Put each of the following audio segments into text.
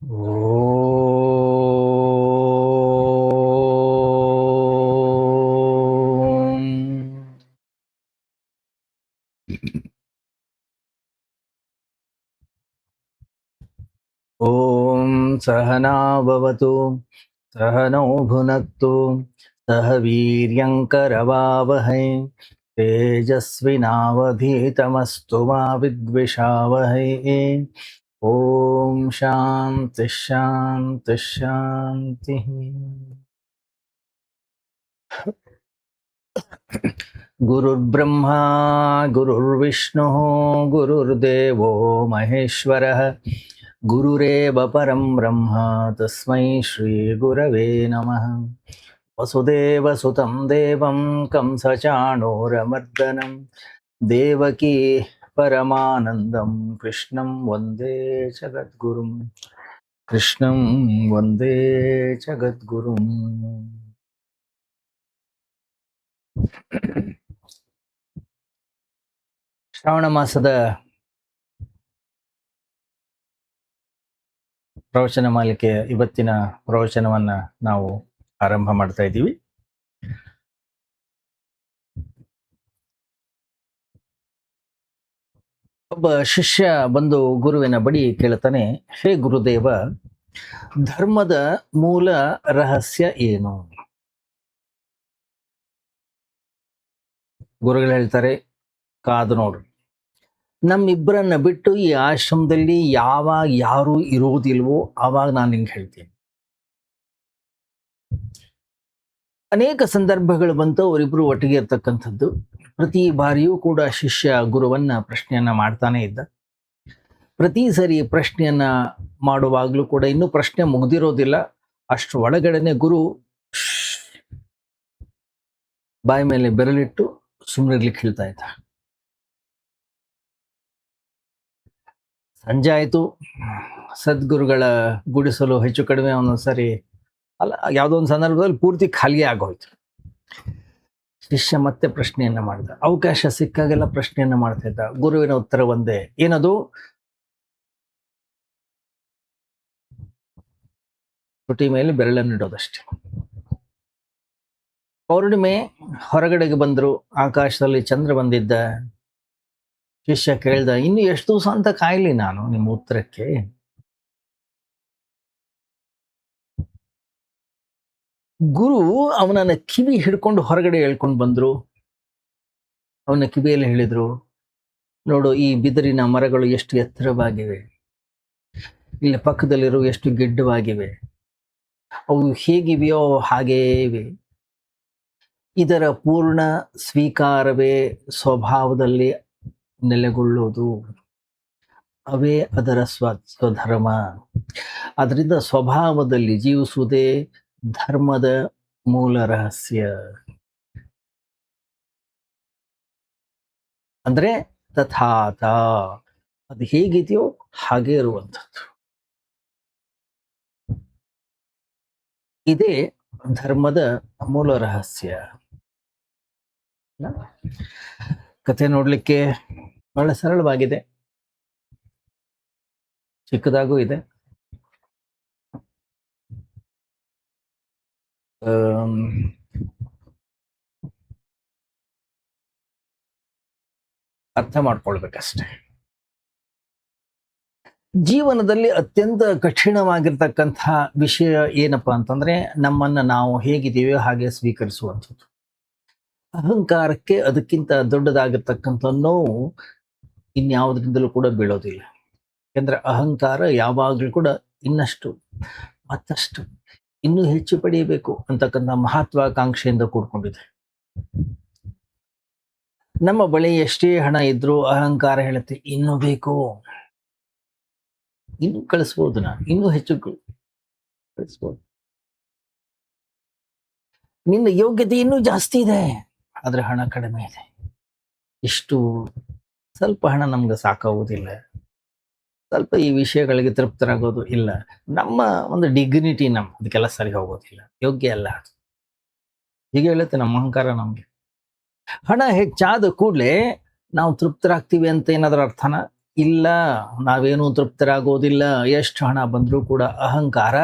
ಓಂ ಓಂ ಸಹನಾ ಭವತು ಸಹನೌ ಭುನಕ್ತು ಸಹ ವೀರ್ಯಂಕರವಾವಹೈ ತೇಜಸ್ವಿನಾವಧೀತಮಸ್ತು ಮಾ ವಿದ್ವಿಷಾವಹೈ. ಓಂ ಶಾಂತಿ ಶಾಂತಿ ಶಾಂತಿ. ಗುರುರ್ಬ್ರಹ್ಮಾ ಗುರುರ್ವಿಷ್ಣುಃ ಗುರುರ್ದೇವೋ ಮಹೇಶ್ವರಃ ಗುರುರೇವ ಪರಂ ಬ್ರಹ್ಮ ತಸ್ಮೈ ಶ್ರೀ ಗುರವೇ ನಮಃ. ವಸುದೇವಸುತಂ ದೇವಂ ಕಂಸಚಾಣೂರಮರ್ದನಂ ದೇವಕೀ ಪರಮಾನಂದಂ ಕೃಷ್ಣಂ ವಂದೇ ಜಗದ್ಗುರುಂ. ಕೃಷ್ಣಂ ವಂದೇ ಜಗದ್ಗುರುಂ. ಶ್ರಾವಣ ಮಾಸದ ಪ್ರವಚನ ಮಾಲಿಕೆಯ ಇವತ್ತಿನ ಪ್ರವಚನವನ್ನ ನಾವು ಆರಂಭ ಮಾಡ್ತಾ ಇದ್ದೀವಿ. ಒಬ್ಬ ಶಿಷ್ಯ ಬಂದು ಗುರುವಿನ ಬಳಿ ಕೇಳ್ತಾನೆ, ಹೇ ಗುರುದೇವ, ಧರ್ಮದ ಮೂಲ ರಹಸ್ಯ ಏನು? ಗುರುಗಳು ಹೇಳ್ತಾರೆ, ಕಾದು ನೋಡು, ನಮ್ಮಿಬ್ಬರನ್ನ ಬಿಟ್ಟು ಈ ಆಶ್ರಮದಲ್ಲಿ ಯಾವಾಗ ಯಾರು ಇರುವುದಿಲ್ವೋ ಆವಾಗ ನಾನು ನಿಂಗೆ ಹೇಳ್ತೀನಿ. ಅನೇಕ ಸಂದರ್ಭಗಳು ಬಂತು ಅವರಿಬ್ರು ಒಟ್ಟಿಗೆ ಇರ್ತಕ್ಕಂಥದ್ದು. ಪ್ರತಿ ಬಾರಿಯೂ ಕೂಡ ಶಿಷ್ಯ ಗುರುವನ್ನ ಪ್ರಶ್ನೆಯನ್ನ ಮಾಡ್ತಾನೆ ಇದ್ದ. ಪ್ರತಿ ಸರಿ ಪ್ರಶ್ನೆಯನ್ನ ಮಾಡುವಾಗ್ಲೂ ಕೂಡ ಇನ್ನೂ ಪ್ರಶ್ನೆ ಮುಗ್ದಿರೋದಿಲ್ಲ, ಅಷ್ಟು ಒಳಗಡೆನೆ ಗುರು ಬಾಯಿ ಮೇಲೆ ಬೆರಳಿಟ್ಟು ಸುಮ್ಮನಿರ್ಲಿಕ್ಕೆ ಹೇಳ್ತಾ ಇದ್ದ. ಸಂಜೆ ಆಯ್ತು, ಸದ್ಗುರುಗಳ ಗುಡಿಸಲು ಹೆಚ್ಚು ಕಡಿಮೆ ಒಂದೊಂದ್ಸರಿ ಅಲ್ಲ ಯಾವುದೋ ಒಂದು ಸಂದರ್ಭದಲ್ಲಿ ಪೂರ್ತಿ ಖಾಲಿ ಆಗೋಯ್ತು. ಶಿಷ್ಯ ಮತ್ತೆ ಪ್ರಶ್ನೆಯನ್ನ ಮಾಡಿದ. ಅವಕಾಶ ಸಿಕ್ಕಾಗೆಲ್ಲ ಪ್ರಶ್ನೆಯನ್ನ ಮಾಡ್ತಾ ಇದ್ದ. ಗುರುವಿನ ಉತ್ತರ ಒಂದೇ, ಏನದು? ತುಟಿ ಮೇಲೆ ಬೆರಳನ್ನಿಡೋದಷ್ಟೇ. ಪೌರ್ಣಿಮೆ ಹೊರಗಡೆಗೆ ಬಂದ್ರು, ಆಕಾಶದಲ್ಲಿ ಚಂದ್ರ ಬಂದಿದ್ದ. ಶಿಷ್ಯ ಕೇಳ್ದ, ಇನ್ನು ಎಷ್ಟು ದಿವಸ ಅಂತ ಕಾಯ್ಲಿ ನಾನು ನಿಮ್ಮ ಉತ್ತರಕ್ಕೆ? ಗುರು ಅವನನ್ನ ಕಿವಿ ಹಿಡ್ಕೊಂಡು ಹೊರಗಡೆ ಹೇಳ್ಕೊಂಡು ಬಂದ್ರು. ಅವನ ಕಿವಿಯಲ್ಲಿ ಹೇಳಿದ್ರು, ನೋಡು, ಈ ಬಿದಿರಿನ ಮರಗಳು ಎಷ್ಟು ಎತ್ತರವಾಗಿವೆ, ಇಲ್ಲಿ ಪಕ್ಕದಲ್ಲಿರೋ ಎಷ್ಟು ಗಿಡ್ಡವಾಗಿವೆ, ಅವು ಹೇಗಿವೆಯೋ ಹಾಗೇ ಇವೆ. ಇದರ ಪೂರ್ಣ ಸ್ವೀಕಾರವೇ ಸ್ವಭಾವದಲ್ಲಿ ನೆಲೆಗೊಳ್ಳುವುದು, ಅವೇ ಅದರ ಸ್ವಧರ್ಮ. ಅದರಿಂದ ಸ್ವಭಾವದಲ್ಲಿ ಜೀವಿಸುವುದೇ ಧರ್ಮದ ಮೂಲ ರಹಸ್ಯ. ಅಂದ್ರೆ ತಥಾತ, ಅದು ಹೇಗಿದೆಯೋ ಹಾಗೆ ಇರುವಂಥದ್ದು. ಇದೇ ಧರ್ಮದ ಮೂಲ ರಹಸ್ಯ. ಕಥೆ ನೋಡ್ಲಿಕ್ಕೆ ಬಹಳ ಸರಳವಾಗಿದೆ, ಚಿಕ್ಕದಾಗೂ ಇದೆ. ಅರ್ಥ ಮಾಡ್ಕೊಳ್ಬೇಕಷ್ಟೆ. ಜೀವನದಲ್ಲಿ ಅತ್ಯಂತ ಕಠಿಣವಾಗಿರ್ತಕ್ಕಂಥ ವಿಷಯ ಏನಪ್ಪಾ ಅಂತಂದ್ರೆ, ನಮ್ಮನ್ನ ನಾವು ಹೇಗಿದ್ದೀವೋ ಹಾಗೆ ಸ್ವೀಕರಿಸುವಂಥದ್ದು. ಅಹಂಕಾರಕ್ಕೆ ಅದಕ್ಕಿಂತ ದೊಡ್ಡದಾಗಿರ್ತಕ್ಕಂಥ ನೋವು ಇನ್ಯಾವುದರಿಂದಲೂ ಕೂಡ ಬೀಳೋದಿಲ್ಲ. ಯಾಕಂದ್ರೆ ಅಹಂಕಾರ ಯಾವಾಗಲೂ ಕೂಡ ಇನ್ನಷ್ಟು ಮತ್ತಷ್ಟು ಇನ್ನೂ ಹೆಚ್ಚು ಪಡೆಯಬೇಕು ಅಂತಕ್ಕಂಥ ಮಹತ್ವಾಕಾಂಕ್ಷೆಯಿಂದ ಕೂಡ್ಕೊಂಡಿದೆ. ನಮ್ಮ ಬಳಿ ಎಷ್ಟೇ ಹಣ ಇದ್ರೂ ಅಹಂಕಾರ ಹೇಳುತ್ತೆ, ಇನ್ನೂ ಬೇಕು, ಇನ್ನೂ ಕಳಿಸ್ಬೋದು, ನಾನು ಇನ್ನೂ ಹೆಚ್ಚು ಕಳಿಸ್ಬೋದು, ನಿನ್ನ ಯೋಗ್ಯತೆ ಇನ್ನೂ ಜಾಸ್ತಿ ಇದೆ, ಆದ್ರೆ ಹಣ ಕಡಿಮೆ ಇದೆ, ಇಷ್ಟು ಸ್ವಲ್ಪ ಹಣ ನಮ್ಗೆ ಸಾಕಾಗುವುದಿಲ್ಲ, ಸ್ವಲ್ಪ ಈ ವಿಷಯಗಳಿಗೆ ತೃಪ್ತರಾಗೋದು ಇಲ್ಲ, ನಮ್ಮ ಒಂದು ಡಿಗ್ನಿಟಿ ಅದಕ್ಕೆಲ್ಲ ಸರಿ ಹೋಗೋದಿಲ್ಲ, ಯೋಗ್ಯ ಅಲ್ಲ, ಹೀಗೆ ಹೇಳುತ್ತೆ ನಮ್ಮ ಅಹಂಕಾರ ನಮ್ಗೆ. ಹಣ ಹೆಚ್ಚಾದ ಕೂಡಲೇ ನಾವು ತೃಪ್ತರಾಗ್ತೀವಿ ಅಂತ ಏನಾದ್ರೂ ಅರ್ಥನ? ಇಲ್ಲ, ನಾವೇನು ತೃಪ್ತರಾಗೋದಿಲ್ಲ. ಎಷ್ಟು ಹಣ ಬಂದರೂ ಕೂಡ ಅಹಂಕಾರ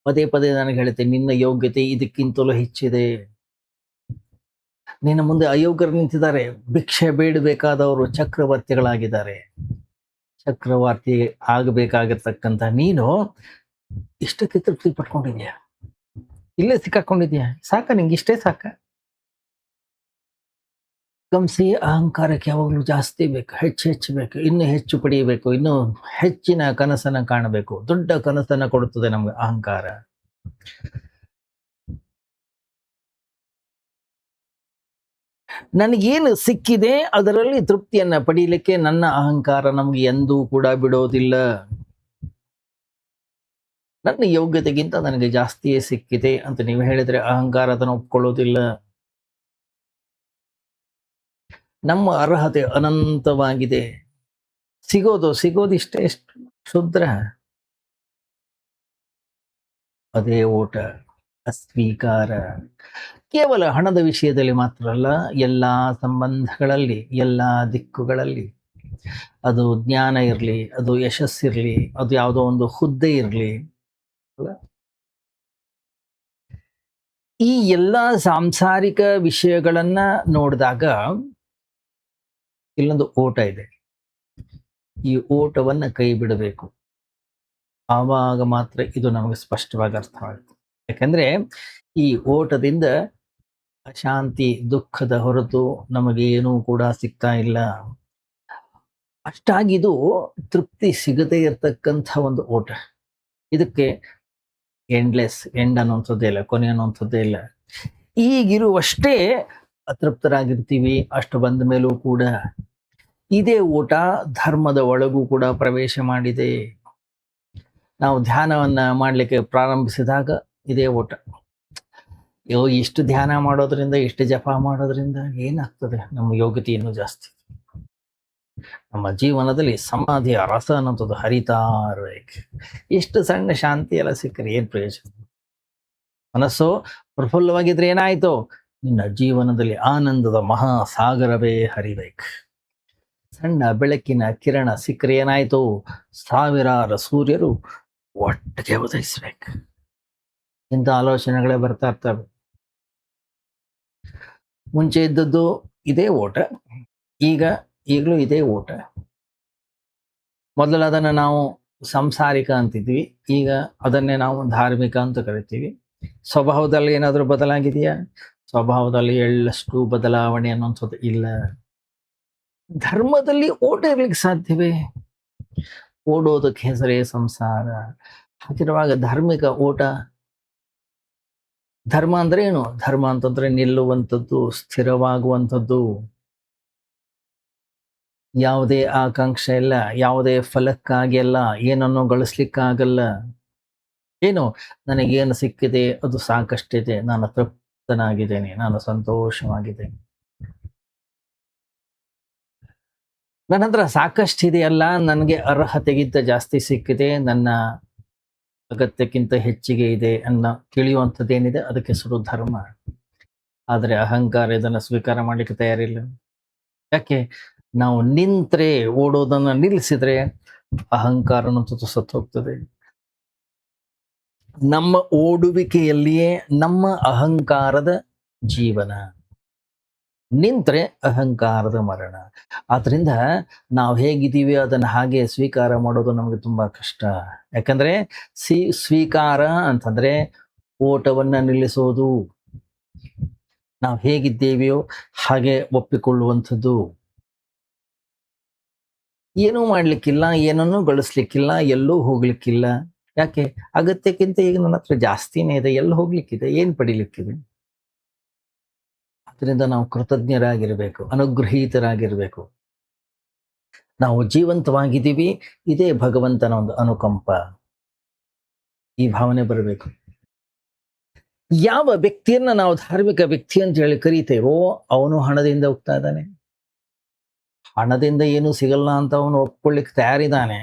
ಪದೇ ಪದೇ ನನಗೆ ಹೇಳುತ್ತೆ, ನಿನ್ನ ಯೋಗ್ಯತೆ ಇದಕ್ಕಿಂತಲೂ ಹೆಚ್ಚಿದೆ. ನಿನ್ನ ಮುಂದೆ ಅಯೋಗ್ಯರು ನಿಂತಿದ್ದಾರೆ. ಭಿಕ್ಷೆ ಬೇಡಬೇಕಾದವರು ಚಕ್ರವರ್ತಿಗಳಾಗಿದ್ದಾರೆ. ಚಕ್ರವರ್ತಿ ಆಗಬೇಕಾಗಿರ್ತಕ್ಕಂಥ ನೀನು ಇಷ್ಟಕ್ಕೆ ತೃಪ್ತಿ ಪಟ್ಕೊಂಡಿದ್ಯಾ? ಇಲ್ಲೇ ಸಿಕ್ಕಾಕೊಂಡಿದ್ಯಾ? ಸಾಕ, ನಿಂಗೆ ಇಷ್ಟೇ ಸಾಕ? ಗಮನಿಸಿ, ಅಹಂಕಾರಕ್ಕೆ ಯಾವಾಗಲೂ ಜಾಸ್ತಿ ಬೇಕು, ಹೆಚ್ಚು ಹೆಚ್ಚು ಬೇಕು, ಇನ್ನೂ ಹೆಚ್ಚು ಪಡೆಯಬೇಕು, ಇನ್ನೂ ಹೆಚ್ಚಿನ ಕನಸನ್ನ ಕಾಣಬೇಕು. ದೊಡ್ಡ ಕನಸನ್ನ ಕೊಡುತ್ತದೆ ನಮ್ಗೆ ಅಹಂಕಾರ. ನನಗೇನು ಸಿಕ್ಕಿದೆ ಅದರಲ್ಲಿ ತೃಪ್ತಿಯನ್ನ ಪಡೀಲಿಕ್ಕೆ ನನ್ನ ಅಹಂಕಾರ ನಮ್ಗೆ ಎಂದೂ ಕೂಡ ಬಿಡೋದಿಲ್ಲ. ನನ್ನ ಯೋಗ್ಯತೆಗಿಂತ ನನಗೆ ಜಾಸ್ತಿಯೇ ಸಿಕ್ಕಿದೆ ಅಂತ ನೀವು ಹೇಳಿದ್ರೆ ಅಹಂಕಾರ ಅದನ್ನು ಒಪ್ಕೊಳ್ಳೋದಿಲ್ಲ. ನಮ್ಮ ಅರ್ಹತೆ ಅನಂತವಾಗಿದೆ. ಸಿಗೋದಿಷ್ಟೇ, ಎಷ್ಟು ಕ್ಷುದ್ರ. ಅದೇ ಓಟ, ಅಸ್ವೀಕಾರ. ಕೇವಲ ಹಣದ ವಿಷಯದಲ್ಲಿ ಮಾತ್ರ ಅಲ್ಲ, ಎಲ್ಲಾ ಸಂಬಂಧಗಳಲ್ಲಿ, ಎಲ್ಲಾ ದಿಕ್ಕುಗಳಲ್ಲಿ. ಅದು ಜ್ಞಾನ ಇರಲಿ, ಅದು ಯಶಸ್ಸಿರಲಿ, ಅದು ಯಾವುದೋ ಒಂದು ಹುದ್ದೆ ಇರಲಿ, ಈ ಎಲ್ಲಾ ಸಾಂಸಾರಿಕ ವಿಷಯಗಳನ್ನ ನೋಡಿದಾಗ ಇಲ್ಲೊಂದು ಓಟ ಇದೆ. ಈ ಓಟವನ್ನ ಕೈ ಬಿಡಬೇಕು. ಆವಾಗ ಮಾತ್ರ ಇದು ನಮಗೆ ಸ್ಪಷ್ಟವಾಗಿ ಅರ್ಥವಾಗುತ್ತೆ. ಯಾಕಂದ್ರೆ ಈ ಓಟದಿಂದ ಅಶಾಂತಿ, ದುಃಖದ ಹೊರತು ನಮಗೆ ಏನೂ ಕೂಡ ಸಿಗ್ತಾ ಇಲ್ಲ. ಅಷ್ಟಾಗಿ ಇದು ತೃಪ್ತಿ ಸಿಗದೇ ಇರತಕ್ಕಂಥ ಒಂದು ಓಟ. ಇದಕ್ಕೆ ಎಂಡ್ ಅನ್ನುವಂಥದ್ದೇ ಇಲ್ಲ, ಕೊನೆ ಅನ್ನುವಂಥದ್ದೇ ಇಲ್ಲ. ಈಗಿರುವಷ್ಟೇ ಅತೃಪ್ತರಾಗಿರ್ತೀವಿ. ಅಷ್ಟು ಬಂದ ಮೇಲೂ ಕೂಡ ಇದೇ ಓಟ ಧರ್ಮದ ಒಳಗೂ ಕೂಡ ಪ್ರವೇಶ ಮಾಡಿದೆ. ನಾವು ಧ್ಯಾನವನ್ನ ಮಾಡಲಿಕ್ಕೆ ಪ್ರಾರಂಭಿಸಿದಾಗ ಇದೇ ಓಟ. ಇಷ್ಟು ಧ್ಯಾನ ಮಾಡೋದ್ರಿಂದ, ಇಷ್ಟು ಜಪ ಮಾಡೋದ್ರಿಂದ ಏನಾಗ್ತದೆ? ನಮ್ಮ ಯೋಗ್ಯತೆ ಇನ್ನೂ ಜಾಸ್ತಿ. ನಮ್ಮ ಜೀವನದಲ್ಲಿ ಸಮಾಧಿಯ ರಸ ಅನ್ನೋಂಥದ್ದು ಹರಿತಾ ಇರ್ಬೇಕು. ಎಷ್ಟು ಸಣ್ಣ ಶಾಂತಿ ಎಲ್ಲ ಸಿಕ್ಕರೆ ಏನ್ ಪ್ರಯೋಜನ? ಮನಸ್ಸು ಪ್ರಫುಲ್ಲವಾಗಿದ್ರೆ ಏನಾಯ್ತು? ನಿನ್ನ ಜೀವನದಲ್ಲಿ ಆನಂದದ ಮಹಾಸಾಗರವೇ ಹರಿಬೇಕು. ಸಣ್ಣ ಬೆಳಕಿನ ಕಿರಣ ಸಿಕ್ಕರೆ ಏನಾಯ್ತು? ಸಾವಿರಾರು ಸೂರ್ಯರು ಒಟ್ಟಿಗೆ ಉದಯಿಸ್ಬೇಕು. ಇಂಥ ಆಲೋಚನೆಗಳೇ ಬರ್ತಾ ಇರ್ತವೆ. ಮುಂಚೆ ಇದ್ದದ್ದು ಇದೇ ಓಟ, ಈಗಲೂ ಇದೇ ಓಟ. ಮೊದಲು ಅದನ್ನು ನಾವು ಸಂಸಾರಿಕ ಅಂತಿದ್ವಿ, ಈಗ ಅದನ್ನೇ ನಾವು ಧಾರ್ಮಿಕ ಅಂತ ಕರಿತೀವಿ. ಸ್ವಭಾವದಲ್ಲಿ ಏನಾದರೂ ಬದಲಾಗಿದೆಯಾ? ಸ್ವಭಾವದಲ್ಲಿ ಎಳ್ಳಷ್ಟು ಬದಲಾವಣೆ ಅನ್ನುವಂಥದ್ದು ಇಲ್ಲ. ಧರ್ಮದಲ್ಲಿ ಓಟ ಇರ್ಲಿಕ್ಕೆ ಸಾಧ್ಯವೇ? ಓಡೋದಕ್ಕೆ ಹೆಸರೇ ಸಂಸಾರ. ಹಾಗಿರುವಾಗ ಧಾರ್ಮಿಕ ಓಟ, ಧರ್ಮ ಅಂದ್ರೆ ಏನು? ಧರ್ಮ ಅಂತಂದ್ರೆ ನಿಲ್ಲುವಂಥದ್ದು, ಸ್ಥಿರವಾಗುವಂಥದ್ದು, ಯಾವುದೇ ಆಕಾಂಕ್ಷೆ ಇಲ್ಲ, ಯಾವುದೇ ಫಲಕ್ಕಾಗಿ ಅಲ್ಲ, ಏನನ್ನು ಗಳಿಸ್ಲಿಕ್ಕಾಗಲ್ಲ. ಏನು, ನನಗೇನು ಸಿಕ್ಕಿದೆ ಅದು ಸಾಕಷ್ಟಿದೆ, ನಾನು ತೃಪ್ತನಾಗಿದ್ದೇನೆ, ನಾನು ಸಂತೋಷವಾಗಿದ್ದೇನೆ. ನನ್ನ ಹತ್ರ ಸಾಕಷ್ಟಿದೆಯಲ್ಲ, ನನಗೆ ಅರ್ಹತೆಗಿಂತ ಜಾಸ್ತಿ ಸಿಕ್ಕಿದೆ, ನನ್ನ ಅಗತ್ಯಕ್ಕಿಂತ ಹೆಚ್ಚಿಗೆ ಇದೆ ಅನ್ನೋ ತಿಳಿಯುವಂಥದ್ದೇನಿದೆ ಅದಕ್ಕೆ ಹೆಸರು ಧರ್ಮ. ಆದರೆ ಅಹಂಕಾರ ಇದನ್ನು ಸ್ವೀಕಾರ ಮಾಡಲಿಕ್ಕೆ ತಯಾರಿಲ್ಲ. ಯಾಕೆ? ನಾವು ನಿಂತ್ರೆ, ಓಡೋದನ್ನ ನಿಲ್ಲಿಸಿದ್ರೆ ಅಹಂಕಾರ ಅನ್ನೋದು ಸತ್ತು ಹೋಗ್ತದೆ. ನಮ್ಮ ಓಡುವಿಕೆಯಲ್ಲಿಯೇ ನಮ್ಮ ಅಹಂಕಾರದ ಜೀವನ. ನಿಂತ್ರೆ ಅಹಂಕಾರದ ಮರಣ. ಆದ್ರಿಂದ ನಾವು ಹೇಗಿದ್ದೀವಿ ಅದನ್ನು ಹಾಗೆ ಸ್ವೀಕಾರ ಮಾಡೋದು ನಮಗೆ ತುಂಬಾ ಕಷ್ಟ. ಯಾಕಂದ್ರೆ ಸ್ವೀಕಾರ ಅಂತಂದ್ರೆ ಓಟವನ್ನ ನಿಲ್ಲಿಸೋದು. ನಾವು ಹೇಗಿದ್ದೇವೆಯೋ ಹಾಗೆ ಒಪ್ಪಿಕೊಳ್ಳುವಂಥದ್ದು. ಏನೂ ಮಾಡ್ಲಿಕ್ಕಿಲ್ಲ, ಏನನ್ನೂ ಗಳಿಸ್ಲಿಕ್ಕಿಲ್ಲ, ಎಲ್ಲೂ ಹೋಗ್ಲಿಕ್ಕಿಲ್ಲ. ಯಾಕೆ? ಅಗತ್ಯಕ್ಕಿಂತ ಈಗ ನನ್ನ ಹತ್ರ ಜಾಸ್ತಿನೇ ಇದೆ, ಎಲ್ಲಿ ಹೋಗ್ಲಿಕ್ಕಿದೆ, ಏನ್ ಪಡಿಲಿಕ್ಕಿದೆ? ಅದರಿಂದ ನಾವು ಕೃತಜ್ಞರಾಗಿರ್ಬೇಕು, ಅನುಗ್ರಹೀತರಾಗಿರ್ಬೇಕು. ನಾವು ಜೀವಂತವಾಗಿದ್ದೀವಿ, ಇದೇ ಭಗವಂತನ ಒಂದು ಅನುಕಂಪ. ಈ ಭಾವನೆ ಬರಬೇಕು. ಯಾವ ವ್ಯಕ್ತಿಯನ್ನ ನಾವು ಧಾರ್ಮಿಕ ವ್ಯಕ್ತಿ ಅಂತ ಹೇಳಿ ಕರೀತೇವೋ ಅವನು ಹಣದಿಂದ ಹೋಗ್ತಾ ಇದ್ದಾನೆ. ಹಣದಿಂದ ಏನು ಸಿಗಲ್ಲ ಅಂತ ಅವನು ಒಪ್ಕೊಳ್ಳಿಕ್ಕೆ ತಯಾರಿದ್ದಾನೆ.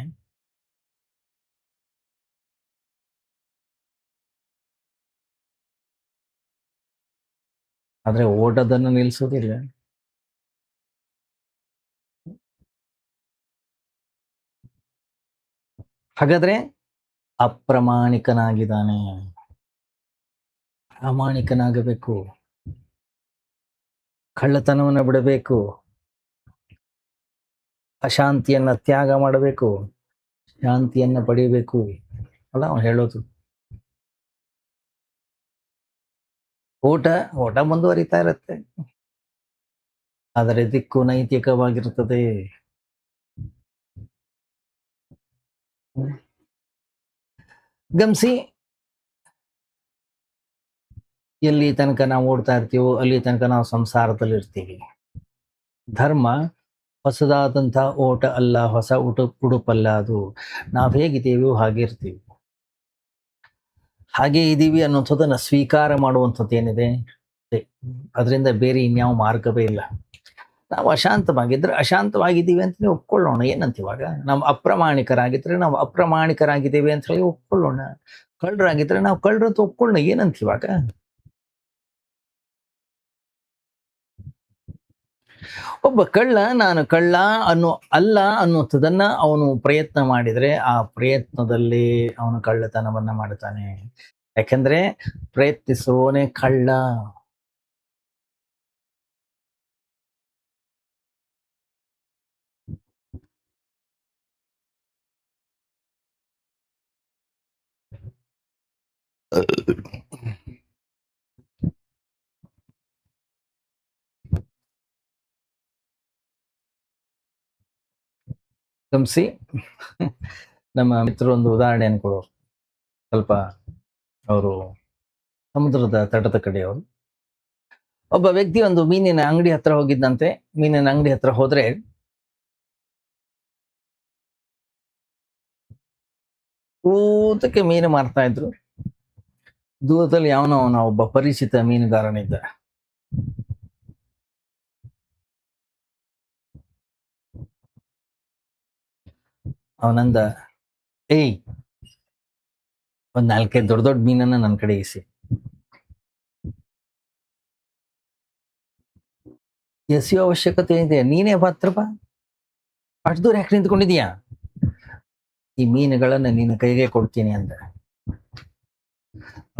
ಆದ್ರೆ ಓಟದನ್ನು ನಿಲ್ಲಿಸೋದಿಲ್ಲ. ಹಾಗಾದ್ರೆ ಅಪ್ರಾಮಾಣಿಕನಾಗಿದ್ದಾನೆ. ಪ್ರಾಮಾಣಿಕನಾಗಬೇಕು, ಕಳ್ಳತನವನ್ನು ಬಿಡಬೇಕು, ಅಶಾಂತಿಯನ್ನ ತ್ಯಾಗ ಮಾಡಬೇಕು, ಶಾಂತಿಯನ್ನ ಪಡಿಬೇಕು ಅಲ್ಲ ಅವ್ನು ಹೇಳೋದು. ಓಟ ಓಟ ಮುಂದುವರಿತಾ ಇರುತ್ತೆ, ಆದರೆ ದಿಕ್ಕು ನೈತಿಕವಾಗಿರುತ್ತದೆ. ಗಮನಿಸಿ, ಎಲ್ಲಿ ತನಕ ನಾವು ಓಡ್ತಾ ಇರ್ತೀವೋ ಅಲ್ಲಿ ತನಕ ನಾವು ಸಂಸಾರದಲ್ಲಿ ಇರ್ತೀವಿ. ಧರ್ಮ ಹೊಸದಾದಂತಹ ಓಟ ಅಲ್ಲ, ಹೊಸ ಉಡುಪಲ್ಲ. ಅದು ನಾವು ಹೇಗಿದ್ದೀವೋ ಹಾಗೆ ಇರ್ತೀವಿ. ಹಾಗೆ ಇದೀವಿ ಅನ್ನುವಂಥದ್ದನ್ನ ಸ್ವೀಕಾರ ಮಾಡುವಂಥದ್ದು ಏನಿದೆ, ಅದರಿಂದ ಬೇರೆ ಇನ್ಯಾವ ಮಾರ್ಗವೇ ಇಲ್ಲ. ನಾವು ಅಶಾಂತವಾಗಿದ್ರೆ ಅಶಾಂತವಾಗಿದ್ದೀವಿ ಅಂತ ನೀವು ಒಪ್ಕೊಳ್ಳೋಣ, ಏನಂತ ಇವಾಗ. ನಾವು ಅಪ್ರಾಮಾಣಿಕರಾಗಿದ್ರೆ ನಾವು ಅಪ್ರಾಮಾಣಿಕರಾಗಿದ್ದೀವಿ ಅಂತ ಹೇಳಿ ಒಪ್ಕೊಳ್ಳೋಣ. ಕಳ್ಳರಾಗಿದ್ರೆ ನಾವು ಕಳ್ಳರು ಅಂತ ಒಪ್ಕೊಳ್ಳೋಣ, ಏನಂತ ಇವಾಗ. ಒಬ್ಬ ಕಳ್ಳ ನಾನು ಕಳ್ಳ ಅಲ್ಲ ಅನ್ನುವಂಥದ್ದನ್ನ ಅವನು ಪ್ರಯತ್ನ ಮಾಡಿದ್ರೆ ಆ ಪ್ರಯತ್ನದಲ್ಲಿ ಅವನು ಕಳ್ಳತನವನ್ನ ಮಾಡ್ತಾನೆ. ಯಾಕೆಂದ್ರೆ ಪ್ರಯತ್ನಿಸುವವನೇ ಕಳ್ಳ. ಗಮನಿಸಿ, ನಮ್ಮ ಮಿತ್ರರು ಒಂದು ಉದಾಹರಣೆಯನ್ನು ಕೊಡೋರು. ಸ್ವಲ್ಪ ಅವರು ಸಮುದ್ರದ ತಟದ ಕಡೆಯವರು. ಒಬ್ಬ ವ್ಯಕ್ತಿ ಒಂದು ಮೀನಿನ ಅಂಗಡಿ ಹತ್ರ ಹೋಗಿದ್ದಂತೆ. ಮೀನಿನ ಅಂಗಡಿ ಹತ್ರ ಹೋದ್ರೆ ಊತಕ್ಕೆ ಮೀನು ಮಾರ್ತಾ ಇದ್ರು. ದೂರದಲ್ಲಿ ಅವನ ಒಬ್ಬ ಪರಿಚಿತ ಮೀನುಗಾರನಿದ್ದ. ಅವನಂದ, ಏಯ್, ಒಂದ್ 4-5 ದೊಡ್ಡ ದೊಡ್ಡ ಮೀನನ್ನ ನನ್ನ ಕಡೆ ಇಸಿ. ಎಸೆಯೋ ಅವಶ್ಯಕತೆ ಇದೆ, ನೀನೇ ಪಾತ್ರಪ್ಪ, ಅಷ್ಟು ದೂರ ಯಾಕೆ ನಿಂತ್ಕೊಂಡಿದ್ಯಾ? ಈ ಮೀನುಗಳನ್ನ ನಿನ್ನ ಕೈಗೆ ಕೊಡ್ತೀನಿ ಅಂತ.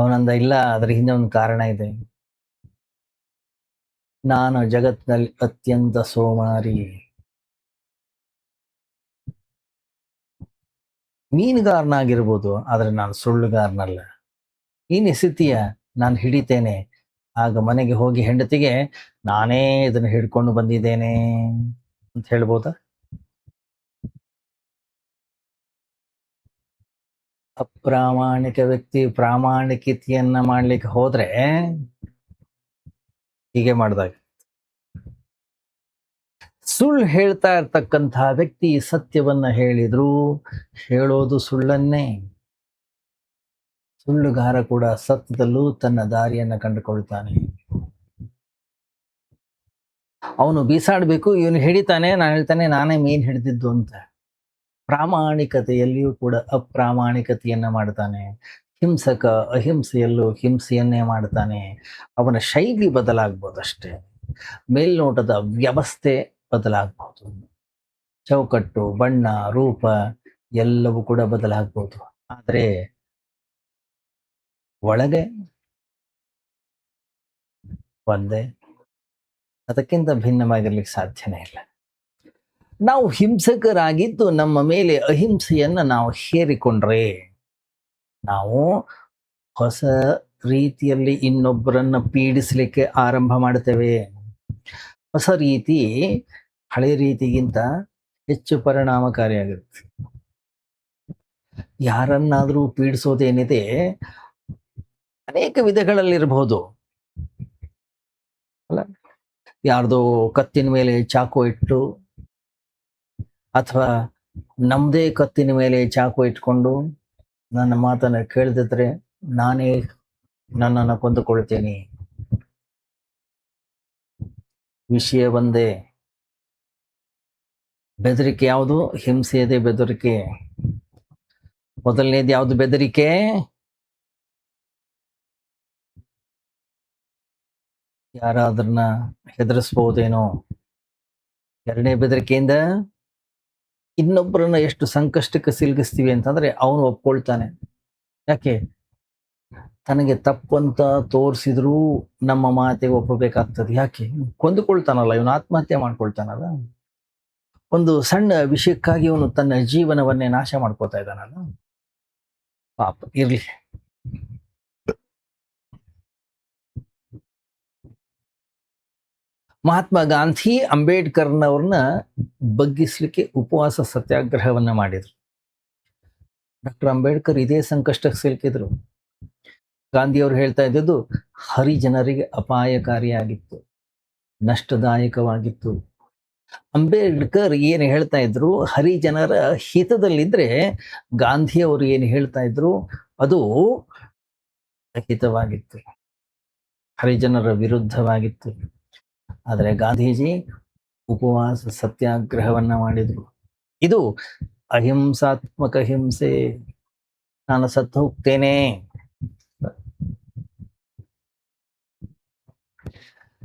ಅವನಂದ, ಇಲ್ಲ, ಅದ್ರ ಹಿಂದೆ ಒಂದು ಕಾರಣ ಇದೆ. ನಾನು ಜಗತ್ತಿನಲ್ಲಿ ಅತ್ಯಂತ ಸೋಮಾರಿ. ಮೀನುಗಾರನಾಗಿರ್ಬೋದು, ಆದ್ರೆ ನಾನು ಸುಳ್ಳುಗಾರನಲ್ಲ. ನೀನ್ ಎಸಿತೀಯ, ನಾನು ಹಿಡಿತೇನೆ. ಆಗ ಮನೆಗೆ ಹೋಗಿ ಹೆಂಡತಿಗೆ ನಾನೇ ಇದನ್ನ ಹಿಡ್ಕೊಂಡು ಬಂದಿದ್ದೇನೆ ಅಂತ ಹೇಳ್ಬೋದಾ? ಅಪ್ರಾಮಾಣಿಕ ವ್ಯಕ್ತಿ ಪ್ರಾಮಾಣಿಕತೆಯನ್ನ ಮಾಡ್ಲಿಕ್ಕೆ ಹೋದ್ರೆ ಹೀಗೆ ಮಾಡಿದಾಗ, ಸುಳ್ಳು ಹೇಳ್ತಾ ಇರ್ತಕ್ಕಂತಹ ವ್ಯಕ್ತಿ ಸತ್ಯವನ್ನ ಹೇಳಿದ್ರು ಹೇಳೋದು ಸುಳ್ಳನ್ನೇ. ಸುಳ್ಳುಗಾರ ಕೂಡ ಸತ್ಯದಲ್ಲೂ ತನ್ನ ದಾರಿಯನ್ನ ಕಂಡುಕೊಳ್ತಾನೆ. ಅವನು ಬೀಸಾಡ್ಬೇಕು, ಇವನು ಹಿಡಿತಾನೆ, ನಾನು ಹೇಳ್ತಾನೆ ನಾನೇ ಮೀನ್ ಹಿಡಿದಿದ್ದು ಅಂತ. ಪ್ರಾಮಾಣಿಕತೆಯಲ್ಲಿಯೂ ಕೂಡ ಅಪ್ರಾಮಾಣಿಕತೆಯನ್ನ ಮಾಡ್ತಾನೆ. ಹಿಂಸಕ ಅಹಿಂಸೆಯಲ್ಲೂ ಹಿಂಸೆಯನ್ನೇ ಮಾಡ್ತಾನೆ. ಅವನ ಶೈಲಿ ಬದಲಾಗ್ಬೋದು ಅಷ್ಟೇ, ಮೇಲ್ನೋಟದ ವ್ಯವಸ್ಥೆ ಬದಲಾಗ್ಬೋದು, ಚೌಕಟ್ಟು, ಬಣ್ಣ, ರೂಪ ಎಲ್ಲವೂ ಕೂಡ ಬದಲಾಗ್ಬೋದು. ಆದ್ರೆ ಒಳಗೆ ಒಂದೇ, ಅದಕ್ಕಿಂತ ಭಿನ್ನವಾಗಿರ್ಲಿಕ್ಕೆ ಸಾಧ್ಯನೇ ಇಲ್ಲ. ನಾವು ಹಿಂಸಕರಾಗಿದ್ದು ನಮ್ಮ ಮೇಲೆ ಅಹಿಂಸೆಯನ್ನ ನಾವು ಹೇರಿಕೊಂಡ್ರೆ ನಾವು ಹೊಸ ರೀತಿಯಲ್ಲಿ ಇನ್ನೊಬ್ಬರನ್ನ ಪೀಡಿಸ್ಲಿಕ್ಕೆ ಆರಂಭ ಮಾಡ್ತೇವೆ. ಹೊಸ ರೀತಿ ಹಳೆ ರೀತಿಗಿಂತ ಹೆಚ್ಚು ಪರಿಣಾಮಕಾರಿಯಾಗಿರುತ್ತೆ. ಯಾರನ್ನಾದ್ರೂ ಪೀಡಿಸೋದೇನಿದೆ ಅನೇಕ ವಿಧಗಳಲ್ಲಿರಬಹುದು ಅಲ್ಲ. ಯಾರ್ದೋ ಕತ್ತಿನ ಮೇಲೆ ಚಾಕು ಇಟ್ಟು, ಅಥವಾ ನಮ್ದೇ ಕತ್ತಿನ ಮೇಲೆ ಚಾಕು ಇಟ್ಕೊಂಡು ನನ್ನ ಮಾತನ್ನ ಕೇಳದಿದ್ರೆ ನಾನೇ ನನ್ನನ್ನು ಕೊಂದುಕೊಳ್ತೇನೆ. ವಿಷಯ ಒಂದೇ, ಬೆದರಿಕೆ ಯಾವುದು? ಹಿಂಸೆಯದೇ ಬೆದರಿಕೆ. ಮೊದಲನೇದು ಯಾವುದು ಬೆದರಿಕೆ? ಯಾರಾದ್ರನ್ನ ಹೆದರಿಸ್ಬಹುದೇನೋ. ಎರಡನೇ ಬೆದರಿಕೆಯಿಂದ ಇನ್ನೊಬ್ಬರನ್ನ ಎಷ್ಟು ಸಂಕಷ್ಟಕ್ಕೆ ಸಿಲುಕಿಸ್ತೀವಿ ಅಂತಂದ್ರೆ ಅವನು ಒಪ್ಕೊಳ್ತಾನೆ. ಯಾಕೆ? ತನಗೆ ತಪ್ಪಂತ ತೋರಿಸಿದ್ರೂ ನಮ್ಮ ಮಾತಿಗೆ ಒಪ್ಪಬೇಕಾಗ್ತದೆ. ಯಾಕೆ? ಕೊಂದುಕೊಳ್ತಾನಲ್ಲ, ಇವನು ಆತ್ಮಹತ್ಯೆ ಮಾಡ್ಕೊಳ್ತಾನಲ್ಲ. ಒಂದು ಸಣ್ಣ ವಿಷಯಕ್ಕಾಗಿ ಇವನು ತನ್ನ ಜೀವನವನ್ನೇ ನಾಶ ಮಾಡ್ಕೋತಾ ಇದ್ದಾನಲ್ಲ. ಪಾಪ ಇರ್ಲಿ. ಮಹಾತ್ಮ ಗಾಂಧಿ ಅಂಬೇಡ್ಕರ್ನವ್ರನ್ನ ಬಗ್ಗಿಸ್ಲಿಕ್ಕೆ ಉಪವಾಸ ಸತ್ಯಾಗ್ರಹವನ್ನ ಮಾಡಿದ್ರು. ಡಾಕ್ಟರ್ ಅಂಬೇಡ್ಕರ್ ಇದೇ ಸಂಕಷ್ಟಕ್ಕೆ ಸಿಲುಕಿದ್ರು. ಗಾಂಧಿಯವರು ಹೇಳ್ತಾ ಇದ್ದದ್ದು ಹರಿಜನರಿಗೆ ಅಪಾಯಕಾರಿಯಾಗಿತ್ತು, ನಷ್ಟದಾಯಕವಾಗಿತ್ತು. ಅಂಬೇಡ್ಕರ್ ಏನು ಹೇಳ್ತಾ ಇದ್ರು, ಹರಿಜನರ ಹಿತದಲ್ಲಿದ್ರೆ ಗಾಂಧಿಯವರು ಏನು ಹೇಳ್ತಾ ಇದ್ರು ಅದು ಹಿತವಾಗಿತ್ತು, ಹರಿಜನರ ವಿರುದ್ಧವಾಗಿತ್ತು. ಆದರೆ ಗಾಂಧೀಜಿ ಉಪವಾಸ ಸತ್ಯಾಗ್ರಹವನ್ನ ಮಾಡಿದ್ರು. ಇದು ಅಹಿಂಸಾತ್ಮಕ ಹಿಂಸೆ. ನಾನು ಸತ್ತು ಹೋಗ್ತೇನೆ,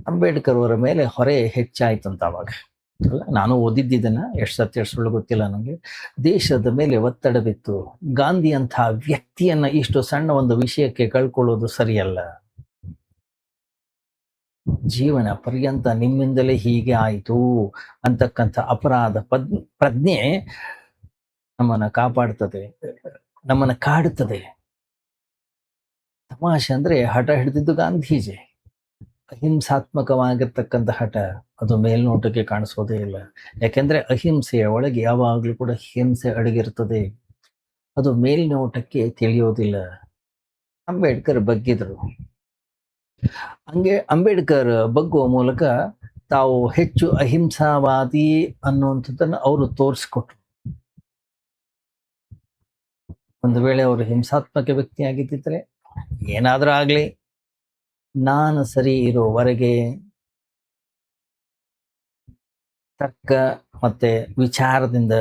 ಅಂಬೇಡ್ಕರ್ ಅವರ ಮೇಲೆ ಹೊರೆ ಹೆಚ್ಚಾಯ್ತಂತ ಅವಾಗ. ಅಲ್ಲ, ನಾನು ಓದಿದ್ದನ್ನ ಎಷ್ಟು ಸತ್ಯ ಸುಳ್ಳು ಗೊತ್ತಿಲ್ಲ ನನಗೆ. ದೇಶದ ಮೇಲೆ ಒತ್ತಡ ಬಿತ್ತು. ಗಾಂಧಿ ಅಂತಹ ವ್ಯಕ್ತಿಯನ್ನ ಇಷ್ಟು ಸಣ್ಣ ಒಂದು ವಿಷಯಕ್ಕೆ ಕಳ್ಕೊಳ್ಳೋದು ಸರಿಯಲ್ಲ. ಜೀವನ ಪರ್ಯಂತ ನಿಮ್ಮಿಂದಲೇ ಹೀಗೆ ಆಯಿತು ಅಂತಕ್ಕಂಥ ಅಪರಾಧ ಪ್ರಜ್ಞೆ ನಮ್ಮನ್ನ ಕಾಪಾಡ್ತದೆ, ನಮ್ಮನ್ನ ಕಾಡುತ್ತದೆ. ತಮಾಷೆ ಅಂದ್ರೆ ಹಠ ಹಿಡಿದಿದ್ದು ಗಾಂಧೀಜಿ. ಅಹಿಂಸಾತ್ಮಕವಾಗಿರ್ತಕ್ಕಂಥ ಹಠ ಅದು ಮೇಲ್ನೋಟಕ್ಕೆ ಕಾಣಿಸೋದೇ ಇಲ್ಲ. ಯಾಕೆಂದ್ರೆ ಅಹಿಂಸೆಯ ಒಳಗೆ ಯಾವಾಗಲೂ ಕೂಡ ಹಿಂಸೆ ಅಡಗಿರ್ತದೆ, ಅದು ಮೇಲ್ನೋಟಕ್ಕೆ ತಿಳಿಯೋದಿಲ್ಲ. ಅಂಬೇಡ್ಕರ್ ಬಗ್ಗಿದ್ರು. ಹಂಗೆ ಅಂಬೇಡ್ಕರ್ ಬಗ್ಗುವ ಮೂಲಕ ತಾವು ಹೆಚ್ಚು ಅಹಿಂಸಾವಾದಿ ಅನ್ನುವಂಥದ್ದನ್ನು ಅವರು ತೋರಿಸ್ಕೊಟ್ರು. ಒಂದು ವೇಳೆ ಅವರು ಹಿಂಸಾತ್ಮಕ ವ್ಯಕ್ತಿ ಆಗಿದ್ದಿದ್ರೆ, ಏನಾದ್ರೂ ಆಗ್ಲಿ, ನಾನು ಸರಿ ಇರೋವರೆಗೆ ತರ್ಕ ಮತ್ತೆ ವಿಚಾರದಿಂದ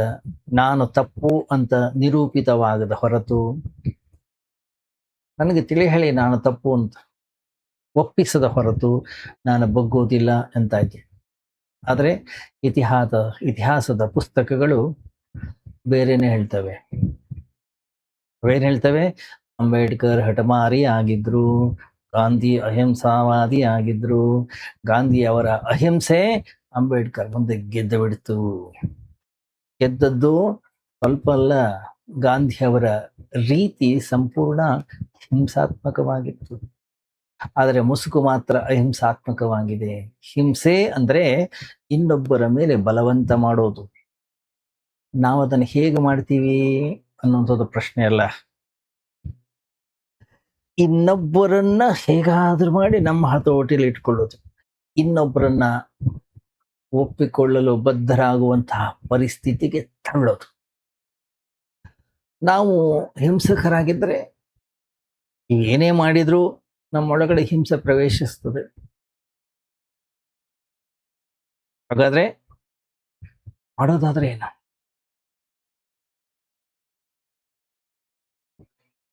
ನಾನು ತಪ್ಪು ಅಂತ ನಿರೂಪಿತವಾಗದ ಹೊರತು, ನನಗೆ ತಿಳಿ ಹೇಳಿ ನಾನು ತಪ್ಪು ಅಂತ ಒಪ್ಪಿಸದ ಹೊರತು ನಾನು ಬಗ್ಗೋದಿಲ್ಲ ಅಂತ ಇದೆ. ಆದರೆ ಇತಿಹಾಸದ ಪುಸ್ತಕಗಳು ಬೇರೆನೆ ಹೇಳ್ತವೆ. ಅವೇನು ಹೇಳ್ತವೆ? ಅಂಬೇಡ್ಕರ್ ಹಠಮಾರಿ ಆಗಿದ್ರು, ಗಾಂಧಿ ಅಹಿಂಸಾವಾದಿ ಆಗಿದ್ರು, ಗಾಂಧಿ ಅವರ ಅಹಿಂಸೆ ಅಂಬೇಡ್ಕರ್ ಮುಂದೆ ಗೆದ್ದು ಬಿಡ್ತು. ಗೆದ್ದದ್ದು ಸ್ವಲ್ಪ ಅಲ್ಲ, ಗಾಂಧಿ ಅವರ ರೀತಿ ಸಂಪೂರ್ಣ ಹಿಂಸಾತ್ಮಕವಾಗಿತ್ತು, ಆದರೆ ಮುಸುಕು ಮಾತ್ರ ಅಹಿಂಸಾತ್ಮಕವಾಗಿದೆ. ಹಿಂಸೆ ಅಂದ್ರೆ ಇನ್ನೊಬ್ಬರ ಮೇಲೆ ಬಲವಂತ ಮಾಡೋದು. ನಾವು ಅದನ್ನು ಹೇಗೆ ಮಾಡ್ತೀವಿ ಅನ್ನುವಂಥದ್ದು ಪ್ರಶ್ನೆ ಅಲ್ಲ. ಇನ್ನೊಬ್ಬರನ್ನ ಹೇಗಾದ್ರೂ ಮಾಡಿ ನಮ್ಮ ಹತೋಟಿಯಲ್ಲಿ ಇಟ್ಕೊಳ್ಳೋದು, ಇನ್ನೊಬ್ಬರನ್ನ ಒಪ್ಪಿಕೊಳ್ಳಲು ಬದ್ಧರಾಗುವಂತಹ ಪರಿಸ್ಥಿತಿಗೆ ತಳ್ಳೋದು. ನಾವು ಹಿಂಸಕರಾಗಿದ್ರೆ ಏನೇ ಮಾಡಿದ್ರು ನಮ್ಮೊಳಗಡೆ ಹಿಂಸೆ ಪ್ರವೇಶಿಸ್ತದೆ. ಹಾಗಾದ್ರೆ ಮಾಡೋದಾದ್ರೆ ಏನು?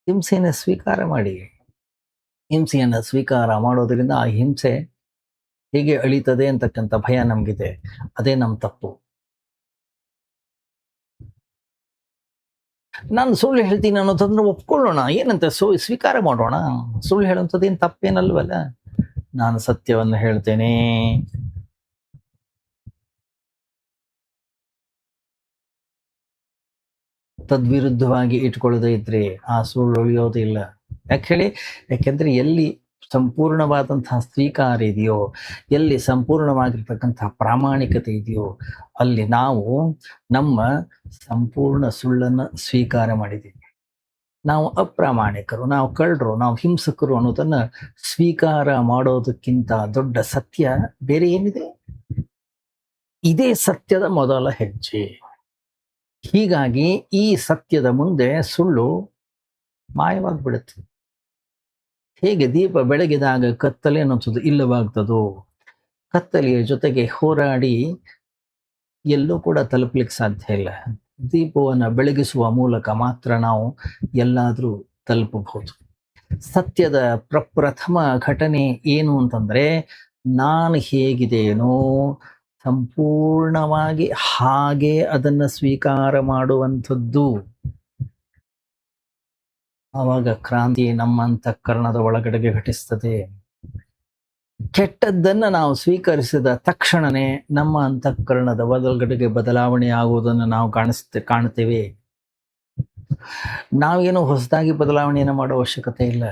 ಹಿಂಸೆಯನ್ನು ಸ್ವೀಕಾರ ಮಾಡಿ. ಹಿಂಸೆಯನ್ನು ಸ್ವೀಕಾರ ಮಾಡೋದ್ರಿಂದ ಆ ಹಿಂಸೆ ಹೇಗೆ ಅಳಿತದೆ ಅಂತಕ್ಕಂಥ ಭಯ ನಮಗಿದೆ. ಅದೇ ನಮ್ಮ ತಪ್ಪು. ನಾನು ಸುಳ್ಳು ಹೇಳ್ತೀನಿ ಅನ್ನೋದನ್ನ ಒಪ್ಕೊಳ್ಳೋಣ, ಏನಂತ ಸ್ವೀಕಾರ ಮಾಡೋಣ. ಸುಳ್ಳು ಹೇಳುವಂಥದ್ದು ಏನು ತಪ್ಪೇನಲ್ವಲ್ಲ. ನಾನು ಸತ್ಯವನ್ನು ಹೇಳ್ತೇನೆ, ತದ್ವಿರುದ್ಧವಾಗಿ ಇಟ್ಕೊಳ್ಳೋದೇ ಇದ್ರೆ ಆ ಸುಳ್ಳು ಉಳಿಯೋದಿಲ್ಲ. ಯಾಕೆ ಹೇಳಿ? ಯಾಕೆಂದ್ರೆ ಎಲ್ಲಿ ಸಂಪೂರ್ಣವಾದಂತಹ ಸ್ವೀಕಾರ ಇದೆಯೋ, ಎಲ್ಲಿ ಸಂಪೂರ್ಣವಾಗಿರ್ತಕ್ಕಂತಹ ಪ್ರಾಮಾಣಿಕತೆ ಇದೆಯೋ, ಅಲ್ಲಿ ನಾವು ನಮ್ಮ ಸಂಪೂರ್ಣ ಸುಳ್ಳನ್ನು ಸ್ವೀಕಾರ ಮಾಡಿದ್ದೀವಿ. ನಾವು ಅಪ್ರಾಮಾಣಿಕರು, ನಾವು ಕಳ್ಳರು, ನಾವು ಹಿಂಸಕರು ಅನ್ನೋದನ್ನ ಸ್ವೀಕಾರ ಮಾಡೋದಕ್ಕಿಂತ ದೊಡ್ಡ ಸತ್ಯ ಬೇರೆ ಏನಿದೆ? ಇದೇ ಸತ್ಯದ ಮೊದಲ ಹೆಜ್ಜೆ. ಹೀಗಾಗಿ ಈ ಸತ್ಯದ ಮುಂದೆ ಸುಳ್ಳು ಮಾಯವಾಗ್ಬಿಡುತ್ತೆ. ಹೇಗೆ ದೀಪ ಬೆಳಗಿದಾಗ ಕತ್ತಲೆ ಅನ್ನೋದು ಇಲ್ಲವಾಗ್ತದೋ, ಕತ್ತಲೆಯ ಜೊತೆಗೆ ಹೋರಾಡಿ ಎಲ್ಲೂ ಕೂಡ ತಲುಪಲಿಕ್ಕೆ ಸಾಧ್ಯ ಇಲ್ಲ. ದೀಪವನ್ನು ಬೆಳಗಿಸುವ ಮೂಲಕ ಮಾತ್ರ ನಾವು ಎಲ್ಲಾದ್ರೂ ತಲುಪಬಹುದು. ಸತ್ಯದ ಪ್ರಪ್ರಥಮ ಘಟನೆ ಏನು ಅಂತಂದ್ರೆ, ನಾನು ಹೇಗಿದೆಯೇನೋ ಸಂಪೂರ್ಣವಾಗಿ ಹಾಗೆ ಅದನ್ನು ಸ್ವೀಕಾರ ಮಾಡುವಂಥದ್ದು. ಆವಾಗ ಕ್ರಾಂತಿ ನಮ್ಮ ಅಂತಃಕರಣದ ಒಳಗಡೆಗೆ ಘಟಿಸ್ತದೆ. ಕೆಟ್ಟದ್ದನ್ನ ನಾವು ಸ್ವೀಕರಿಸಿದ ತಕ್ಷಣನೇ ನಮ್ಮ ಅಂತಃಕರಣದ ಒಳಗಡೆಗೆ ಬದಲಾವಣೆ ಆಗುವುದನ್ನು ನಾವು ಕಾಣ್ತೇವೆ. ನಾವೇನು ಹೊಸದಾಗಿ ಬದಲಾವಣೆಯನ್ನು ಮಾಡೋ ಅವಶ್ಯಕತೆ ಇಲ್ಲ.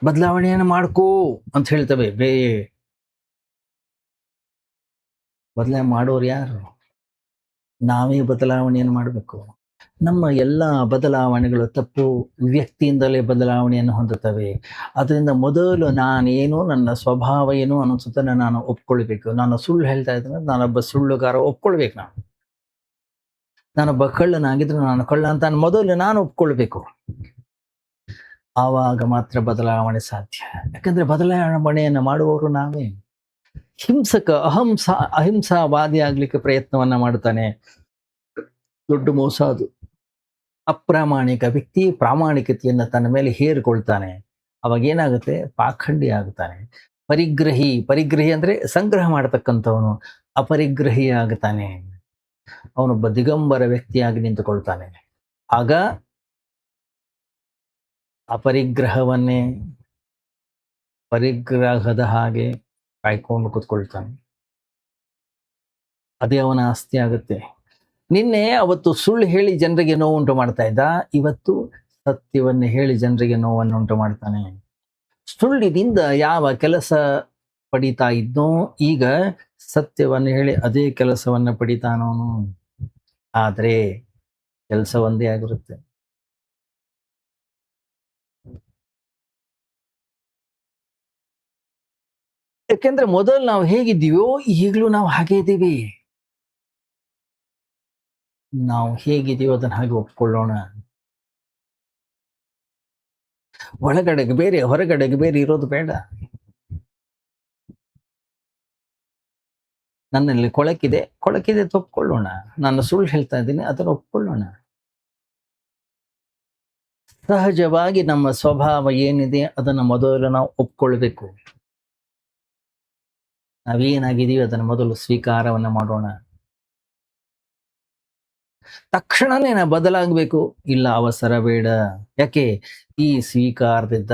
ಬದಲಾವಣೆಯನ್ನು ಮಾಡ್ಕೋ ಅಂತ ಹೇಳ್ತವೆ. ಬದಲಾವಣೆ ಮಾಡೋರು ಯಾರು? ನಾವೇ ಬದಲಾವಣೆಯನ್ನು ಮಾಡಬೇಕು. ನಮ್ಮ ಎಲ್ಲ ಬದಲಾವಣೆಗಳು ತಪ್ಪು. ವ್ಯಕ್ತಿಯಿಂದಲೇ ಬದಲಾವಣೆಯನ್ನು ಹೊಂದುತ್ತವೆ. ಅದರಿಂದ ಮೊದಲು ನಾನೇನು, ನನ್ನ ಸ್ವಭಾವ ಏನು ಅನ್ನಿಸುತ್ತನ್ನು ನಾನು ಒಪ್ಕೊಳ್ಬೇಕು. ನಾನು ಸುಳ್ಳು ಹೇಳ್ತಾ ಇದ್ದೇನೆ, ನಾನೊಬ್ಬ ಸುಳ್ಳುಗಾರ ಒಪ್ಕೊಳ್ಬೇಕು. ನಾನೊಬ್ಬ ಕಳ್ಳನಾಗಿದ್ರೆ ನಾನು ಕಳ್ಳ ಅಂತ ಮೊದಲು ನಾನು ಒಪ್ಕೊಳ್ಬೇಕು. ಆವಾಗ ಮಾತ್ರ ಬದಲಾವಣೆ ಸಾಧ್ಯ. ಯಾಕಂದ್ರೆ ಬದಲಾವಣೆಯನ್ನು ಮಾಡುವವರು ನಾವೇ. ಹಿಂಸಕ ಅಹಿಂಸಾವಾದಿ ಆಗ್ಲಿಕ್ಕೆ ಪ್ರಯತ್ನವನ್ನ ಮಾಡ್ತಾನೆ, ದೊಡ್ಡ ಮೋಸ ಅದು. ಅಪ್ರಾಮಾಣಿಕ ವ್ಯಕ್ತಿ ಪ್ರಾಮಾಣಿಕತೆಯನ್ನು ತನ್ನ ಮೇಲೆ ಹೇರಿಕೊಳ್ತಾನೆ, ಅವಾಗ ಏನಾಗುತ್ತೆ? ಪಾಖಂಡಿ ಆಗುತ್ತಾನೆ. ಪರಿಗ್ರಹಿ ಅಂದ್ರೆ ಸಂಗ್ರಹ ಮಾಡತಕ್ಕಂಥವನು ಅಪರಿಗ್ರಹಿ ಆಗುತ್ತಾನೆ. ಅವನೊಬ್ಬ ದಿಗಂಬರ ವ್ಯಕ್ತಿಯಾಗಿ ನಿಂತುಕೊಳ್ತಾನೆ. ಆಗ ಅಪರಿಗ್ರಹವನ್ನೇ ಪರಿಗ್ರಹದ ಹಾಗೆ ಕಾಯ್ಕೊಂಡು ಕೂತ್ಕೊಳ್ತಾನೆ. ಅದೇ ಅವನ ಆಸ್ತಿ ಆಗುತ್ತೆ. ನಿನ್ನೆ ಅವತ್ತು ಸುಳ್ಳು ಹೇಳಿ ಜನರಿಗೆ ನೋವುಂಟು ಮಾಡ್ತಾ ಇದ್ದ, ಇವತ್ತು ಸತ್ಯವನ್ನು ಹೇಳಿ ಜನರಿಗೆ ನೋವನ್ನು ಉಂಟು ಮಾಡ್ತಾನೆ. ಸುಳ್ಳಿನಿಂದ ಯಾವ ಕೆಲಸ ಪಡಿತಾ ಇದ್ನೋ, ಈಗ ಸತ್ಯವನ್ನು ಹೇಳಿ ಅದೇ ಕೆಲಸವನ್ನು ಪಡಿತಾನೋನು. ಆದ್ರೆ ಕೆಲಸ ಒಂದೇ ಆಗಿರುತ್ತೆ. ಯಾಕೆಂದ್ರೆ ಮೊದಲು ನಾವು ಹೇಗಿದ್ದೀವೋ ಈಗಲೂ ನಾವು ಹಾಗೆ ಇದ್ದೀವಿ. ನಾವು ಹೇಗಿದ್ದೀವೋ ಅದನ್ನ ಹಾಗೆ ಒಪ್ಕೊಳ್ಳೋಣ. ಒಳಗಡೆಗೆ ಬೇರೆ ಹೊರಗಡೆಗೆ ಬೇರೆ ಇರೋದು ಬೇಡ. ನನ್ನಲ್ಲಿ ಕೊಳಕಿದೆ ಒಪ್ಕೊಳ್ಳೋಣ. ನಾನು ಸುಳ್ಳು ಹೇಳ್ತಾ ಇದ್ದೀನಿ, ಅದನ್ನು ಒಪ್ಕೊಳ್ಳೋಣ. ಸಹಜವಾಗಿ ನಮ್ಮ ಸ್ವಭಾವ ಏನಿದೆ ಅದನ್ನು ಮೊದಲು ನಾವು ಒಪ್ಕೊಳ್ಬೇಕು. ನಾವೇನಾಗಿದ್ದೀವಿ ಅದನ್ನು ಮೊದಲು ಸ್ವೀಕಾರವನ್ನು ಮಾಡೋಣ. ತಕ್ಷಣನೇ ನಾವು ಬದಲಾಗಬೇಕು ಇಲ್ಲ, ಅವಸರ ಬೇಡ. ಯಾಕೆ? ಈ ಸ್ವೀಕಾರದಿಂದ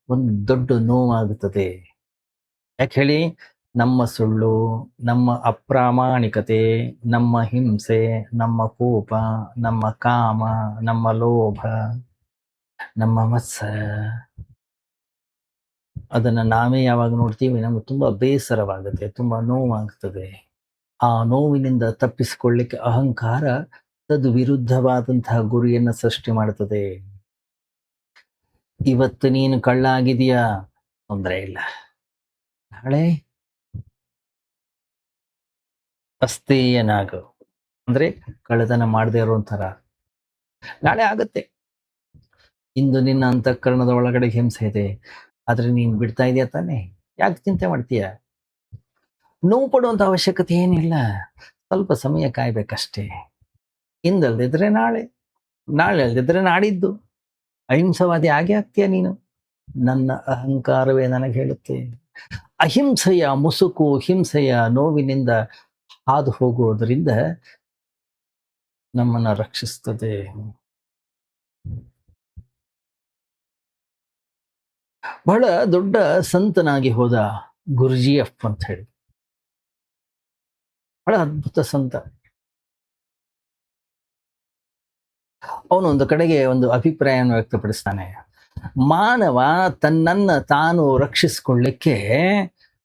ಒಂದು ದೊಡ್ಡ ನೋವಾಗುತ್ತದೆ. ಯಾಕೆ ಹೇಳಿ? ನಮ್ಮ ಸುಳ್ಳು, ನಮ್ಮ ಅಪ್ರಾಮಾಣಿಕತೆ, ನಮ್ಮ ಹಿಂಸೆ, ನಮ್ಮ ಕೋಪ, ನಮ್ಮ ಕಾಮ, ನಮ್ಮ ಲೋಭ, ನಮ್ಮ ಮತ್ಸರ, ಅದನ್ನು ನಾವೇ ಯಾವಾಗ ನೋಡ್ತೀವಿ ನಮ್ಗೆ ತುಂಬಾ ಬೇಸರವಾಗುತ್ತೆ, ತುಂಬಾ ನೋವಾಗ್ತದೆ. ಆ ನೋವಿನಿಂದ ತಪ್ಪಿಸಿಕೊಳ್ಳಿಕ್ಕೆ ಅಹಂಕಾರ ತದ್ ವಿರುದ್ಧವಾದಂತಹ ಗುರಿಯನ್ನು ಸೃಷ್ಟಿ ಮಾಡ್ತದೆ. ಇವತ್ತು ನೀನು ಕಳ್ಳ ಆಗಿದೆಯಾ? ತೊಂದರೆ ಇಲ್ಲ, ನಾಳೆ ಅಸ್ತೇಯನಾಗು ಅಂದ್ರೆ ಕಳ್ಳತನ ಮಾಡದೇ ಇರುವಂತರ. ನಾಳೆ ಆಗತ್ತೆ. ಇಂದು ನಿನ್ನ ಅಂತಃಕರಣದ ಒಳಗಡೆ ಹಿಂಸೆ ಇದೆ, ಆದ್ರೆ ನೀನ್ ಬಿಡ್ತಾ ಇದೆಯಾ ತಾನೆ? ಯಾಕೆ ಚಿಂತೆ ಮಾಡ್ತೀಯ? ನೋವು ಪಡುವಂತ ಅವಶ್ಯಕತೆ ಏನಿಲ್ಲ. ಸ್ವಲ್ಪ ಸಮಯ ಕಾಯ್ಬೇಕಷ್ಟೇ. ಇಂದಲ್ದಿದ್ರೆ ನಾಳೆ, ನಾಳೆ ಅಲ್ದಿದ್ರೆ ನಾಡಿದ್ದು. ಅಹಿಂಸವಾದಿ ಆಗಿ ಆಗ್ತೀಯ ನೀನು. ನನ್ನ ಅಹಂಕಾರವೇ ನನಗೆ ಹೇಳುತ್ತೆ. ಅಹಿಂಸೆಯ ಮುಸುಕು, ಹಿಂಸೆಯ ನೋವಿನಿಂದ ಹಾದು ಹೋಗುವುದರಿಂದ ನಮ್ಮನ್ನ ರಕ್ಷಿಸ್ತದೆ. ಬಹಳ ದೊಡ್ಡ ಸಂತನಾಗಿ ಹೋದ ಗುರುಜಿಯಫ್ ಅಂತ ಹೇಳಿ, ಬಹಳ ಅದ್ಭುತ ಸಂತ. ಅವನು ಒಂದು ಕಡೆಗೆ ಒಂದು ಅಭಿಪ್ರಾಯವನ್ನು ವ್ಯಕ್ತಪಡಿಸ್ತಾನೆ. ಮಾನವ ತನ್ನನ್ನ ತಾನು ರಕ್ಷಿಸಿಕೊಳ್ಳಿಕ್ಕೆ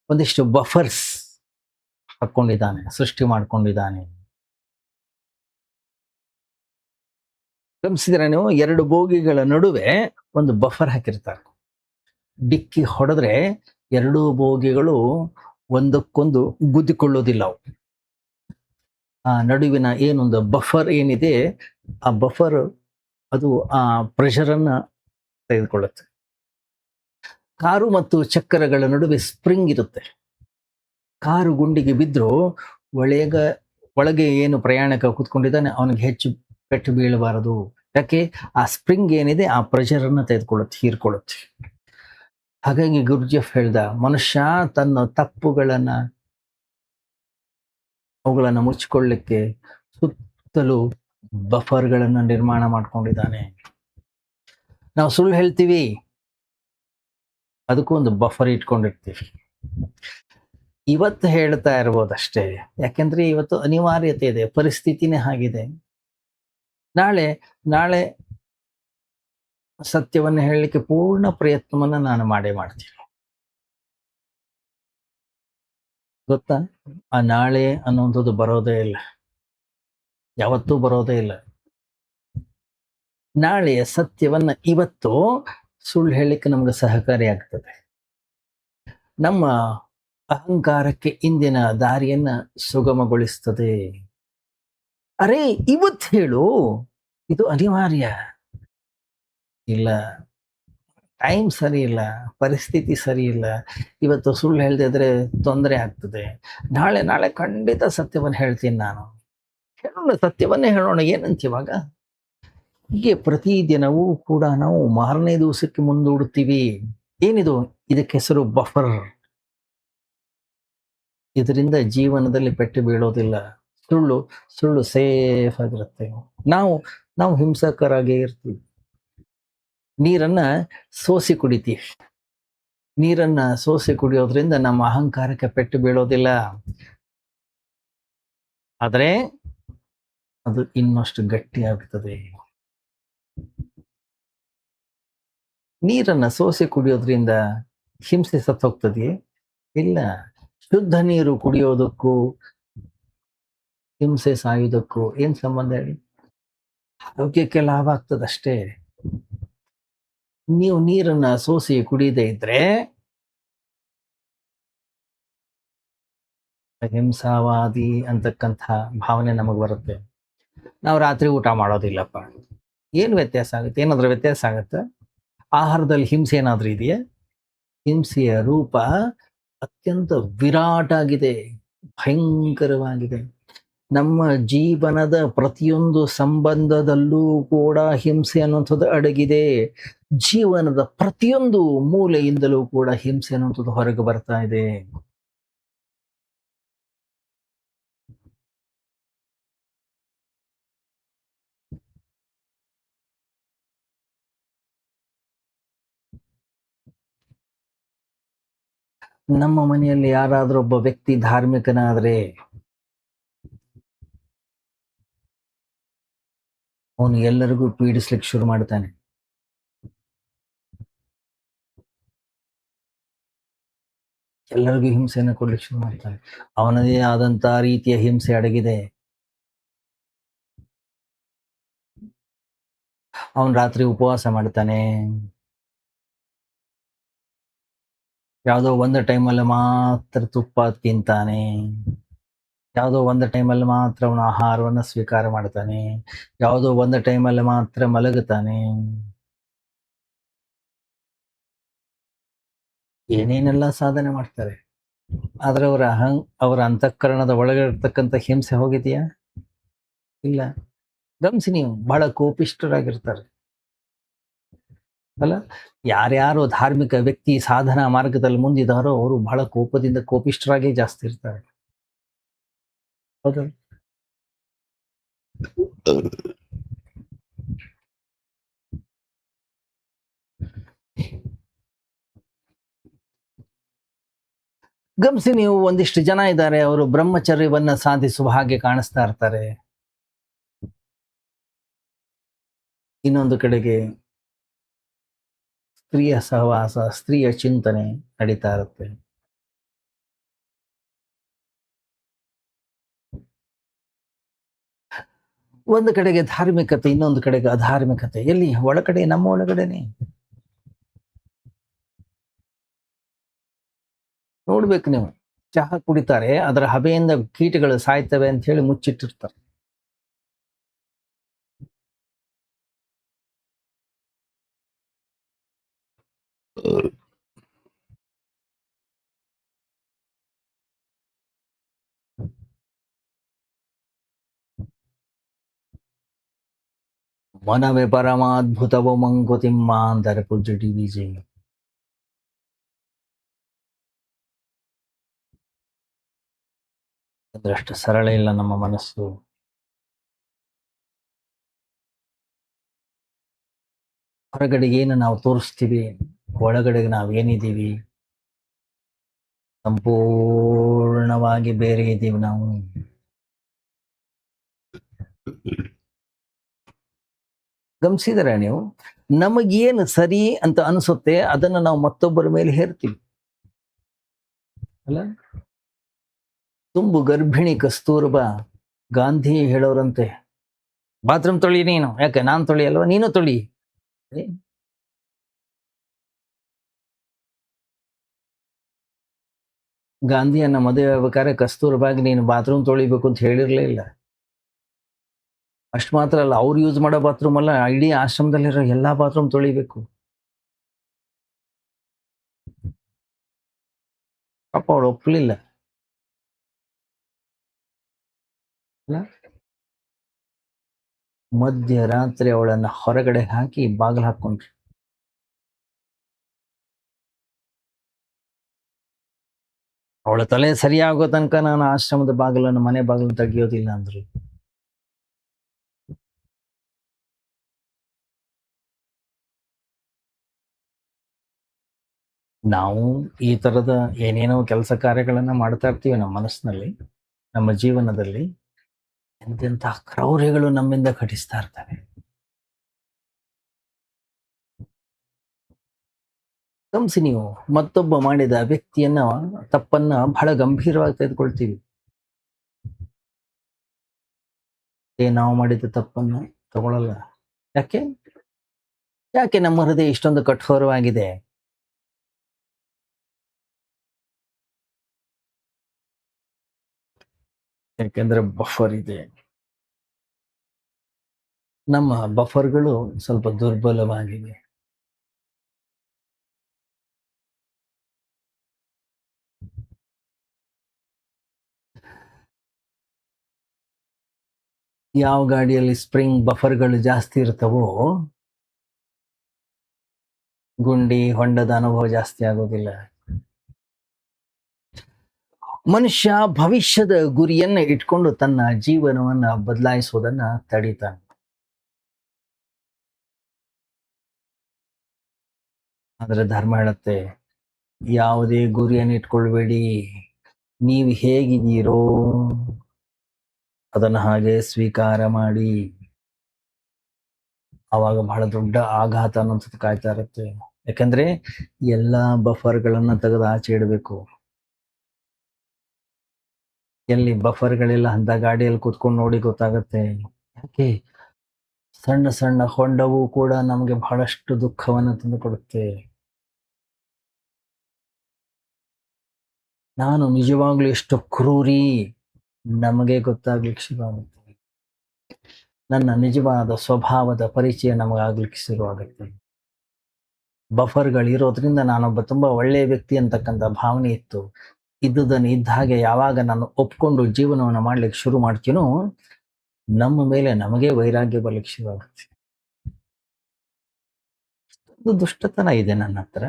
ಒಂದಿಷ್ಟು ಬಫರ್ಸ್ ಹಾಕೊಂಡಿದ್ದಾನೆ, ಸೃಷ್ಟಿ ಮಾಡ್ಕೊಂಡಿದ್ದಾನೆ. ಗಮನಿಸಿದ್ರೆ ನೀವು, ಎರಡು ಬೋಗಿಗಳ ನಡುವೆ ಒಂದು ಬಫರ್ ಹಾಕಿರ್ತಾರೆ. ಡಿಕ್ಕಿ ಹೊಡೆದ್ರೆ ಎರಡೂ ಬೋಗಿಗಳು ಒಂದಕ್ಕೊಂದು ಗುದ್ದಿಕೊಳ್ಳೋದಿಲ್ಲ. ಅವು ಆ ನಡುವಿನ ಏನೊಂದು ಬಫರ್ ಏನಿದೆ, ಆ ಬಫರ್ ಅದು ಆ ಪ್ರೆಷರ್ ಅನ್ನ ತೆಗೆದುಕೊಳ್ಳುತ್ತೆ. ಕಾರು ಮತ್ತು ಚಕ್ರಗಳ ನಡುವೆ ಸ್ಪ್ರಿಂಗ್ ಇರುತ್ತೆ. ಕಾರು ಗುಂಡಿಗೆ ಬಿದ್ದರೂ ಒಳಗೆ ಏನು ಪ್ರಯಾಣಿಕ ಕೂತ್ಕೊಂಡಿದ್ದಾನೆ ಅವನಿಗೆ ಹೆಚ್ಚು ಪೆಟ್ಟು ಬೀಳಬಾರದು, ಯಾಕೆ? ಆ ಸ್ಪ್ರಿಂಗ್ ಏನಿದೆ ಆ ಪ್ರೆಷರನ್ನು ತೆಗೆದುಕೊಳ್ಳುತ್ತೆ, ಹೀರ್ಕೊಳ್ಳುತ್ತೆ. ಹಾಗಾಗಿ ಗುರುಜಿಯಫ್ ಹೇಳ್ದ, ಮನುಷ್ಯ ತನ್ನ ತಪ್ಪುಗಳನ್ನ ಅವುಗಳನ್ನ ಮುಚ್ಚಿಕೊಳ್ಳಿಕ್ಕೆ ಸುತ್ತಲೂ ಬಫರ್ಗಳನ್ನ ನಿರ್ಮಾಣ ಮಾಡ್ಕೊಂಡಿದ್ದಾನೆ. ನಾವು ಸುಳ್ಳು ಹೇಳ್ತೀವಿ, ಅದಕ್ಕೂ ಒಂದು ಬಫರ್ ಇಟ್ಕೊಂಡಿರ್ತೀವಿ. ಇವತ್ತು ಹೇಳ್ತಾ ಇರ್ಬೋದಷ್ಟೇ, ಯಾಕೆಂದ್ರೆ ಇವತ್ತು ಅನಿವಾರ್ಯತೆ ಇದೆ, ಪರಿಸ್ಥಿತಿನೇ ಹಾಗಿದೆ. ನಾಳೆ ನಾಳೆ ಸತ್ಯವನ್ನು ಹೇಳಲಿಕ್ಕೆ ಪೂರ್ಣ ಪ್ರಯತ್ನವನ್ನ ನಾನು ಮಾಡೇ ಮಾಡ್ತೀನಿ. ಗೊತ್ತಾ? ಆ ನಾಳೆ ಅನ್ನುವಂಥದ್ದು ಬರೋದೇ ಇಲ್ಲ, ಯಾವತ್ತೂ ಬರೋದೇ ಇಲ್ಲ. ನಾಳೆಯ ಸತ್ಯವನ್ನ ಇವತ್ತು ಸುಳ್ಳು ಹೇಳಲಿಕ್ಕೆ ನಮ್ಗೆ ಸಹಕಾರಿ ಆಗ್ತದೆ. ನಮ್ಮ ಅಹಂಕಾರಕ್ಕೆ ಇಂದಿನ ದಾರಿಯನ್ನ ಸುಗಮಗೊಳಿಸ್ತದೆ. ಅರೆ, ಇವತ್ತು ಹೇಳು, ಇದು ಅನಿವಾರ್ಯ. ಇಲ್ಲ, ಟೈಮ್ ಸರಿ ಇಲ್ಲ, ಪರಿಸ್ಥಿತಿ ಸರಿ ಇಲ್ಲ, ಇವತ್ತು ಸುಳ್ಳು ಹೇಳ್ದೇ ಇದ್ರೆ ತೊಂದರೆ ಆಗ್ತದೆ. ನಾಳೆ ನಾಳೆ ಖಂಡಿತ ಸತ್ಯವನ್ನು ಹೇಳ್ತೀನಿ ನಾನು. ಹೇಳೋಣ, ಸತ್ಯವನ್ನೇ ಹೇಳೋಣ, ಏನಂತೀವಾಗ? ಹೀಗೆ ಪ್ರತಿದಿನವೂ ಕೂಡ ನಾವು ಮಾರನೇ ದಿವಸಕ್ಕೆ ಮುಂದೂಡುತ್ತೀವಿ. ಏನಿದು? ಇದಕ್ಕೆ ಹೆಸರು ಬಫರ್. ಇದರಿಂದ ಜೀವನದಲ್ಲಿ ಪೆಟ್ಟು ಬೀಳೋದಿಲ್ಲ. ಸುಳ್ಳು ಸುಳ್ಳು ಸೇಫ್ ಆಗಿರುತ್ತೆ. ನಾವು ನಾವು ಹಿಂಸಕರಾಗೇ ಇರ್ತೀವಿ. ನೀರನ್ನ ಸೋಸಿ ಕುಡಿತೀವಿ. ನೀರನ್ನ ಸೋಸಿ ಕುಡಿಯೋದ್ರಿಂದ ನಮ್ಮ ಅಹಂಕಾರಕ್ಕೆ ಪೆಟ್ಟು ಬೀಳೋದಿಲ್ಲ, ಆದರೆ ಅದು ಇನ್ನಷ್ಟು ಗಟ್ಟಿ ಆಗ್ತದೆ. ನೀರನ್ನ ಸೋಸಿ ಕುಡಿಯೋದ್ರಿಂದ ಹಿಂಸೆ ಸತ್ತು ಹೋಗ್ತದೆಯೇ? ಇಲ್ಲ. ಶುದ್ಧ ನೀರು ಕುಡಿಯೋದಕ್ಕೂ ಹಿಂಸೆ ಸಾಯುವುದಕ್ಕೂ ಏನ್ ಸಂಬಂಧ ಹೇಳಿ? ಆರೋಗ್ಯಕ್ಕೆ ಲಾಭ ಆಗ್ತದಷ್ಟೇ. ನೀವು ನೀರನ್ನ ಸೋಸಿ ಕುಡಿಯದೇ ಇದ್ರೆ ಅಹಿಂಸಾವಾದಿ ಅಂತಕ್ಕಂಥ ಭಾವನೆ ನಮಗೆ ಬರುತ್ತೆ. ನಾವು ರಾತ್ರಿ ಊಟ ಮಾಡೋದಿಲ್ಲಪ್ಪ. ಏನು ವ್ಯತ್ಯಾಸ ಆಗುತ್ತೆ? ಏನಾದ್ರೂ ವ್ಯತ್ಯಾಸ ಆಗುತ್ತೆ? ಆಹಾರದಲ್ಲಿ ಹಿಂಸೆ ಏನಾದ್ರೂ ಇದೆಯಾ? ಹಿಂಸೆಯ ರೂಪ ಅತ್ಯಂತ ವಿರಾಟ್ ಆಗಿದೆ, ಭಯಂಕರವಾಗಿದೆ. ನಮ್ಮ ಜೀವನದ ಪ್ರತಿಯೊಂದು ಸಂಬಂಧದಲ್ಲೂ ಕೂಡ ಹಿಂಸೆ ಅನ್ನುವಂಥದ್ದು ಅಡಗಿದೆ. ಜೀವನದ ಪ್ರತಿಯೊಂದು ಮೂಲೆಯಿಂದಲೂ ಕೂಡ ಹಿಂಸೆ ಅನ್ನುವಂಥದ್ದು ಹೊರಗೆ ಬರ್ತಾ ಇದೆ. ನಮ್ಮ ಮನೆಯಲ್ಲಿ ಯಾರಾದ್ರೂ ಒಬ್ಬ ವ್ಯಕ್ತಿ ಧಾರ್ಮಿಕನಾದ್ರೆ ಅವನು ಎಲ್ಲರಿಗೂ ಪೀಡಿಸ್ಲಿಕ್ಕೆ ಶುರು ಮಾಡ್ತಾನೆ. ಎಲ್ಲರಿಗೂ ಹಿಂಸೆಯನ್ನು ಕೊಡ್ಲಿಕ್ಕೆ ಶುರು ಮಾಡ್ತಾನೆ. ಅವನದೇ ಆದಂತ ರೀತಿಯ ಹಿಂಸೆ ಅಡಗಿದೆ. ಅವನು ರಾತ್ರಿ ಉಪವಾಸ ಮಾಡ್ತಾನೆ. ಯಾವುದೋ ಒಂದು ಟೈಮಲ್ಲಿ ಮಾತ್ರ ತುಪ್ಪ ತಿಂತಾನೆ. ಯಾವುದೋ ಒಂದು ಟೈಮಲ್ಲಿ ಮಾತ್ರ ಅವನು ಆಹಾರವನ್ನು ಸ್ವೀಕಾರ ಮಾಡ್ತಾನೆ. ಯಾವುದೋ ಒಂದು ಟೈಮಲ್ಲಿ ಮಾತ್ರ ಮಲಗುತ್ತಾನೆ. ಏನೇನೆಲ್ಲ ಸಾಧನೆ ಮಾಡ್ತಾರೆ. ಆದ್ರೆ ಅವರ ಅಂತಃಕರಣದ ಒಳಗೆ ಇರ್ತಕ್ಕಂಥ ಹಿಂಸೆ ಹೋಗಿದೆಯಾ? ಇಲ್ಲ. ಗಮನಿಸಿ ನೀವು, ಬಹಳ ಕೋಪಿಷ್ಠರಾಗಿರ್ತಾರೆ ಅಲ್ಲ? ಯಾರ್ಯಾರು ಧಾರ್ಮಿಕ ವ್ಯಕ್ತಿ ಸಾಧನಾ ಮಾರ್ಗದಲ್ಲಿ ಮುಂದಿದಾರೋ ಅವರು ಬಹಳ ಕೋಪದಿಂದ ಕೋಪಿಷ್ಠರಾಗೇ ಜಾಸ್ತಿ ಇರ್ತಾರೆ. ಹೌದು. ಗಮನಿಸಿ ನೀವು, ಒಂದಿಷ್ಟು ಜನ ಇದ್ದಾರೆ, ಅವರು ಬ್ರಹ್ಮಚರ್ಯವನ್ನ ಸಾಧಿಸುವ ಹಾಗೆ ಕಾಣಿಸ್ತಾ ಇರ್ತಾರೆ. ಇನ್ನೊಂದು ಕಡೆಗೆ ಸ್ತ್ರೀಯ ಸಹವಾಸ, ಸ್ತ್ರೀಯ ಚಿಂತನೆ ನಡೀತಾ ಇರುತ್ತೆ. ಒಂದು ಕಡೆಗೆ ಧಾರ್ಮಿಕತೆ, ಇನ್ನೊಂದು ಕಡೆಗೆ ಅಧಾರ್ಮಿಕತೆ. ಎಲ್ಲಿ? ಒಳಗಡೆ, ನಮ್ಮ ಒಳಗಡೆನೆ ನೋಡ್ಬೇಕು ನೀವು. ಚಹಾ ಕುಡಿತಾರೆ, ಅದರ ಹಬೆಯಿಂದ ಕೀಟಗಳು ಸಾಯ್ತವೆ ಅಂತ ಹೇಳಿ ಮುಚ್ಚಿಟ್ಟಿರ್ತಾರೆ. ಮನವೇ ಪರಮಾದ್ಭುತವು ಮಂಕುತಿಮ್ಮ ಅಂತಾರೆ ಪೂಜ್ಯ ಡಿ ವಿಜಿ. ಅಷ್ಟು ಸರಳ ಇಲ್ಲ ನಮ್ಮ ಮನಸ್ಸು. ಹೊರಗಡೆಗೆ ಏನು ನಾವು ತೋರಿಸ್ತೀವಿ, ಒಳಗಡೆಗೆ ನಾವೇನಿದ್ದೀವಿ ಸಂಪೂರ್ಣವಾಗಿ ಬೇರೆ ಇದ್ದೀವಿ ನಾವು. ಗಮನಿಸಿದರೆ ನೀವು, ನಮಗೇನು ಸರಿ ಅಂತ ಅನಿಸುತ್ತೆ ಅದನ್ನ ನಾವು ಮತ್ತೊಬ್ಬರ ಮೇಲೆ ಹೇರ್ತೀವಿ ಅಲ್ಲ. ತುಂಬು ಗರ್ಭಿಣಿ ಕಸ್ತೂರ್ಬಾ ಗಾಂಧಿ ಹೇಳೋರಂತೆ, ಬಾತ್ರೂಮ್ ತೊಳಿ ನೀನು, ಯಾಕೆ ನಾನ್ ತೊಳಿ ಅಲ್ವಾ, ನೀನು ತೊಳಿ. ಗಾಂಧಿಯನ್ನ ಮದುವೆ ಆಗ್ಬೇಕಾದ್ರೆ ಕಸ್ತೂರ್ಬಾಗಿ ನೀನು ಬಾತ್ರೂಮ್ ತೊಳಿಬೇಕು ಅಂತ ಹೇಳಿರ್ಲೇ ಇಲ್ಲ. ಅಷ್ಟು ಮಾತ್ರ ಅಲ್ಲ, ಅವ್ರು ಯೂಸ್ ಮಾಡೋ ಬಾತ್ರೂಮ್ ಅಲ್ಲ, ಇಡೀ ಆಶ್ರಮದಲ್ಲಿರೋ ಎಲ್ಲಾ ಬಾತ್ರೂಮ್ ತೊಳಿಬೇಕು. ಪಾಪ ಅವಳು ಒಪ್ಪಲಿಲ್ಲ ಅಲ್ಲ. ಮಧ್ಯರಾತ್ರಿ ಅವಳನ್ನ ಹೊರಗಡೆ ಹಾಕಿ ಬಾಗಿಲು ಹಾಕೊಂಡ್ರು. ಅವಳ ತಲೆ ಸರಿಯಾಗೋ ತನಕ ನಾನು ಆಶ್ರಮದ ಬಾಗಿಲನ್ನು, ಮನೆ ಬಾಗಿಲನ್ನು ತೆಗಿಯೋದಿಲ್ಲ ಅಂದ್ರು. ನಾವು ಈ ತರದ ಏನೇನೋ ಕೆಲಸ ಕಾರ್ಯಗಳನ್ನ ಮಾಡ್ತಾ ಇರ್ತೀವಿ ನಮ್ಮ ಮನಸ್ಸಿನಲ್ಲಿ, ನಮ್ಮ ಜೀವನದಲ್ಲಿ. ಎಂತೆಂಥ ಕ್ರೌರ್ಯಗಳು ನಮ್ಮಿಂದ ಘಟಿಸ್ತಾ ಇರ್ತವೆ. ಗಮನಿಸಿ ನೀವು, ಮತ್ತೊಬ್ಬ ಮಾಡಿದ ವ್ಯಕ್ತಿಯನ್ನ, ತಪ್ಪನ್ನ ಬಹಳ ಗಂಭೀರವಾಗಿ ತೆಗೆದುಕೊಳ್ತೀವಿ. ನಾವು ಮಾಡಿದ ತಪ್ಪನ್ನ ತಗೊಳ್ಳಲ್ಲ. ಯಾಕೆ ಯಾಕೆ ನಮ್ಮ ಹೃದಯ ಇಷ್ಟೊಂದು ಕಠೋರವಾಗಿದೆ? ಯಾಕೆಂದ್ರೆ ಬಫರ್ ಇದೆ. ನಮ್ಮ ಬಫರ್ಗಳು ಸ್ವಲ್ಪ ದುರ್ಬಲವಾಗಿವೆ. ಯಾವ ಗಾಡಿಯಲ್ಲಿ ಸ್ಪ್ರಿಂಗ್ ಬಫರ್ಗಳು ಜಾಸ್ತಿ ಇರ್ತವೋ ಗುಂಡಿ ಹೊಂಡದ ಅನುಭವ ಜಾಸ್ತಿ ಆಗೋದಿಲ್ಲ. ಮನುಷ್ಯ ಭವಿಷ್ಯದ ಗುರಿಯನ್ನ ಇಟ್ಕೊಂಡು ತನ್ನ ಜೀವನವನ್ನ ಬದಲಾಯಿಸುವುದನ್ನ ತಡೀತಾನೆ. ಆದ್ರೆ ಧರ್ಮ ಹೇಳುತ್ತೆ, ಯಾವುದೇ ಗುರಿಯನ್ನು ಇಟ್ಕೊಳ್ಬೇಡಿ, ನೀವು ಹೇಗಿದ್ದೀರೋ ಅದನ್ನ ಹಾಗೆ ಸ್ವೀಕಾರ ಮಾಡಿ. ಆವಾಗ ಬಹಳ ದೊಡ್ಡ ಆಘಾತ ಅನ್ನೋದು ಕಾಯ್ತಾ ಇರುತ್ತೆ. ಯಾಕಂದ್ರೆ ಎಲ್ಲಾ ಬಫರ್ಗಳನ್ನ ತೆಗೆದು ಆಚೆ ಇಡಬೇಕು. ಎಲ್ಲಿ ಬಫರ್ಗಳಿಲ್ಲ ಅಂತ ಗಾಡಿಯಲ್ಲಿ ಕೂತ್ಕೊಂಡು ನೋಡಿ ಗೊತ್ತಾಗತ್ತೆ. ಯಾಕೆ ಸಣ್ಣ ಸಣ್ಣ ಹೊಂಡವು ಕೂಡ ನಮಗೆ ಬಹಳಷ್ಟು ದುಃಖವನ್ನು ತಂದುಕೊಡುತ್ತೆ. ನಾನು ನಿಜವಾಗ್ಲೂ ಎಷ್ಟು ಕ್ರೂರಿ ನಮಗೆ ಗೊತ್ತಾಗ್ಲಿಕ್ಕೆ ಶುರುವಾಗುತ್ತೆ. ನನ್ನ ನಿಜವಾದ ಸ್ವಭಾವದ ಪರಿಚಯ ನಮಗಾಗ್ಲಿಕ್ಕೆ ಶುರುವಾಗುತ್ತೆ. ಬಫರ್ಗಳಿರೋದ್ರಿಂದ ನಾನೊಬ್ಬ ತುಂಬಾ ಒಳ್ಳೆಯ ವ್ಯಕ್ತಿ ಅಂತಕ್ಕಂಥ ಭಾವನೆ ಇತ್ತು. ಇದ್ದುದನ್ನು ಇದ್ದ ಹಾಗೆ ಯಾವಾಗ ನಾನು ಒಪ್ಕೊಂಡು ಜೀವನವನ್ನು ಮಾಡ್ಲಿಕ್ಕೆ ಶುರು ಮಾಡ್ತೀನೋ, ನಮ್ಮ ಮೇಲೆ ನಮಗೆ ವೈರಾಗ್ಯ ಬರ್ಲಿಕ್ಕೆ ಶುರುವಾಗುತ್ತೆ. ಇಷ್ಟೊಂದು ದುಷ್ಟತನ ಇದೆ ನನ್ನ ಹತ್ರ,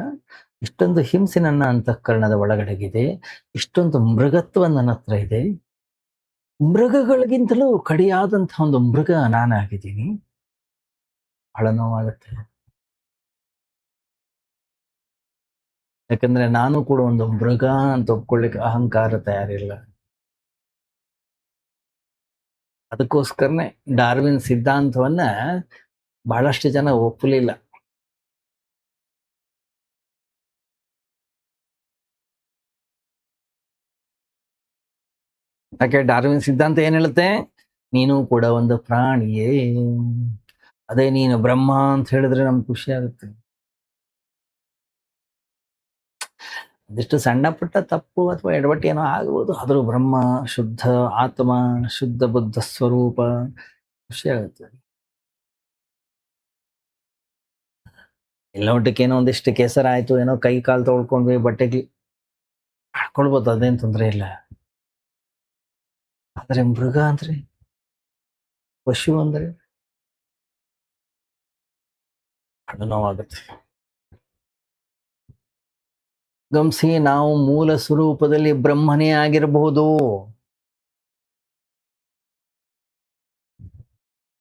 ಇಷ್ಟೊಂದು ಹಿಂಸೆ ನನ್ನ ಅಂತಃಕರಣದ ಒಳಗಡೆಗಿದೆ, ಇಷ್ಟೊಂದು ಮೃಗತ್ವ ನನ್ನ ಹತ್ರ ಇದೆ. ಮೃಗಗಳಿಗಿಂತಲೂ ಕಡಿಯಾದಂತಹ ಒಂದು ಮೃಗ ನಾನಾಗಿದ್ದೀನಿ. ಬಹಳ ನೋವಾಗುತ್ತೆ. ಯಾಕಂದ್ರೆ ನಾನು ಕೂಡ ಒಂದು ಮೃಗ ಅಂತ ಒಪ್ಕೊಳ್ಳಿಕ್ಕೆ ಅಹಂಕಾರ ತಯಾರಿಲ್ಲ. ಅದಕ್ಕೋಸ್ಕರನೇ ಡಾರ್ವಿನ್ ಸಿದ್ಧಾಂತವನ್ನ ಬಹಳಷ್ಟು ಜನ ಒಪ್ಪಲಿಲ್ಲ. ಯಾಕೆ ಡಾರ್ವಿನ್ ಸಿದ್ಧಾಂತ ಏನ್ ಹೇಳುತ್ತೆ? ನೀನು ಕೂಡ ಒಂದು ಪ್ರಾಣಿಯೇ, ಅದೇ ನೀನು ಬ್ರಹ್ಮ ಅಂತ ಹೇಳಿದ್ರೆ ನಮ್ಗೆ ಖುಷಿ ಆಗುತ್ತೆ. ಅದೆಷ್ಟು ಸಣ್ಣ ಪುಟ್ಟ ತಪ್ಪು ಅಥವಾ ಎಡವಟ್ಟು ಏನೋ ಆಗ್ಬೋದು, ಆದ್ರೂ ಬ್ರಹ್ಮ, ಶುದ್ಧ ಆತ್ಮ, ಶುದ್ಧ ಬುದ್ಧ ಸ್ವರೂಪ, ಖುಷಿ ಆಗುತ್ತೆ. ಎಲ್ಲ ಒಟ್ಟಕ್ಕೆ ಏನೋ ಒಂದಿಷ್ಟು ಕೆಸರ ಆಯ್ತು, ಏನೋ ಕೈ ಕಾಲು ತೊಳ್ಕೊಂಡ್ವಿ, ಬಟ್ಟೆಗೆ ಹಾಕೊಳ್ಬೋದು, ಅದೇನ್ ತೊಂದರೆ ಇಲ್ಲ. ಆದ್ರೆ ಮೃಗ ಅಂದ್ರೆ, ಪಶು ಅಂದ್ರೆ ಅದು ನೋವಾಗುತ್ತೆ. ಗಮನಿಸಿ, ನಾವು ಮೂಲ ಸ್ವರೂಪದಲ್ಲಿ ಬ್ರಹ್ಮನೇ ಆಗಿರಬಹುದು,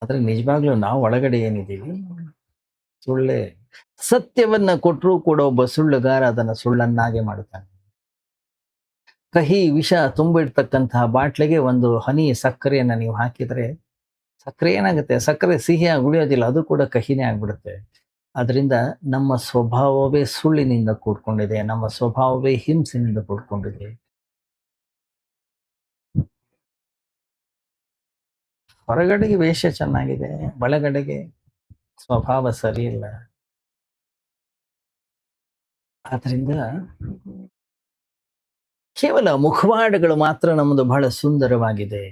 ಆದ್ರೆ ನಿಜವಾಗ್ಲೂ ನಾವು ಒಳಗಡೆ ಏನಿದ್ದೀವಿ ಸುಳ್ಳೆ. ಸತ್ಯವನ್ನ ಕೊಟ್ಟರೂ ಕೂಡ ಒಬ್ಬ ಸುಳ್ಳುಗಾರ ಅದನ್ನ ಸುಳ್ಳನ್ನಾಗೆ ಮಾಡುತ್ತಾನೆ. ಕಹಿ ವಿಷ ತುಂಬಿಡ್ತಕ್ಕಂತಹ ಬಾಟ್ಲಿಗೆ ಒಂದು ಹನಿ ಸಕ್ಕರೆಯನ್ನ ನೀವು ಹಾಕಿದ್ರೆ ಸಕ್ಕರೆ ಏನಾಗುತ್ತೆ? ಸಕ್ಕರೆ ಸಿಹಿಯಾಗಿ ಉಳಿಯೋದಿಲ್ಲ, ಅದು ಕೂಡ ಕಹಿನೇ ಆಗ್ಬಿಡುತ್ತೆ. ಅದರಿಂದ ನಮ್ಮ ಸ್ವಭಾವವೇ ಸುಳ್ಳಿನಿಂದ ಕೂಡ್ಕೊಂಡಿದೆ, ನಮ್ಮ ಸ್ವಭಾವವೇ ಹಿಂಸೆನಿಂದ ಕೂಡ್ಕೊಂಡಿದೆ. ಹೊರಗಡೆಗೆ ವೇಷ ಚೆನ್ನಾಗಿದೆ, ಒಳಗಡೆಗೆ ಸ್ವಭಾವ ಸರಿ ಇಲ್ಲ. ಆದ್ರಿಂದ ಕೇವಲ ಮುಖವಾಡಗಳು ಮಾತ್ರ ನಮ್ಮದು ಬಹಳ ಸುಂದರವಾಗಿದೆ.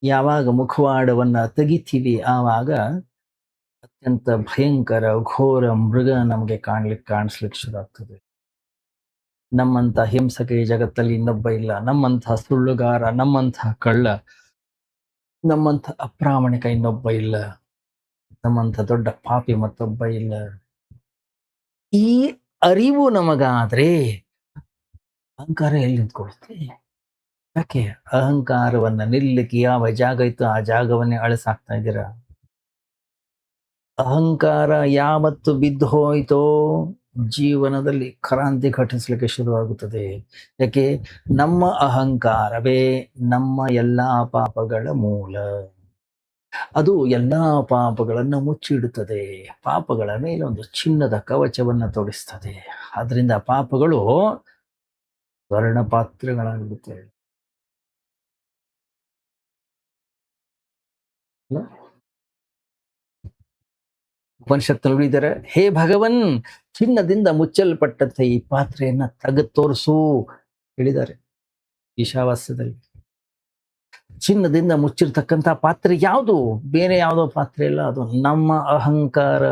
ಯಾವಾಗ ಮುಖವಾಡವನ್ನ ತೆಗಿತೀವಿ ಆವಾಗ ಅತ್ಯಂತ ಭಯಂಕರ ಘೋರ ಮೃಗ ನಮಗೆ ಕಾಣಿಸ್ಲಿಕ್ಕೆ ಶುರು ಆಗ್ತದೆ. ನಮ್ಮಂಥ ಹಿಂಸಕ ಈ ಜಗತ್ತಲ್ಲಿ ಇನ್ನೊಬ್ಬ ಇಲ್ಲ, ನಮ್ಮಂಥ ಸುಳ್ಳುಗಾರ, ನಮ್ಮಂಥ ಕಳ್ಳ, ನಮ್ಮಂಥ ಅಪ್ರಾಮಾಣಿಕ ಇನ್ನೊಬ್ಬ ಇಲ್ಲ, ನಮ್ಮಂಥ ದೊಡ್ಡ ಪಾಪಿ ಮತ್ತೊಬ್ಬ ಇಲ್ಲ. ಈ ಅರಿವು ನಮಗಾದ್ರೆ ಅಹಂಕಾರ ಎಲ್ಲಿ ನಿಂತ್ಕೊಳ್ಳುತ್ತೆ? ಯಾಕೆ ಅಹಂಕಾರವನ್ನ ನಿಲ್ಲಿಕ್ಕೆ ಯಾವ ಜಾಗ ಇತ್ತು ಆ ಜಾಗವನ್ನೇ ಅಳಿಸಾಕ್ತಾ ಇದ್ದೀರಾ? ಅಹಂಕಾರ ಯಾವತ್ತು ಬಿದ್ದು ಹೋಯ್ತೋ ಜೀವನದಲ್ಲಿ ಕ್ರಾಂತಿ ಘಟಿಸ್ಲಿಕ್ಕೆ ಶುರುವಾಗುತ್ತದೆ. ಯಾಕೆ? ನಮ್ಮ ಅಹಂಕಾರವೇ ನಮ್ಮ ಎಲ್ಲಾ ಪಾಪಗಳ ಮೂಲ. ಅದು ಎಲ್ಲಾ ಪಾಪಗಳನ್ನು ಮುಚ್ಚಿಡುತ್ತದೆ, ಪಾಪಗಳ ಮೇಲೆ ಒಂದು ಚಿನ್ನದ ಕವಚವನ್ನ ತೊಡಿಸ್ತದೆ. ಆದ್ರಿಂದ ಪಾಪಗಳು ಸ್ವರ್ಣ ಪಾತ್ರೆಗಳಾಗಿರುತ್ತವೆ. ಉಪನಿಷತ್ತಲ್ಲಿ ಉಳಿದರೆ, ಹೇ ಭಗವನ್, ಚಿನ್ನದಿಂದ ಮುಚ್ಚಲ್ಪಟ್ಟಂತೆ ಈ ಪಾತ್ರೆಯನ್ನ ತೆಗೆದು ತೋರಿಸು ಹೇಳಿದ್ದಾರೆ ಈಶಾವಾಸ್ಯದಲ್ಲಿ. ಚಿನ್ನದಿಂದ ಮುಚ್ಚಿರ್ತಕ್ಕಂಥ ಪಾತ್ರೆ ಯಾವುದು? ಬೇರೆ ಯಾವುದೋ ಪಾತ್ರೆ ಇಲ್ಲ, ಅದು ನಮ್ಮ ಅಹಂಕಾರ.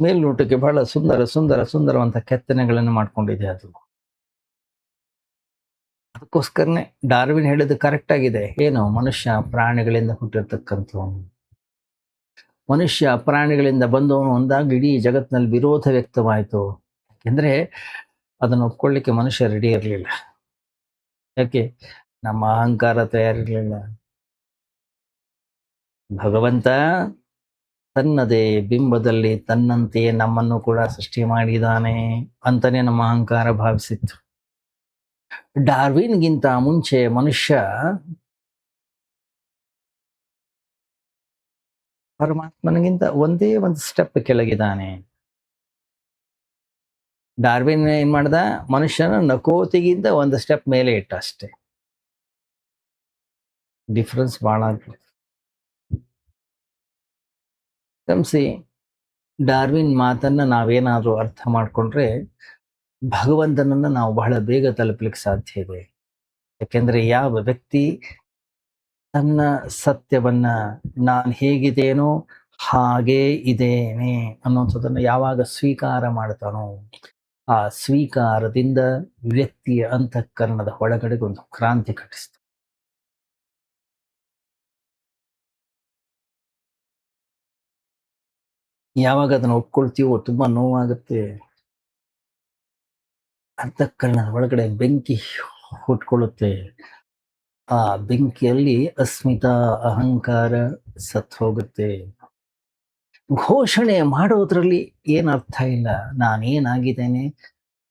ಮೇಲ್ನೋಟಕ್ಕೆ ಬಹಳ ಸುಂದರವಂತ ಕೆತ್ತನೆಗಳನ್ನು ಮಾಡ್ಕೊಂಡಿದೆ ಅದು. ಅದಕ್ಕೋಸ್ಕರನೇ ಡಾರ್ವಿನ್ ಹೇಳಿದ್ದು ಕರೆಕ್ಟ್ ಆಗಿದೆ. ಏನು? ಮನುಷ್ಯ ಪ್ರಾಣಿಗಳಿಂದ ಹುಟ್ಟಿರ್ತಕ್ಕಂಥವನು, ಮನುಷ್ಯ ಪ್ರಾಣಿಗಳಿಂದ ಬಂದವನು ಒಂದಾಗ ಇಡೀ ಜಗತ್ತಿನಲ್ಲಿ ವಿರೋಧ ವ್ಯಕ್ತವಾಯಿತು. ಯಾಕೆಂದ್ರೆ ಅದನ್ನು ಒಪ್ಕೊಳ್ಳಿಕ್ಕೆ ಮನುಷ್ಯ ರೆಡಿ ಇರಲಿಲ್ಲ. ಯಾಕೆ? ನಮ್ಮ ಅಹಂಕಾರ ತಯಾರಿರಲಿಲ್ಲ. ಭಗವಂತ ತನ್ನದೇ ಬಿಂಬದಲ್ಲಿ ತನ್ನಂತೆಯೇ ನಮ್ಮನ್ನು ಕೂಡ ಸೃಷ್ಟಿ ಮಾಡಿದಾನೆ ಅಂತಾನೆ ನಮ್ಮ ಅಹಂಕಾರ ಭಾವಿಸಿತ್ತು. ಡಾರ್ವಿನ್ಗಿಂತ ಮುಂಚೆ ಮನುಷ್ಯ ಪರಮಾತ್ಮನಿಗಿಂತ ಒಂದೇ ಒಂದು ಸ್ಟೆಪ್ ಕೆಳಗಿದ್ದಾನೆ. ಡಾರ್ವಿನ್ ಏನ್ ಮಾಡ್ದ? ಮನುಷ್ಯನ ನಕೋತಿಗಿಂತ ಒಂದು ಸ್ಟೆಪ್ ಮೇಲೆ ಇಟ್ಟ ಅಷ್ಟೇ. ಡಿಫ್ರೆನ್ಸ್ ಬಹಳ ಆಗ್ತದೆ. ಗಮನಿಸಿ, ಡಾರ್ವಿನ್ ಮಾತನ್ನ ನಾವೇನಾದ್ರೂ ಅರ್ಥ ಮಾಡ್ಕೊಂಡ್ರೆ ಭಗವಂತನನ್ನ ನಾವು ಬಹಳ ಬೇಗ ತಲುಪಲಿಕ್ಕೆ ಸಾಧ್ಯ ಇದೆ. ಯಾಕೆಂದ್ರೆ ಯಾವ ವ್ಯಕ್ತಿ ತನ್ನ ಸತ್ಯವನ್ನ ನಾನು ಹೇಗಿದ್ದೇನೋ ಹಾಗೇ ಇದ್ದೇನೆ ಅನ್ನೋಂಥದ್ದನ್ನು ಯಾವಾಗ ಸ್ವೀಕಾರ ಮಾಡ್ತಾನೋ ಆ ಸ್ವೀಕಾರದಿಂದ ವ್ಯಕ್ತಿಯ ಅಂತಃಕರಣದ ಒಳಗಡೆಗೆ ಒಂದು ಕ್ರಾಂತಿ ಘಟಿಸ್ತದೆ. ಯಾವಾಗ ಅದನ್ನು ಒಪ್ಕೊಳ್ತೀವೋ ತುಂಬಾ ನೋವಾಗುತ್ತೆ. ಅಂತಃಕರಣದ ಒಳಗಡೆ ಬೆಂಕಿ ಹುಟ್ಕೊಳ್ಳುತ್ತೆ. ಆ ಬೆಂಕಿಯಲ್ಲಿ ಅಸ್ಮಿತಾ, ಅಹಂಕಾರ ಸತ್ತು ಹೋಗುತ್ತೆ. ಘೋಷಣೆ ಮಾಡೋದ್ರಲ್ಲಿ ಏನ್ ಅರ್ಥ ಇಲ್ಲ. ನಾನೇನಾಗಿದ್ದೇನೆ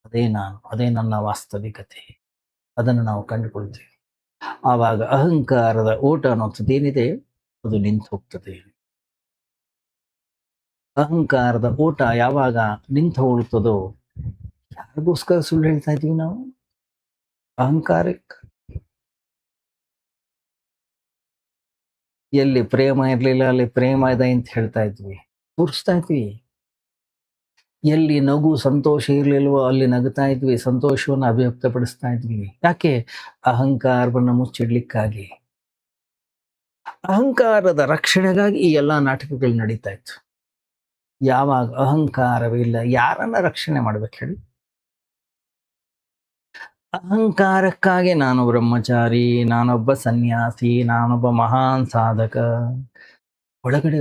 ಅದೇ ನಾನು, ಅದೇ ನನ್ನ ವಾಸ್ತವಿಕತೆ, ಅದನ್ನು ನಾವು ಕಂಡುಕೊಳ್ತೀವಿ. ಆವಾಗ ಅಹಂಕಾರದ ಓಟ ಅನ್ನೋದೇನಿದೆ ಅದು ನಿಂತು ಹೋಗ್ತದೆ. ಅಹಂಕಾರದ ಓಟ ಯಾವಾಗ ನಿಂತು ಹೋಗ್ತದೋ, ಯಾರಿಗೋಸ್ಕರ ಸುಳ್ಳು ಹೇಳ್ತಾ ಇದ್ವಿ ನಾವು? ಅಹಂಕಾರಕ್ಕೆ. ಎಲ್ಲಿ ಪ್ರೇಮ ಇರ್ಲಿಲ್ಲ ಅಲ್ಲಿ ಪ್ರೇಮ ಇದೆ ಅಂತ ಹೇಳ್ತಾ ಇದ್ವಿ, ತೋರಿಸ್ತಾ ಇದ್ವಿ. ಎಲ್ಲಿ ನಗು ಸಂತೋಷ ಇರ್ಲಿಲ್ವೋ ಅಲ್ಲಿ ನಗ್ತಾ ಇದ್ವಿ, ಸಂತೋಷವನ್ನು ಅಭಿವ್ಯಕ್ತಪಡಿಸ್ತಾ ಇದ್ವಿ. ಯಾಕೆ? ಅಹಂಕಾರವನ್ನು ಮುಚ್ಚಿಡ್ಲಿಕ್ಕಾಗಿ, ಅಹಂಕಾರದ ರಕ್ಷಣೆಗಾಗಿ ಈ ಎಲ್ಲಾ ನಾಟಕಗಳು ನಡೀತಾ ಇತ್ತು. ಯಾವಾಗ ಅಹಂಕಾರವಿಲ್ಲ ಯಾರನ್ನ ರಕ್ಷಣೆ ಮಾಡ್ಬೇಕು ಹೇಳಿ? ಅಹಂಕಾರಕ್ಕಾಗಿ ನಾನು ಬ್ರಹ್ಮಚಾರಿ, ನಾನೊಬ್ಬ ಸನ್ಯಾಸಿ, ನಾನೊಬ್ಬ ಮಹಾನ್ ಸಾಧಕ.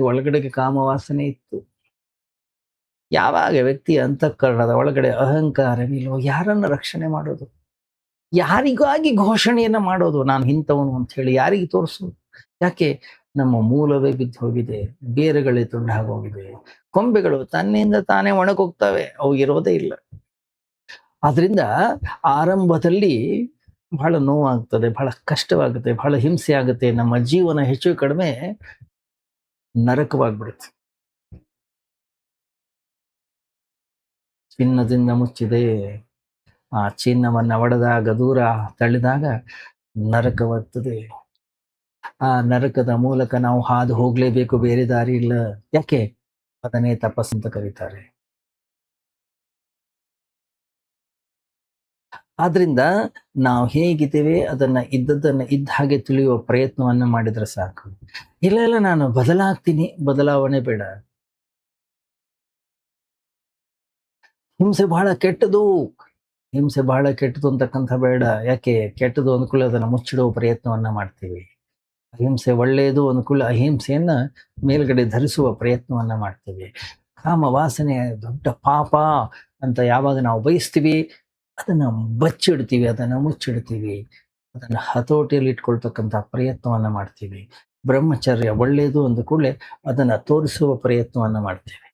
ಒಳಗಡೆಗೆ ಕಾಮವಾಸನೆ ಇತ್ತು. ಯಾವಾಗ ವ್ಯಕ್ತಿ ಅಂತಃಕರಣದ ಒಳಗಡೆ ಅಹಂಕಾರವಿಲ್ಲೋ ಯಾರನ್ನ ರಕ್ಷಣೆ ಮಾಡೋದು? ಯಾರಿಗಾಗಿ ಘೋಷಣೆಯನ್ನ ಮಾಡೋದು? ನಾನು ಇಂಥವನು ಅಂತ ಹೇಳಿ ಯಾರಿಗೆ ತೋರಿಸೋದು? ಯಾಕೆ? ನಮ್ಮ ಮೂಲವೇ ಬಿದ್ದು ಹೋಗಿದೆ, ಬೇರುಗಳೇ ತುಂಡಾಗೋಗಿದೆ, ಕೊಂಬೆಗಳು ತನ್ನಿಂದ ತಾನೇ ಒಣಗೋಗ್ತವೆ, ಅವು ಇರೋದೇ ಇಲ್ಲ. ಆದ್ರಿಂದ ಆರಂಭದಲ್ಲಿ ಬಹಳ ನೋವಾಗ್ತದೆ, ಬಹಳ ಕಷ್ಟವಾಗುತ್ತೆ, ಬಹಳ ಹಿಂಸೆ ಆಗುತ್ತೆ. ನಮ್ಮ ಜೀವನ ಹೆಚ್ಚು ಕಡಿಮೆ ನರಕವಾಗ್ಬಿಡುತ್ತೆ. ಚಿನ್ನದಿಂದ ಮುಚ್ಚಿದೆ, ಆ ಚಿನ್ನವನ್ನ ಒಡೆದಾಗ, ದೂರ ತಳ್ಳಿದಾಗ ನರಕವಾಗ್ತದೆ. ಆ ನರಕದ ಮೂಲಕ ನಾವು ಹಾದು ಹೋಗ್ಲೇಬೇಕು, ಬೇರೆ ದಾರಿ ಇಲ್ಲ. ಯಾಕೆ? ಅದನ್ನೇ ತಪಸ್ಸು ಅಂತ ಕರೀತಾರೆ. ಆದ್ರಿಂದ ನಾವು ಹೇಗಿದ್ದೇವೆ ಅದನ್ನ ಇದ್ದದ್ದನ್ನ ಇದ್ದ ಹಾಗೆ ತಿಳಿಯುವ ಪ್ರಯತ್ನವನ್ನ ಮಾಡಿದ್ರೆ ಸಾಕು. ಇಲ್ಲ ನಾನು ಬದಲಾಗ್ತೀನಿ, ಬದಲಾವಣೆ ಬೇಡ. ಹಿಂಸೆ ಬಹಳ ಕೆಟ್ಟದು, ಹಿಂಸೆ ಬಹಳ ಕೆಟ್ಟದು ಅಂತಕ್ಕಂಥ ಬೇಡ. ಯಾಕೆ? ಕೆಟ್ಟದು ಅನುಕೂಲ ಅದನ್ನ ಮುಚ್ಚಿಡುವ ಪ್ರಯತ್ನವನ್ನ ಮಾಡ್ತೀವಿ. ಅಹಿಂಸೆ ಒಳ್ಳೆಯದು ಅನುಕೂಲ, ಅಹಿಂಸೆಯನ್ನ ಮೇಲ್ಗಡೆ ಧರಿಸುವ ಪ್ರಯತ್ನವನ್ನ ಮಾಡ್ತೀವಿ. ಕಾಮ ವಾಸನೆ ದೊಡ್ಡ ಪಾಪ ಅಂತ ಯಾವಾಗ ನಾವು ಬಯಸ್ತೀವಿ, ಅದನ್ನ ಬಚ್ಚಿಡ್ತೀವಿ, ಅದನ್ನ ಮುಚ್ಚಿಡ್ತೀವಿ, ಅದನ್ನ ಹತೋಟಿಯಲ್ಲಿ ಇಟ್ಕೊಳ್ತಕ್ಕಂಥ ಪ್ರಯತ್ನವನ್ನ ಮಾಡ್ತೀವಿ. ಬ್ರಹ್ಮಚರ್ಯ ಒಳ್ಳೆಯದು ಅಂದ ಕೂಡಲೇ ಅದನ್ನ ತೋರಿಸುವ ಪ್ರಯತ್ನವನ್ನ ಮಾಡ್ತೀವಿ.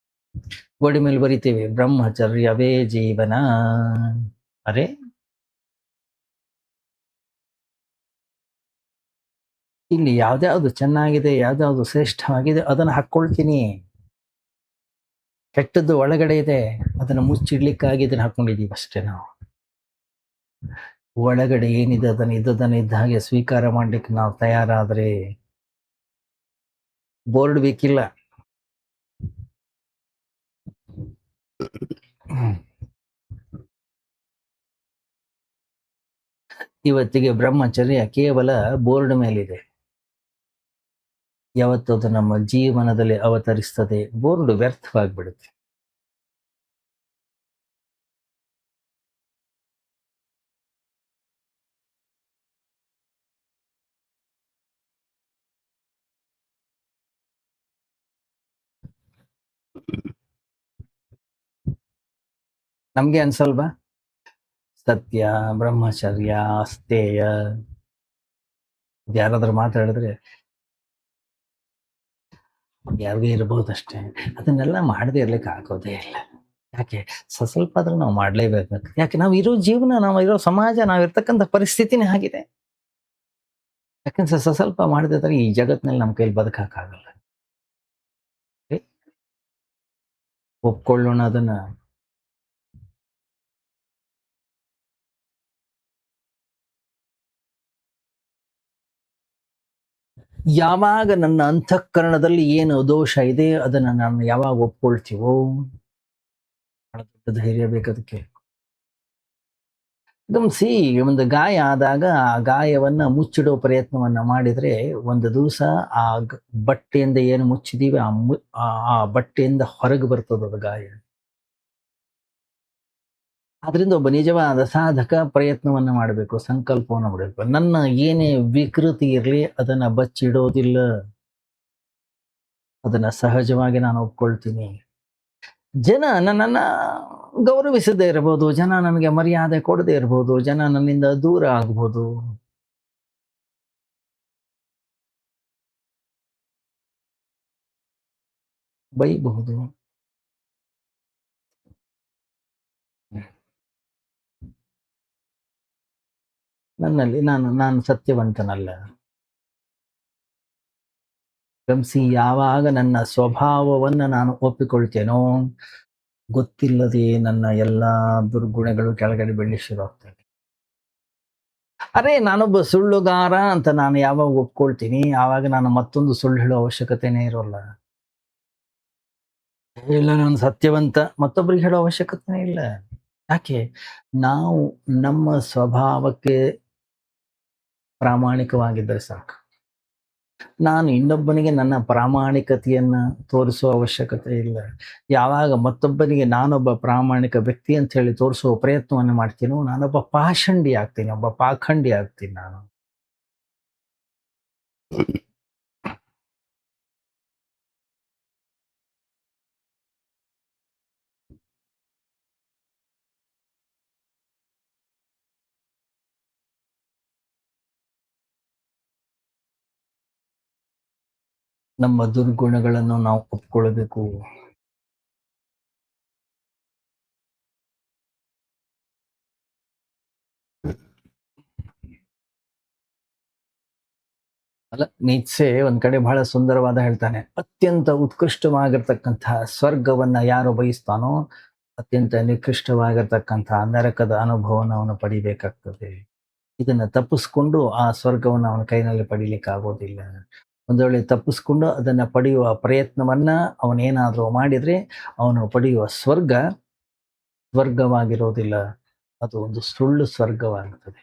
ಗೋಡೆ ಮೇಲೆ ಬರಿತೀವಿ, ಬ್ರಹ್ಮಚರ್ಯವೇ ಜೀವನ. ಅರೆ, ಇಲ್ಲಿ ಯಾವ್ದ್ಯಾವ್ದು ಚೆನ್ನಾಗಿದೆ, ಯಾವ್ದ್ಯಾವ್ದು ಶ್ರೇಷ್ಠವಾಗಿದೆ ಅದನ್ನ ಹಾಕ್ಕೊಳ್ತೀನಿ. ಕೆಟ್ಟದ್ದು ಒಳಗಡೆ ಇದೆ, ಅದನ್ನ ಮುಚ್ಚಿಡ್ಲಿಕ್ಕಾಗಿ ಇದನ್ನ ಹಾಕೊಂಡಿದೀವಿ ಅಷ್ಟೇ. ನಾವು ಒಳಗಡೆ ಏನಿದೆ ಅದನ್ನ ಇದ್ದ ಹಾಗೆ ಸ್ವೀಕಾರ ಮಾಡ್ಲಿಕ್ಕೆ ನಾವು ತಯಾರಾದ್ರೆ ಬೋರ್ಡ್ ಬೇಕಿಲ್ಲ. ಇವತ್ತಿಗೆ ಬ್ರಹ್ಮಚರ್ಯ ಕೇವಲ ಬೋರ್ಡ್ ಮೇಲಿದೆ. ಯಾವತ್ತು ಅದು ನಮ್ಮ ಜೀವನದಲ್ಲಿ ಅವತರಿಸ್ತದೆ, ಬೋರ್ಡ್ ವ್ಯರ್ಥವಾಗ್ಬಿಡುತ್ತೆ. ನಮ್ಗೆ ಅನ್ಸಲ್ವಾ? ಸತ್ಯ, ಬ್ರಹ್ಮಚರ್ಯ, ಅಸ್ಥೇಯ ಯಾರಾದ್ರೂ ಮಾತಾಡಿದ್ರೆ ಯಾರಿಗೂ ಇರಬಹುದಷ್ಟೇ. ಅದನ್ನೆಲ್ಲ ಮಾಡದೇ ಇರ್ಲಿಕ್ಕೆ ಆಗೋದೇ ಇಲ್ಲ. ಯಾಕೆ? ಸ್ವಲ್ಪ ಆದ್ರೂ ನಾವು ಮಾಡ್ಲೇಬೇಕು. ಯಾಕೆ? ನಾವು ಇರೋ ಜೀವನ, ನಾವು ಇರೋ ಸಮಾಜ, ನಾವಿರ್ತಕ್ಕಂಥ ಪರಿಸ್ಥಿತಿನೇ ಆಗಿದೆ. ಯಾಕಂದ್ರೆ ಸ್ವಲ್ಪ ಮಾಡದಿದ್ರೆ ಈ ಜಗತ್ನಲ್ಲಿ ನಮ್ಮ ಕೈಲಿ ಬದುಕಕ್ಕಾಗಲ್ಲ. ಒಪ್ಕೊಳ್ಳೋಣ ಅದನ್ನ. ಯಾವಾಗ ನನ್ನ ಅಂತಃಕರಣದಲ್ಲಿ ಏನು ದೋಷ ಇದೆ ಅದನ್ನ ನಾನು ಯಾವಾಗ ಒಪ್ಕೊಳ್ತೀವೋ, ಬಹಳ ದೊಡ್ಡ ಧೈರ್ಯ ಬೇಕದಕ್ಕೆ. ಗಮನಿಸಿ, ಒಂದು ಗಾಯ ಆದಾಗ ಆ ಗಾಯವನ್ನ ಮುಚ್ಚಿಡೋ ಪ್ರಯತ್ನವನ್ನ ಮಾಡಿದ್ರೆ ಒಂದು ದಿವಸ ಆ ಬಟ್ಟೆಯಿಂದ ಏನು ಮುಚ್ಚಿದೀವಿ ಆ ಬಟ್ಟೆಯಿಂದ ಹೊರಗೆ ಬರ್ತದ ಗಾಯ. ಆದ್ರಿಂದ ಒಬ್ಬ ನಿಜವಾದ ಸಾಧಕ ಪ್ರಯತ್ನವನ್ನ ಮಾಡಬೇಕು, ಸಂಕಲ್ಪವನ್ನ ಮಾಡಬೇಕು. ನನ್ನ ಏನೇ ವಿಕೃತಿ ಇರಲಿ ಅದನ್ನ ಬಚ್ಚಿಡೋದಿಲ್ಲ, ಅದನ್ನ ಸಹಜವಾಗಿ ನಾನು ಒಪ್ಕೊಳ್ತೀನಿ. ಜನ ನನ್ನನ್ನ ಗೌರವಿಸದೇ ಇರಬಹುದು, ಜನ ನನಗೆ ಮರ್ಯಾದೆ ಕೊಡದೇ ಇರಬಹುದು, ಜನ ನನ್ನಿಂದ ದೂರ ಆಗ್ಬೋದು. ಬೈಬಹುದು. ನನ್ನಲ್ಲಿ ನಾನು ಸತ್ಯವಂತನಲ್ಲ. ಗಮನಿಸಿ, ಯಾವಾಗ ನನ್ನ ಸ್ವಭಾವವನ್ನ ನಾನು ಒಪ್ಪಿಕೊಳ್ತೇನೋ, ಗೊತ್ತಿಲ್ಲದೆ ನನ್ನ ಎಲ್ಲಾ ದುರ್ಗುಣಗಳು ಕೆಳಗಡೆ ಬೀಳಲಿಕ್ಕೆ ಶುರು ಆಗ್ತವೆ. ಅರೆ, ನಾನೊಬ್ಬ ಸುಳ್ಳುಗಾರ ಅಂತ ನಾನು ಯಾವಾಗ ಒಪ್ಕೊಳ್ತೀನಿ, ಆವಾಗ ನಾನು ಮತ್ತೊಂದು ಸುಳ್ಳು ಹೇಳೋ ಅವಶ್ಯಕತೆನೇ ಇರೋಲ್ಲ. ಇಲ್ಲ, ನಾನು ಸತ್ಯವಂತ ಮತ್ತೊಬ್ಬರಿಗೆ ಹೇಳೋ ಅವಶ್ಯಕತೆನೇ ಇಲ್ಲ. ಯಾಕೆ? ನಾವು ನಮ್ಮ ಸ್ವಭಾವಕ್ಕೆ ಪ್ರಾಮಾಣಿಕವಾಗಿದ್ದರೆ ಸಾಕು. ನಾನು ಇನ್ನೊಬ್ಬನಿಗೆ ನನ್ನ ಪ್ರಾಮಾಣಿಕತೆಯನ್ನ ತೋರಿಸುವ ಅವಶ್ಯಕತೆ ಇಲ್ಲ. ಯಾವಾಗ ಮತ್ತೊಬ್ಬನಿಗೆ ನಾನೊಬ್ಬ ಪ್ರಾಮಾಣಿಕ ವ್ಯಕ್ತಿ ಅಂತ ಹೇಳಿ ತೋರಿಸುವ ಪ್ರಯತ್ನವನ್ನು ಮಾಡ್ತೀನೋ, ನಾನೊಬ್ಬ ಪಾಷಂಡಿ ಆಗ್ತೀನಿ, ಒಬ್ಬ ಪಾಖಂಡಿ ಆಗ್ತೀನಿ ನಾನು. ನಮ್ಮ ದುರ್ಗುಣಗಳನ್ನು ನಾವು ಒಪ್ಕೊಳ್ಬೇಕು. ಅಲ್ಲ, ನೀತ್ಸೆ ಒಂದ್ ಕಡೆ ಬಹಳ ಸುಂದರವಾದ ಹೇಳ್ತಾನೆ, ಅತ್ಯಂತ ಉತ್ಕೃಷ್ಟವಾಗಿರ್ತಕ್ಕಂತಹ ಸ್ವರ್ಗವನ್ನ ಯಾರು ಬಯಸ್ತಾನೋ, ಅತ್ಯಂತ ನಿಕೃಷ್ಟವಾಗಿರ್ತಕ್ಕಂತಹ ನರಕದ ಅನುಭವನ ಅವನು ಪಡಿಬೇಕಾಗ್ತದೆ. ಇದನ್ನ ತಪ್ಪಿಸ್ಕೊಂಡು ಆ ಸ್ವರ್ಗವನ್ನ ಅವನ ಕೈನಲ್ಲಿ ಪಡಿಲಿಕ್ಕೆ ಆಗೋದಿಲ್ಲ. ಒಂದು ವೇಳೆ ತಪ್ಪಿಸ್ಕೊಂಡು ಅದನ್ನ ಪಡೆಯುವ ಪ್ರಯತ್ನವನ್ನ ಅವನೇನಾದ್ರೂ ಮಾಡಿದ್ರೆ, ಅವನು ಪಡೆಯುವ ಸ್ವರ್ಗ ಸ್ವರ್ಗವಾಗಿರೋದಿಲ್ಲ, ಅದು ಒಂದು ಸುಳ್ಳು ಸ್ವರ್ಗವಾಗುತ್ತದೆ.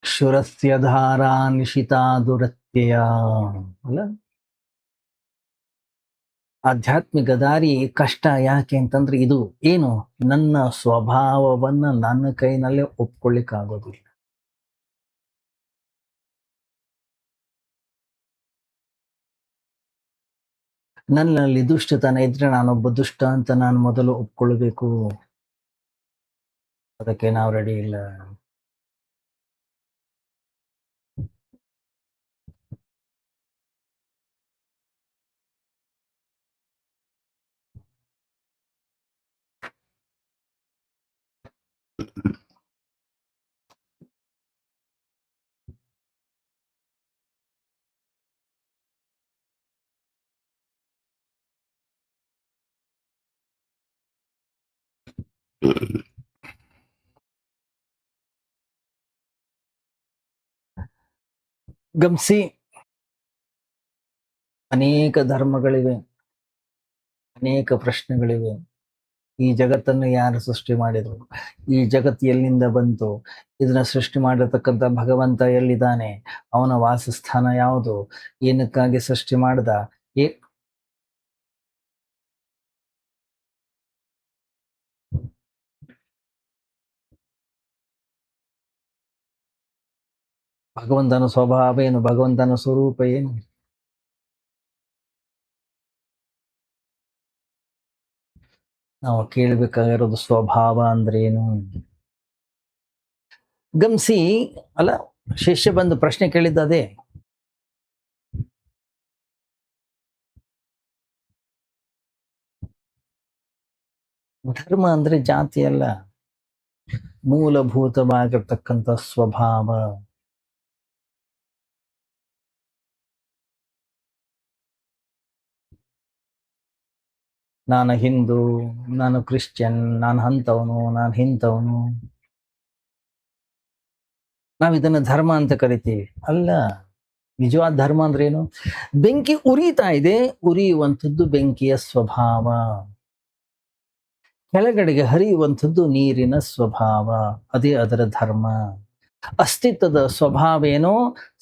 ಶುರಸ್ಯ ಧಾರಾ ನಿಶಿತಾ ದುರತ್ಯಯ. ಅಲ್ಲ, ಆಧ್ಯಾತ್ಮಿಕ ದಾರಿ ಕಷ್ಟ ಯಾಕೆ ಅಂತಂದ್ರೆ ಇದು ಏನು, ನನ್ನ ಸ್ವಭಾವವನ್ನ ನನ್ನ ಕೈನಲ್ಲೇ ಒಪ್ಕೊಳ್ಳಿಕ್ ಆಗೋದಿಲ್ಲ. ನನ್ನಲ್ಲಿ ದುಷ್ಟತನ ಇದ್ರೆ ನಾನೊಬ್ಬ ದುಷ್ಟ ಅಂತ ನಾನು ಮೊದಲು ಒಪ್ಕೊಳ್ಬೇಕು. ಅದಕ್ಕೆ ನಾವು ರೆಡಿ ಇಲ್ಲ. ಗಮನಿಸಿ, ಅನೇಕ ಧರ್ಮಗಳಿವೆ, ಅನೇಕ ಪ್ರಶ್ನೆಗಳಿವೆ. ಈ ಜಗತ್ತನ್ನು ಯಾರು ಸೃಷ್ಟಿ ಮಾಡಿದ್ರು, ಈ ಜಗತ್ತು ಎಲ್ಲಿಂದ ಬಂತು, ಇದನ್ನ ಸೃಷ್ಟಿ ಮಾಡಿರ್ತಕ್ಕಂಥ ಭಗವಂತ ಎಲ್ಲಿದ್ದಾನೆ, ಅವನ ವಾಸಸ್ಥಾನ ಯಾವುದು, ಏನಕ್ಕಾಗಿ ಸೃಷ್ಟಿ ಮಾಡ್ದ, ಏ ಭಗವಂತನ ಸ್ವಭಾವ ಏನು, ಭಗವಂತನ ಸ್ವರೂಪ ಏನು. ನಾವು ಕೇಳಬೇಕಾಗಿರೋದು ಸ್ವಭಾವ ಅಂದ್ರೆ ಏನು. ಗಮನಿಸಿ, ಅಲ್ಲ, ಶಿಷ್ಯ ಬಂದು ಪ್ರಶ್ನೆ ಕೇಳಿದ್ದ ಅದೇ. ಧರ್ಮ ಅಂದ್ರೆ ಜಾತಿ ಅಲ್ಲ, ಮೂಲಭೂತವಾಗಿರ್ತಕ್ಕಂಥ ಸ್ವಭಾವ. ನಾನು ಹಿಂದೂ, ನಾನು ಕ್ರಿಶ್ಚಿಯನ್, ನಾನು ಅಂತವನು, ನಾನು ಇಂಥವನು, ನಾವು ಇದನ್ನ ಧರ್ಮ ಅಂತ ಕರಿತೀವಿ. ಅಲ್ಲ, ನಿಜವಾದ ಧರ್ಮ ಅಂದ್ರೆ ಏನು, ಬೆಂಕಿ ಉರಿತಾ ಇದೆ, ಉರಿಯುವಂಥದ್ದು ಬೆಂಕಿಯ ಸ್ವಭಾವ, ಕೆಳಗಡೆಗೆ ಹರಿಯುವಂಥದ್ದು ನೀರಿನ ಸ್ವಭಾವ, ಅದೇ ಅದರ ಧರ್ಮ. ಅಸ್ತಿತ್ವದ ಸ್ವಭಾವ ಏನೋ,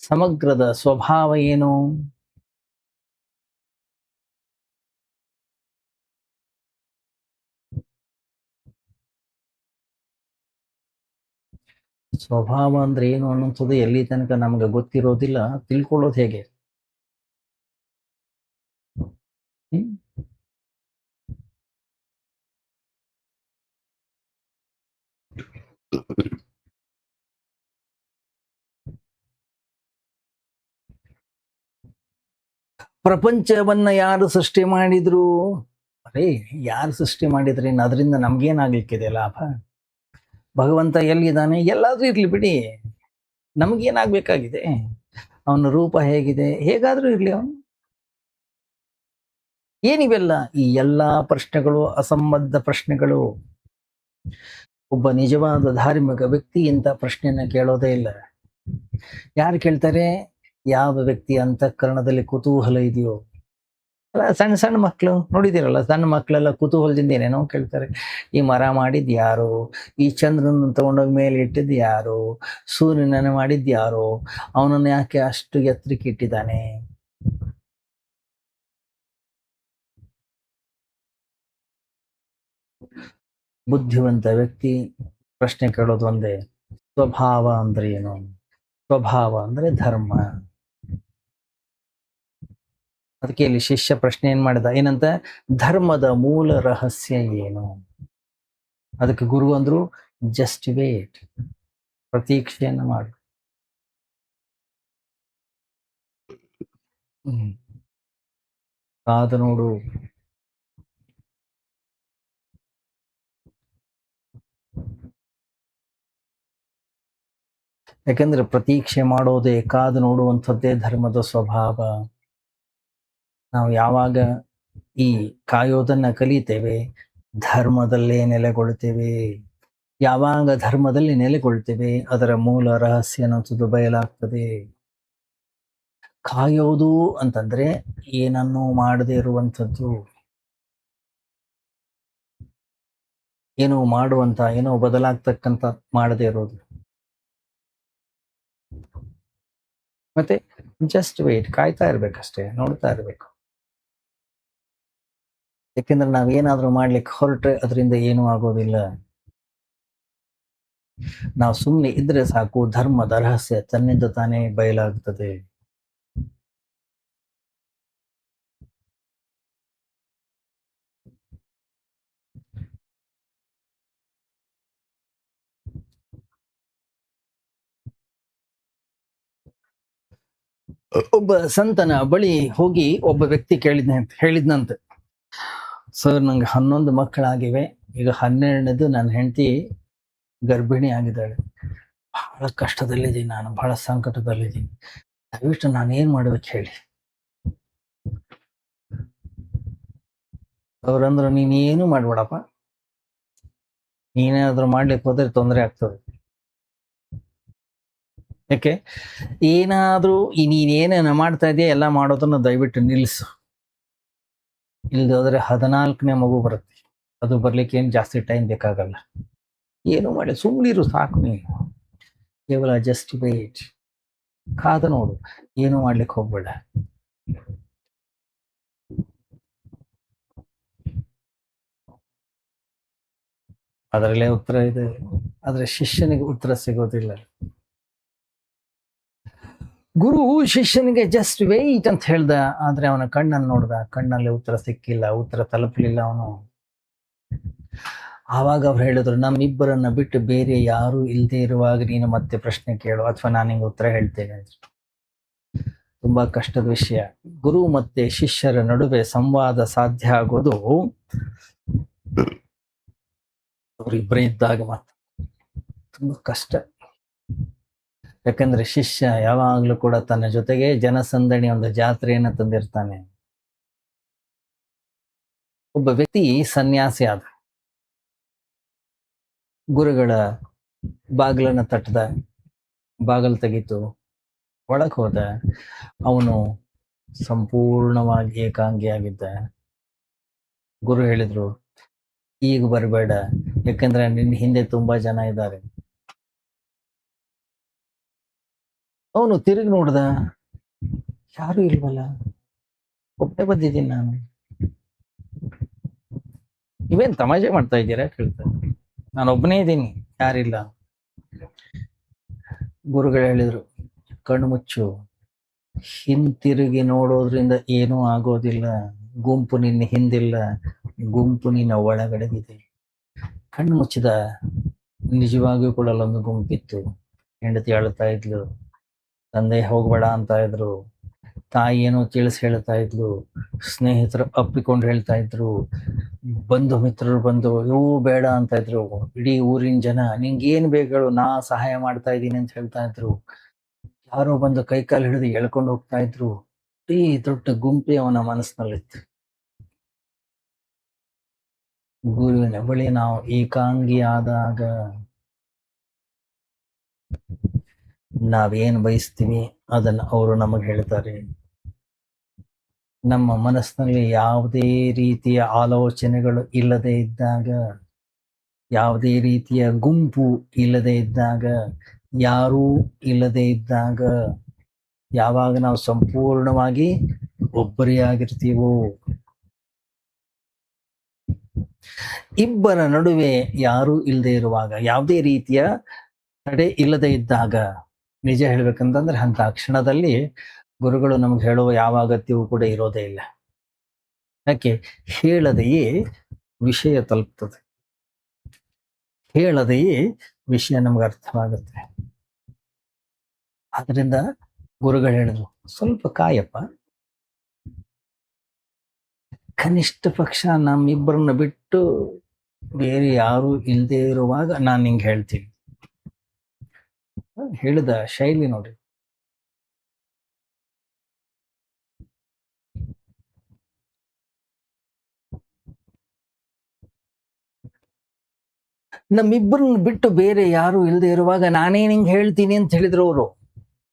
ಸಮಗ್ರದ ಸ್ವಭಾವ ಏನು. ಸ್ವಭಾವ ಅಂದ್ರೆ ಏನು ಅನ್ನುವಂಥದ್ದು ಎಲ್ಲಿ ತನಕ ನಮ್ಗೆ ಗೊತ್ತಿರೋದಿಲ್ಲ, ತಿಳ್ಕೊಳ್ಳೋದು ಹೇಗೆ. ಹ್ಮ್? ಪ್ರಪಂಚವನ್ನ ಯಾರು ಸೃಷ್ಟಿ ಮಾಡಿದ್ರು, ಅರೇ, ಯಾರು ಸೃಷ್ಟಿ ಮಾಡಿದ್ರೇನು, ಅದರಿಂದ ನಮ್ಗೇನಾಗ್ಲಿಕ್ಕಿದೆ ಲಾಭ. ಭಗವಂತ ಎಲ್ಲಿದ್ದಾನೆ, ಎಲ್ಲಾದ್ರೂ ಇರ್ಲಿ ಬಿಡಿ, ನಮಗೇನಾಗ್ಬೇಕಾಗಿದೆ, ಅವನ ರೂಪ ಹೇಗಿದೆ, ಹೇಗಾದ್ರೂ ಇರ್ಲಿ ಅವನು. ಏನಿವೆಲ್ಲ, ಈ ಎಲ್ಲಾ ಪ್ರಶ್ನೆಗಳು ಅಸಂಬದ್ಧ ಪ್ರಶ್ನೆಗಳು. ಒಬ್ಬ ನಿಜವಾದ ಧಾರ್ಮಿಕ ವ್ಯಕ್ತಿ ಇಂಥ ಪ್ರಶ್ನೆಯನ್ನ ಕೇಳೋದೇ ಇಲ್ಲ. ಯಾರು ಕೇಳ್ತಾರೆ, ಯಾವ ವ್ಯಕ್ತಿ ಅಂತಃಕರಣದಲ್ಲಿ ಕುತೂಹಲ ಇದೆಯೋ, ಅಲ್ಲ ಸಣ್ಣ ಸಣ್ಣ ಮಕ್ಕಳು ನೋಡಿದಿರಲ್ಲ, ಸಣ್ಣ ಮಕ್ಕಳೆಲ್ಲ ಕುತೂಹಲದಿಂದ ಏನೇನೋ ಕೇಳ್ತಾರೆ. ಈ ಮರ ಮಾಡಿದ್ ಯಾರು? ಈ ಚಂದ್ರನ ತಗೊಂಡೋಗಿ ಮೇಲೆ ಇಟ್ಟಿದ್ದು ಯಾರು? ಸೂರ್ಯನನ್ನ ಮಾಡಿದ್ದು ಯಾರು? ಅವನನ್ನ ಯಾಕೆ ಅಷ್ಟು ಎತ್ತರಕ್ಕೆ ಇಟ್ಟಿದ್ದಾನೆ? ಬುದ್ಧಿವಂತ ವ್ಯಕ್ತಿ ಪ್ರಶ್ನೆ ಕೇಳೋದು ಒಂದೇ. ಸ್ವಭಾವ ಅಂದ್ರೆ ಏನು? ಸ್ವಭಾವ ಅಂದ್ರೆ ಧರ್ಮ. ಅದಕ್ಕೆ ಇಲ್ಲಿ ಶಿಷ್ಯ ಪ್ರಶ್ನೆ ಏನ್ ಮಾಡಿದ ಏನಂತ, ಧರ್ಮದ ಮೂಲ ರಹಸ್ಯ ಏನು? ಅದಕ್ಕೆ ಗುರು ಅಂದ್ರು, ಜಸ್ಟ್ ವೇಟ್, ಪ್ರತೀಕ್ಷೆಯನ್ನ ಮಾಡು. ಹ್ಮ್. ಕಾದು ನೋಡು. ಯಾಕಂದ್ರೆ ಪ್ರತೀಕ್ಷೆ ಮಾಡೋದೇ, ಕಾದು ನೋಡುವಂಥದ್ದೇ ಧರ್ಮದ ಸ್ವಭಾವ. ನಾವು ಯಾವಾಗ ಈ ಕಾಯೋದನ್ನ ಕಲಿತೇವೆ, ಧರ್ಮದಲ್ಲೇ ನೆಲೆಗೊಳ್ತೇವೆ. ಯಾವಾಗ ಧರ್ಮದಲ್ಲಿ ನೆಲೆಗೊಳ್ತೇವೆ, ಅದರ ಮೂಲ ರಹಸ್ಯ ಅನ್ನೋದು ಬಯಲಾಗ್ತದೆ. ಕಾಯೋದು ಅಂತಂದ್ರೆ ಏನನ್ನೂ ಮಾಡದೇ ಇರುವಂಥದ್ದು, ಏನೋ ಮಾಡುವಂತ, ಏನೋ ಬದಲಾಗ್ತಕ್ಕಂಥ ಮಾಡದೇ ಇರೋದು. ಮತ್ತೆ ಜಸ್ಟ್ ವೇಟ್, ಕಾಯ್ತಾ ಇರ್ಬೇಕಷ್ಟೇ, ನೋಡ್ತಾ ಇರ್ಬೇಕು. ಯಾಕೆಂದ್ರೆ ನಾವೇನಾದ್ರೂ ಮಾಡ್ಲಿಕ್ಕೆ ಹೊರಟ್ರೆ ಅದರಿಂದ ಏನೂ ಆಗೋದಿಲ್ಲ. ನಾವು ಸುಮ್ಮನೆ ಇದ್ರೆ ಸಾಕು, ಧರ್ಮದ ರಹಸ್ಯ ತನ್ನಿಂದ ತಾನೇ ಬಯಲಾಗ್ತದೆ. ಒಬ್ಬ ಸಂತನ ಬಳಿ ಹೋಗಿ ಒಬ್ಬ ವ್ಯಕ್ತಿ ಹೇಳಿದ್ನಂತೆ, ಸರ್ ನಂಗೆ 11 ಮಕ್ಕಳಾಗಿವೆ, ಈಗ 12ನೇದು ನನ್ನ ಹೆಂಡತಿ ಗರ್ಭಿಣಿ ಆಗಿದ್ದಾಳೆ. ಬಹಳ ಕಷ್ಟದಲ್ಲಿದ್ದೀನಿ, ನಾನು ಬಹಳ ಸಂಕಟದಲ್ಲಿದ್ದೀನಿ, ದಯವಿಟ್ಟು ನಾನು ಏನ್ ಮಾಡ್ಬೇಕು ಹೇಳಿ. ಅವ್ರಂದ್ರು, ನೀನ್ ಏನು ಮಾಡ್ಬೇಡಪ್ಪ, ನೀನೇನಾದ್ರೂ ಮಾಡ್ಲಿಕ್ಕೆ ಹೋದ್ರೆ ತೊಂದರೆ ಆಗ್ತದೆ. ಯಾಕೆ? ಏನಾದ್ರೂ ನೀನ್ ಏನೇನ ಮಾಡ್ತಾ ಇದೆಯಾ ಎಲ್ಲ ಮಾಡೋದನ್ನ ದಯವಿಟ್ಟು ನಿಲ್ಲಿಸು. ಇಲ್ದೆ ಹೋದ್ರೆ 14ನೇ ಮಗು ಬರುತ್ತೆ. ಅದು ಬರ್ಲಿಕ್ಕೆ ಏನ್ ಜಾಸ್ತಿ ಟೈಮ್ ಬೇಕಾಗಲ್ಲ. ಏನು ಮಾಡಿ ಸುಮ್ಮನಿರು ಸಾಕು ನೀನು. ಕೇವಲ ಜಸ್ಟ್ ವೇಟ್, ಕಾದು ನೋಡು, ಏನು ಮಾಡ್ಲಿಕ್ಕೆ ಹೋಗ್ಬೇಡ. ಅದರಲ್ಲೇ ಉತ್ತರ ಇದೆ, ಆದ್ರೆ ಶಿಷ್ಯನಿಗೆ ಉತ್ತರ ಸಿಗೋದಿಲ್ಲ. ಗುರು ಶಿಷ್ಯನಿಗೆ ಜಸ್ಟ್ ವೇಟ್ ಅಂತ ಹೇಳ್ದ, ಆದ್ರೆ ಅವನ ಕಣ್ಣನ್ನು ನೋಡ್ದ, ಕಣ್ಣಲ್ಲಿ ಉತ್ತರ ಸಿಕ್ಕಿಲ್ಲ, ಉತ್ತರ ತಲುಪಲಿಲ್ಲ ಅವನು. ಆವಾಗ ಅವ್ರು ಹೇಳಿದ್ರು, ನಮ್ಮಿಬ್ಬರನ್ನ ಬಿಟ್ಟು ಬೇರೆ ಯಾರು ಇಲ್ಲದೆ ಇರುವಾಗ ನೀನು ಮತ್ತೆ ಪ್ರಶ್ನೆ ಕೇಳು, ಅಥವಾ ನಾನು ನಿಂಗೆ ಉತ್ತರ ಹೇಳ್ತೇನೆ. ತುಂಬಾ ಕಷ್ಟದ ವಿಷಯ. ಗುರು ಮತ್ತೆ ಶಿಷ್ಯರ ನಡುವೆ ಸಂವಾದ ಸಾಧ್ಯ ಆಗೋದು ಅವರಿಬ್ಬರೇ ಇದ್ದಾಗ ಮಾತ್ರ. ತುಂಬಾ ಕಷ್ಟ. ಯಾಕಂದ್ರೆ ಶಿಷ್ಯ ಯಾವಾಗ್ಲೂ ಕೂಡ ತನ್ನ ಜೊತೆಗೆ ಜನಸಂದಣಿ, ಒಂದು ಜಾತ್ರೆಯನ್ನ ತಂದಿರ್ತಾನೆ. ಒಬ್ಬ ವ್ಯಕ್ತಿ ಸನ್ಯಾಸಿ ಆದ, ಗುರುಗಳ ಬಾಗಿಲನ್ನ ತಟ್ಟದ, ಬಾಗಿಲು ತೆಗೀತು, ಒಳಕ್ ಹೋದ. ಅವನು ಸಂಪೂರ್ಣವಾಗಿ ಏಕಾಂಗಿಯಾಗಿದ್ದ. ಗುರು ಹೇಳಿದ್ರು, ಈಗ ಬರಬೇಡ, ಯಾಕಂದ್ರೆ ನಿನ್ನ ಹಿಂದೆ ತುಂಬಾ ಜನ ಇದ್ದಾರೆ. ಅವನು ತಿರುಗಿ ನೋಡ್ದ, ಯಾರು ಇಲ್ವಲ್ಲ, ಒಬ್ಬನೇ ಬಂದಿದ್ದೀನಿ ನಾನು. ನೀವೇನ್ ತಮಾಷೆ ಮಾಡ್ತಾ ಇದ್ದೀರಾ ಕೇಳ್ತಾರೆ. ನಾನು ಒಬ್ಬನೇ ಇದ್ದೀನಿ, ಯಾರಿಲ್ಲ. ಗುರುಗಳು ಹೇಳಿದ್ರು, ಕಣ್ಣು ಮುಚ್ಚು, ಹಿಂತಿರುಗಿ ನೋಡೋದ್ರಿಂದ ಏನೂ ಆಗೋದಿಲ್ಲ. ಗುಂಪು ನಿನ್ನ ಹಿಂದಿಲ್ಲ, ಗುಂಪು ನಿನ್ನ ಒಳಗಡೆಗಿದೆ. ಕಣ್ಣು ಮುಚ್ಚಿದ, ನಿಜವಾಗಿಯೂ ಕೂಡ ಅಲ್ಲೊಂದು ಗುಂಪಿತ್ತು. ಹೆಂಡತಿ ಅಳ್ತಾ ಇದ್ಲು, ತಂದೆ ಹೋಗ್ಬೇಡ ಅಂತ ಇದ್ರು, ತಾಯಿ ಏನೋ ತಿಳಿಸಿ ಹೇಳ್ತಾ ಇದ್ಲು, ಸ್ನೇಹಿತರು ಅಪ್ಪಿಕೊಂಡು ಹೇಳ್ತಾ ಇದ್ರು, ಬಂಧು ಮಿತ್ರರು ಬಂದು ಇವು ಬೇಡ ಅಂತ ಇದ್ರು, ಇಡೀ ಊರಿನ ಜನ ನಿಂಗೆ ಏನ್ ಬೇಕು ನಾ ಸಹಾಯ ಮಾಡ್ತಾ ಇದ್ದೀನಿ ಅಂತ ಹೇಳ್ತಾ ಇದ್ರು. ಯಾರೋ ಬಂದು ಕೈಕಾಲು ಹಿಡಿದು ಎಳ್ಕೊಂಡು ಹೋಗ್ತಾ ಇದ್ರು. ಇಡೀ ದೊಡ್ಡ ಗುಂಪೆ ಅವನ ಮನಸ್ಸಿನಲ್ಲಿತ್ತು. ಗುರುವಿನ ಬಳಿ ನಾವು ಏಕಾಂಗಿ ಆದಾಗ ನಾವೇನ್ ಬಯಸ್ತೀವಿ ಅದನ್ನ ಅವರು ನಮಗೆ ಹೇಳ್ತಾರೆ. ನಮ್ಮ ಮನಸ್ಸಿನಲ್ಲಿ ಯಾವುದೇ ರೀತಿಯ ಆಲೋಚನೆಗಳು ಇಲ್ಲದೆ ಇದ್ದಾಗ, ಯಾವುದೇ ರೀತಿಯ ಗುಂಪು ಇಲ್ಲದೆ ಇದ್ದಾಗ, ಯಾರೂ ಇಲ್ಲದೆ ಇದ್ದಾಗ, ಯಾವಾಗ ನಾವು ಸಂಪೂರ್ಣವಾಗಿ ಒಬ್ಬರೇ ಆಗಿರ್ತೀವೋ, ಇಬ್ಬರ ನಡುವೆ ಯಾರೂ ಇಲ್ಲದೆ ಇರುವಾಗ, ಯಾವುದೇ ರೀತಿಯ ತಡೆ ಇಲ್ಲದೆ ಇದ್ದಾಗ, ನಿಜ ಹೇಳ್ಬೇಕಂತಂದ್ರೆ ಅಂತ ಕ್ಷಣದಲ್ಲಿ ಗುರುಗಳು ನಮ್ಗೆ ಹೇಳುವ ಯಾವ ಅಗತ್ಯವೂ ಕೂಡ ಇರೋದೇ ಇಲ್ಲ. ಯಾಕೆ? ಹೇಳದೆಯೇ ವಿಷಯ ತಲುಪ್ತದೆ, ಹೇಳದೆಯೇ ವಿಷಯ ನಮ್ಗೆ ಅರ್ಥವಾಗುತ್ತೆ. ಆದ್ರಿಂದ ಗುರುಗಳು ಹೇಳಿದ್ರು, ಸ್ವಲ್ಪ ಕಾಯಪ್ಪ, ಕನಿಷ್ಠ ಪಕ್ಷ ನಮ್ಮಿಬ್ಬರನ್ನ ಬಿಟ್ಟು ಬೇರೆ ಯಾರು ಇಲ್ಲದೆ ಇರುವಾಗ ನಾನು ನಿಂಗೆ ಹೇಳ್ತೀನಿ. ಹೇಳಿದ ಶೈಲಿ ನೋಡಿ. ನಮ್ಮಿಬ್ಬರನ್ನ ಬಿಟ್ಟು ಬೇರೆ ಯಾರು ಇಲ್ಲದೆ ಇರುವಾಗ ನಾನೇ ನಿಂಗೆ ಹೇಳ್ತೀನಿ ಅಂತ ಹೇಳಿದ್ರು ಅವರು.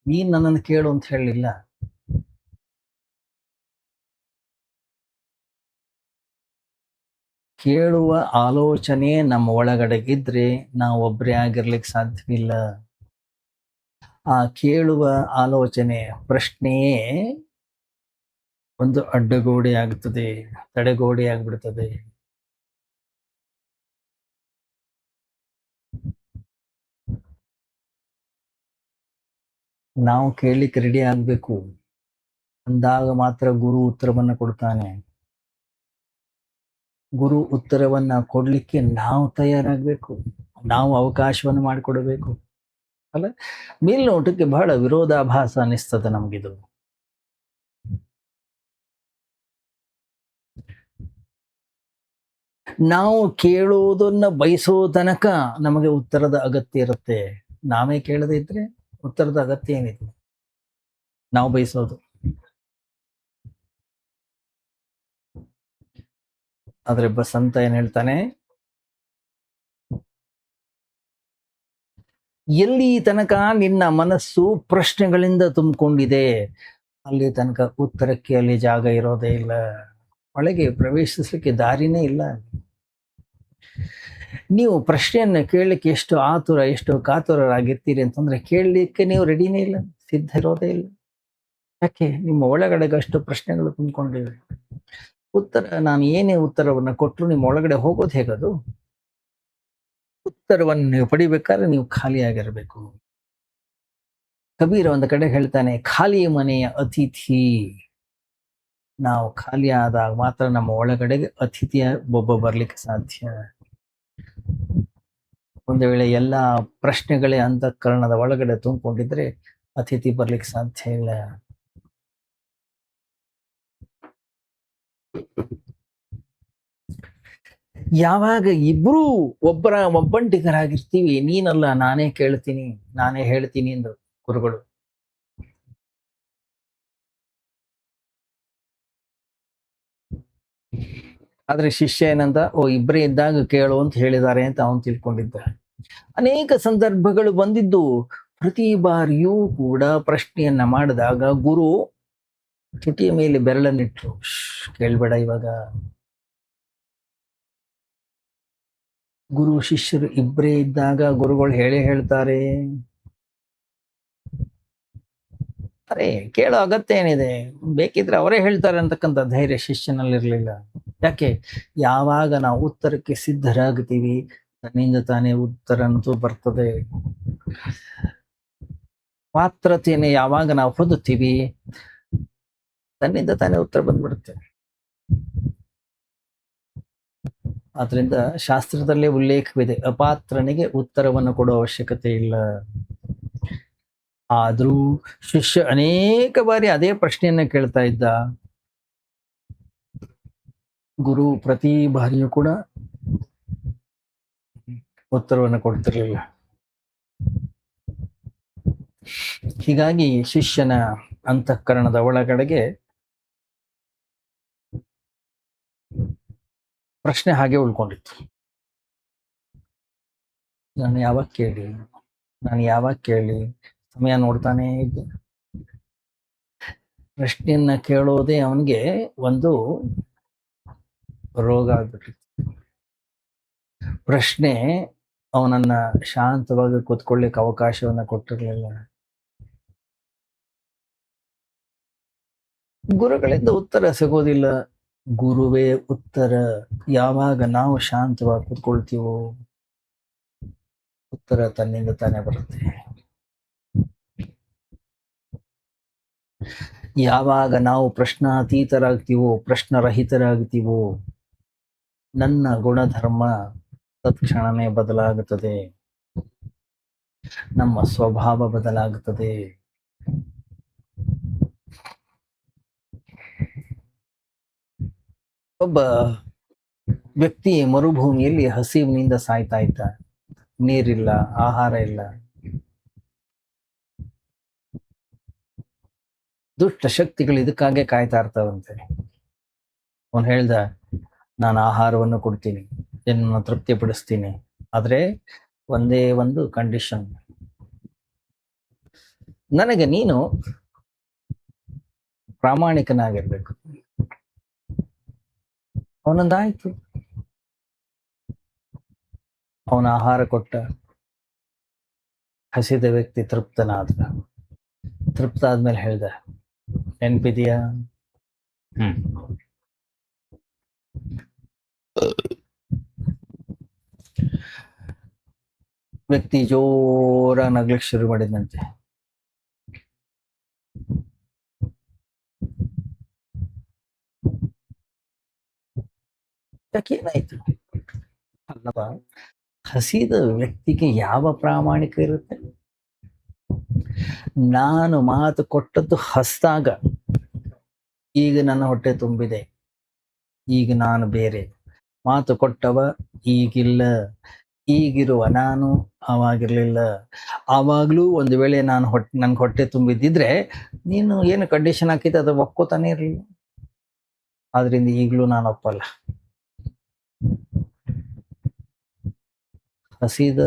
ನೀನ್ ನನ್ನನ್ನು ಕೇಳು ಅಂತ ಹೇಳಲಿಲ್ಲ. ಕೇಳುವ ಆಲೋಚನೆ ನಮ್ಮ ಒಳಗಡೆಗಿದ್ರೆ ನಾವು ಒಬ್ಬರೇ ಆಗಿರ್ಲಿಕ್ಕೆ ಸಾಧ್ಯವಿಲ್ಲ. ಆ ಕೇಳುವ ಆಲೋಚನೆ ಪ್ರಶ್ನೆಯೇ ಒಂದು ಅಡ್ಡಗೋಡೆ ಆಗುತ್ತದೆ, ತಡೆಗೋಡೆ ಆಗ್ಬಿಡ್ತದೆ. ನಾವು ಕೇಳಲಿಕ್ಕೆ ರೆಡಿ ಆಗ್ಬೇಕು, ಅಂದಾಗ ಮಾತ್ರ ಗುರು ಉತ್ತರವನ್ನ ಕೊಡ್ತಾನೆ. ಗುರು ಉತ್ತರವನ್ನ ಕೊಡ್ಲಿಕ್ಕೆ ನಾವು ತಯಾರಾಗಬೇಕು, ನಾವು ಅವಕಾಶವನ್ನು ಮಾಡಿಕೊಡಬೇಕು ಅಲ್ಲ. ಮೇಲ್ನೋಟಕ್ಕೆ ಬಹಳ ವಿರೋಧಾಭಾಸ ಅನಿಸ್ತದೆ ನಮ್ಗಿದು. ನಾವು ಕೇಳೋದನ್ನ ಬಯಸೋ ತನಕ ನಮಗೆ ಉತ್ತರದ ಅಗತ್ಯ ಇರುತ್ತೆ. ನಾವೇ ಕೇಳದೇ ಇದ್ರೆ ಉತ್ತರದ ಅಗತ್ಯ ಏನಿದೆ? ನಾವು ಬಯಸೋದು. ಆದ್ರೆ ಬಸಂತ ಏನ್ ಹೇಳ್ತಾನೆ, ಎಲ್ಲಿ ತನಕ ನಿನ್ನ ಮನಸ್ಸು ಪ್ರಶ್ನೆಗಳಿಂದ ತುಂಬಿಕೊಂಡಿದೆ ಅಲ್ಲಿ ತನಕ ಉತ್ತರಕ್ಕೆ ಅಲ್ಲಿ ಜಾಗ ಇರೋದೇ ಇಲ್ಲ, ಒಳಗೆ ಪ್ರವೇಶಿಸಲಿಕ್ಕೆ ದಾರಿನೇ ಇಲ್ಲ. ನೀವು ಪ್ರಶ್ನೆಯನ್ನ ಕೇಳಲಿಕ್ಕೆ ಎಷ್ಟು ಆತುರ, ಎಷ್ಟು ಕಾತುರರಾಗಿರ್ತೀರಿ ಅಂತಂದ್ರೆ ಕೇಳಲಿಕ್ಕೆ ನೀವು ರೆಡಿನೇ ಇಲ್ಲ, ಸಿದ್ಧ ಇರೋದೇ ಇಲ್ಲ. ಯಾಕೆ? ನಿಮ್ಮ ಒಳಗಡೆಗೆ ಅಷ್ಟು ಪ್ರಶ್ನೆಗಳು ತುಂಬಿಕೊಂಡಿವೆ. ಉತ್ತರ, ನಾನು ಏನೇ ಉತ್ತರವನ್ನ ಕೊಟ್ಟರು ನಿಮ್ಮ ಒಳಗಡೆ ಹೋಗೋದು ಹೇಗದು? ಉತ್ತರವನ್ನು ನೀವು ಪಡಿಬೇಕಾದ್ರೆ ನೀವು ಖಾಲಿಯಾಗಿರ್ಬೇಕು. ಕಬೀರ ಒಂದು ಕಡೆ ಹೇಳ್ತಾನೆ, ಖಾಲಿ ಮನೆಯ ಅತಿಥಿ. ನಾವು ಖಾಲಿ ಆದಾಗ ಮಾತ್ರ ನಮ್ಮ ಒಳಗಡೆಗೆ ಅತಿಥಿಯ ಒಬ್ಬ ಬರ್ಲಿಕ್ಕೆ ಸಾಧ್ಯ. ಒಂದು ವೇಳೆ ಎಲ್ಲ ಪ್ರಶ್ನೆಗಳೇ ಅಂತಃಕರಣದ ಒಳಗಡೆ ತುಂಬಿಕೊಂಡಿದ್ರೆ ಅತಿಥಿ ಬರ್ಲಿಕ್ಕೆ ಸಾಧ್ಯ ಇಲ್ಲ. ಯಾವಾಗ ಇಬ್ರು ಒಬ್ಬಂಟಿಗರಾಗಿರ್ತೀವಿ, ನೀನಲ್ಲ ನಾನೇ ಕೇಳ್ತೀನಿ, ನಾನೇ ಹೇಳ್ತೀನಿ ಎಂದು ಗುರುಗಳು. ಆದ್ರೆ ಶಿಷ್ಯ ಏನಂದ, ಓ ಇಬ್ಬರೇ ಇದ್ದಾಗ ಕೇಳು ಅಂತ ಹೇಳಿದ್ದಾರೆ ಅಂತ ಅವನು ತಿಳ್ಕೊಂಡಿದ್ದ. ಅನೇಕ ಸಂದರ್ಭಗಳು ಬಂದಿದ್ದು, ಪ್ರತಿ ಬಾರಿಯೂ ಕೂಡ ಪ್ರಶ್ನೆಯನ್ನ ಮಾಡಿದಾಗ ಗುರು ತುಟಿಯ ಮೇಲೆ ಬೆರಳನ್ನಿಟ್ರು, ಕೇಳ್ಬೇಡ ಇವಾಗ. ಗುರು ಶಿಷ್ಯರು ಇಬ್ಬರೇ ಇದ್ದಾಗ ಗುರುಗಳು ಹೇಳೇ ಹೇಳ್ತಾರೆ. ಅರೆ ಕೇಳೋ ಅಗತ್ಯ ಏನಿದೆ, ಬೇಕಿದ್ರೆ ಅವರೇ ಹೇಳ್ತಾರೆ ಅಂತಕ್ಕಂಥ ಧೈರ್ಯ ಶಿಷ್ಯನಲ್ಲಿರ್ಲಿಲ್ಲ. ಯಾಕೆ? ಯಾವಾಗ ನಾವು ಉತ್ತರಕ್ಕೆ ಸಿದ್ಧರಾಗ್ತೀವಿ ತನ್ನಿಂದ ತಾನೇ ಉತ್ತರ ಅಂತೂ ಬರ್ತದೆ. ಪಾತ್ರತೆಯನ್ನು ಯಾವಾಗ ನಾವು ಹೊಂದುತ್ತೀವಿ ತನ್ನಿಂದ ತಾನೇ ಉತ್ತರ ಬಂದ್ಬಿಡುತ್ತೆ. ಆದ್ರಿಂದ ಶಾಸ್ತ್ರದಲ್ಲೇ ಉಲ್ಲೇಖವಿದೆ, ಅಪಾತ್ರನಿಗೆ ಉತ್ತರವನ್ನು ಕೊಡುವ ಅವಶ್ಯಕತೆ ಇಲ್ಲ. ಆದ್ರೂ ಶಿಷ್ಯ ಅನೇಕ ಬಾರಿ ಅದೇ ಪ್ರಶ್ನೆಯನ್ನ ಕೇಳ್ತಾ ಇದ್ದ. ಗುರು ಪ್ರತಿ ಬಾರಿಯೂ ಕೂಡ ಉತ್ತರವನ್ನು ಕೊಡ್ತಿರ್ಲಿಲ್ಲ. ಹೀಗಾಗಿ ಶಿಷ್ಯನ ಅಂತಃಕರಣದ ಒಳಗಡೆಗೆ ಪ್ರಶ್ನೆ ಹಾಗೆ ಉಳ್ಕೊಂಡಿತ್ತು. ನಾನು ಯಾವಾಗ ಕೇಳಿ, ನಾನು ಯಾವಾಗ ಕೇಳಿ, ಸಮಯ ನೋಡ್ತಾನೆ ಇದ್ದೆ. ಪ್ರಶ್ನೆಯನ್ನ ಕೇಳೋದೇ ಅವನಿಗೆ ಒಂದು ರೋಗ ಆಗ್ಬಿಟ್ಟಿತ್ತು. ಪ್ರಶ್ನೆ ಅವನನ್ನ ಶಾಂತವಾಗಿ ಕೂತ್ಕೊಳ್ಳಿಕ್ಕೆ ಅವಕಾಶವನ್ನ ಕೊಟ್ಟಿರ್ಲಿಲ್ಲ. ಗುರುಗಳಿಂದ ಉತ್ತರ ಸಿಗೋದಿಲ್ಲ. ಗುರುವೇ ಉತ್ತರ. ಯಾವಾಗ ನಾವು ಶಾಂತವಾಗಿ ಕೂತ್ಕೊಳ್ತೀವೋ ಉತ್ತರ ತನ್ನಿಂದ ತಾನೇ ಬರುತ್ತೆ. ಯಾವಾಗ ನಾವು ಪ್ರಶ್ನಾತೀತರಾಗ್ತೀವೋ, ಪ್ರಶ್ನರಹಿತರಾಗ್ತೀವೋ, ನನ್ನ ಗುಣಧರ್ಮ ತತ್ಕ್ಷಣನೇ ಬದಲಾಗುತ್ತದೆ. ನಮ್ಮ ಸ್ವಭಾವ ಬದಲಾಗುತ್ತದೆ. ಒಬ್ಬ ವ್ಯಕ್ತಿ ಮರುಭೂಮಿಯಲ್ಲಿ ಹಸಿವಿನಿಂದ ಸಾಯ್ತಾ ಇದ್ದ. ನೀರಿಲ್ಲ, ಆಹಾರ ಇಲ್ಲ. ದುಷ್ಟ ಶಕ್ತಿಗಳು ಇದಕ್ಕಾಗೆ ಕಾಯ್ತಾ ಇರ್ತಾವಂತೆ. ಅವನು ಹೇಳ್ದ, ನಾನು ಆಹಾರವನ್ನು ಕೊಡ್ತೀನಿ, ನಿನ್ನನ್ನು ತೃಪ್ತಿಪಡಿಸ್ತೀನಿ, ಆದ್ರೆ ಒಂದೇ ಒಂದು ಕಂಡೀಷನ್, ನನಗೆ ನೀನು ಪ್ರಾಮಾಣಿಕನಾಗಿರ್ಬೇಕು. ಅವನೊಂದಾಯ್ತು. ಅವನ ಆಹಾರ ಕೊಟ್ಟ. ಹಸಿದ ವ್ಯಕ್ತಿ ತೃಪ್ತನಾದ. ತೃಪ್ತ ಆದ್ಮೇಲೆ ಹೇಳ್ದ, ನೆನ್ಪಿದೆಯಾ? ವ್ಯಕ್ತಿ ಜೋರ ನಗ್ಲಿಕ್ಕೆ ಶುರು ಮಾಡಿದಂತೆ. ಯಾಕೇನಾಯ್ತು? ಅಲ್ಲವಾ, ಹಸಿದ ವ್ಯಕ್ತಿಗೆ ಯಾವ ಪ್ರಾಮಾಣಿಕ ಇರುತ್ತೆ? ನಾನು ಮಾತು ಕೊಟ್ಟದ್ದು ಹಸ್ದಾಗ, ಈಗ ನನ್ನ ಹೊಟ್ಟೆ ತುಂಬಿದೆ, ಈಗ ನಾನು ಬೇರೆ. ಮಾತು ಕೊಟ್ಟವ ಈಗಿಲ್ಲ. ಈಗಿರುವ ನಾನು ಅವಾಗಿರ್ಲಿಲ್ಲ. ಆವಾಗ್ಲೂ ಒಂದು ವೇಳೆ ನನ್ಗೆ ಹೊಟ್ಟೆ ತುಂಬಿದ್ದಿದ್ರೆ ನೀನು ಏನು ಕಂಡೀಷನ್ ಹಾಕಿದ್ದೆ ಅದು ಒಪ್ಕೋತಾನೆ ಇರಲಿಲ್ಲ. ಆದ್ರಿಂದ ಈಗಲೂ ನಾನು ಒಪ್ಪಲ್ಲ. ಹಸಿದ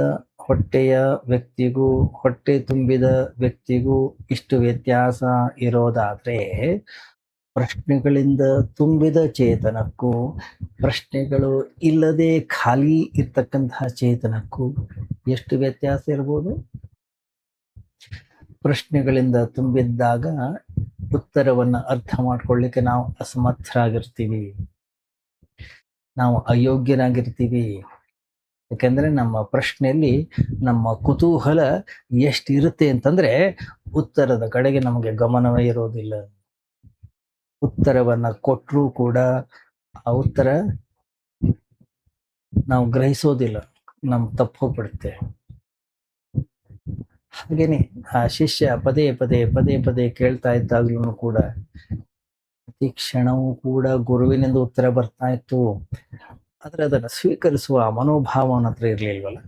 ಹೊಟ್ಟೆಯ ವ್ಯಕ್ತಿಗೂ ಹೊಟ್ಟೆ ತುಂಬಿದ ವ್ಯಕ್ತಿಗೂ ಇಷ್ಟು ವ್ಯತ್ಯಾಸ ಇರೋದಾದ್ರೆ, ಪ್ರಶ್ನೆಗಳಿಂದ ತುಂಬಿದ ಚೇತನಕ್ಕೂ ಪ್ರಶ್ನೆಗಳು ಇಲ್ಲದೆ ಖಾಲಿ ಇರ್ತಕ್ಕಂತಹ ಚೇತನಕ್ಕೂ ಎಷ್ಟು ವ್ಯತ್ಯಾಸ ಇರ್ಬೋದು? ಪ್ರಶ್ನೆಗಳಿಂದ ತುಂಬಿದ್ದಾಗ ಉತ್ತರವನ್ನ ಅರ್ಥ ಮಾಡ್ಕೊಳ್ಳಿಕ್ಕೆ ನಾವು ಅಸಮರ್ಥರಾಗಿರ್ತೀವಿ, ನಾವು ಅಯೋಗ್ಯರಾಗಿರ್ತೀವಿ. ಯಾಕಂದ್ರೆ ನಮ್ಮ ಪ್ರಶ್ನೆಯಲ್ಲಿ ನಮ್ಮ ಕುತೂಹಲ ಎಷ್ಟಿರುತ್ತೆ ಅಂತಂದ್ರೆ ಉತ್ತರದ ಕಡೆಗೆ ನಮಗೆ ಗಮನವೇ ಇರೋದಿಲ್ಲ. ಉತ್ತರವನ್ನ ಕೊಟ್ಟರೂ ಕೂಡ ಆ ಉತ್ತರ ನಾವು ಗ್ರಹಿಸೋದಿಲ್ಲ, ನಮ್ ತಪ್ಪು ಹೋಗ್ಬಿಡುತ್ತೆ. ಹಾಗೇನೆ ಆ ಶಿಷ್ಯ ಪದೇ ಪದೇ ಪದೇ ಪದೇ ಕೇಳ್ತಾ ಇದ್ದಾಗ್ಲೂ ಕೂಡ ಪ್ರತಿ ಕ್ಷಣವೂ ಕೂಡ ಗುರುವಿನಿಂದ ಉತ್ತರ ಬರ್ತಾ ಇತ್ತು. ಆದ್ರೆ ಅದನ್ನ ಸ್ವೀಕರಿಸುವ ಮನೋಭಾವ ಅವನ ಹತ್ರ ಇರ್ಲಿಲ್ವಲ್ಲ.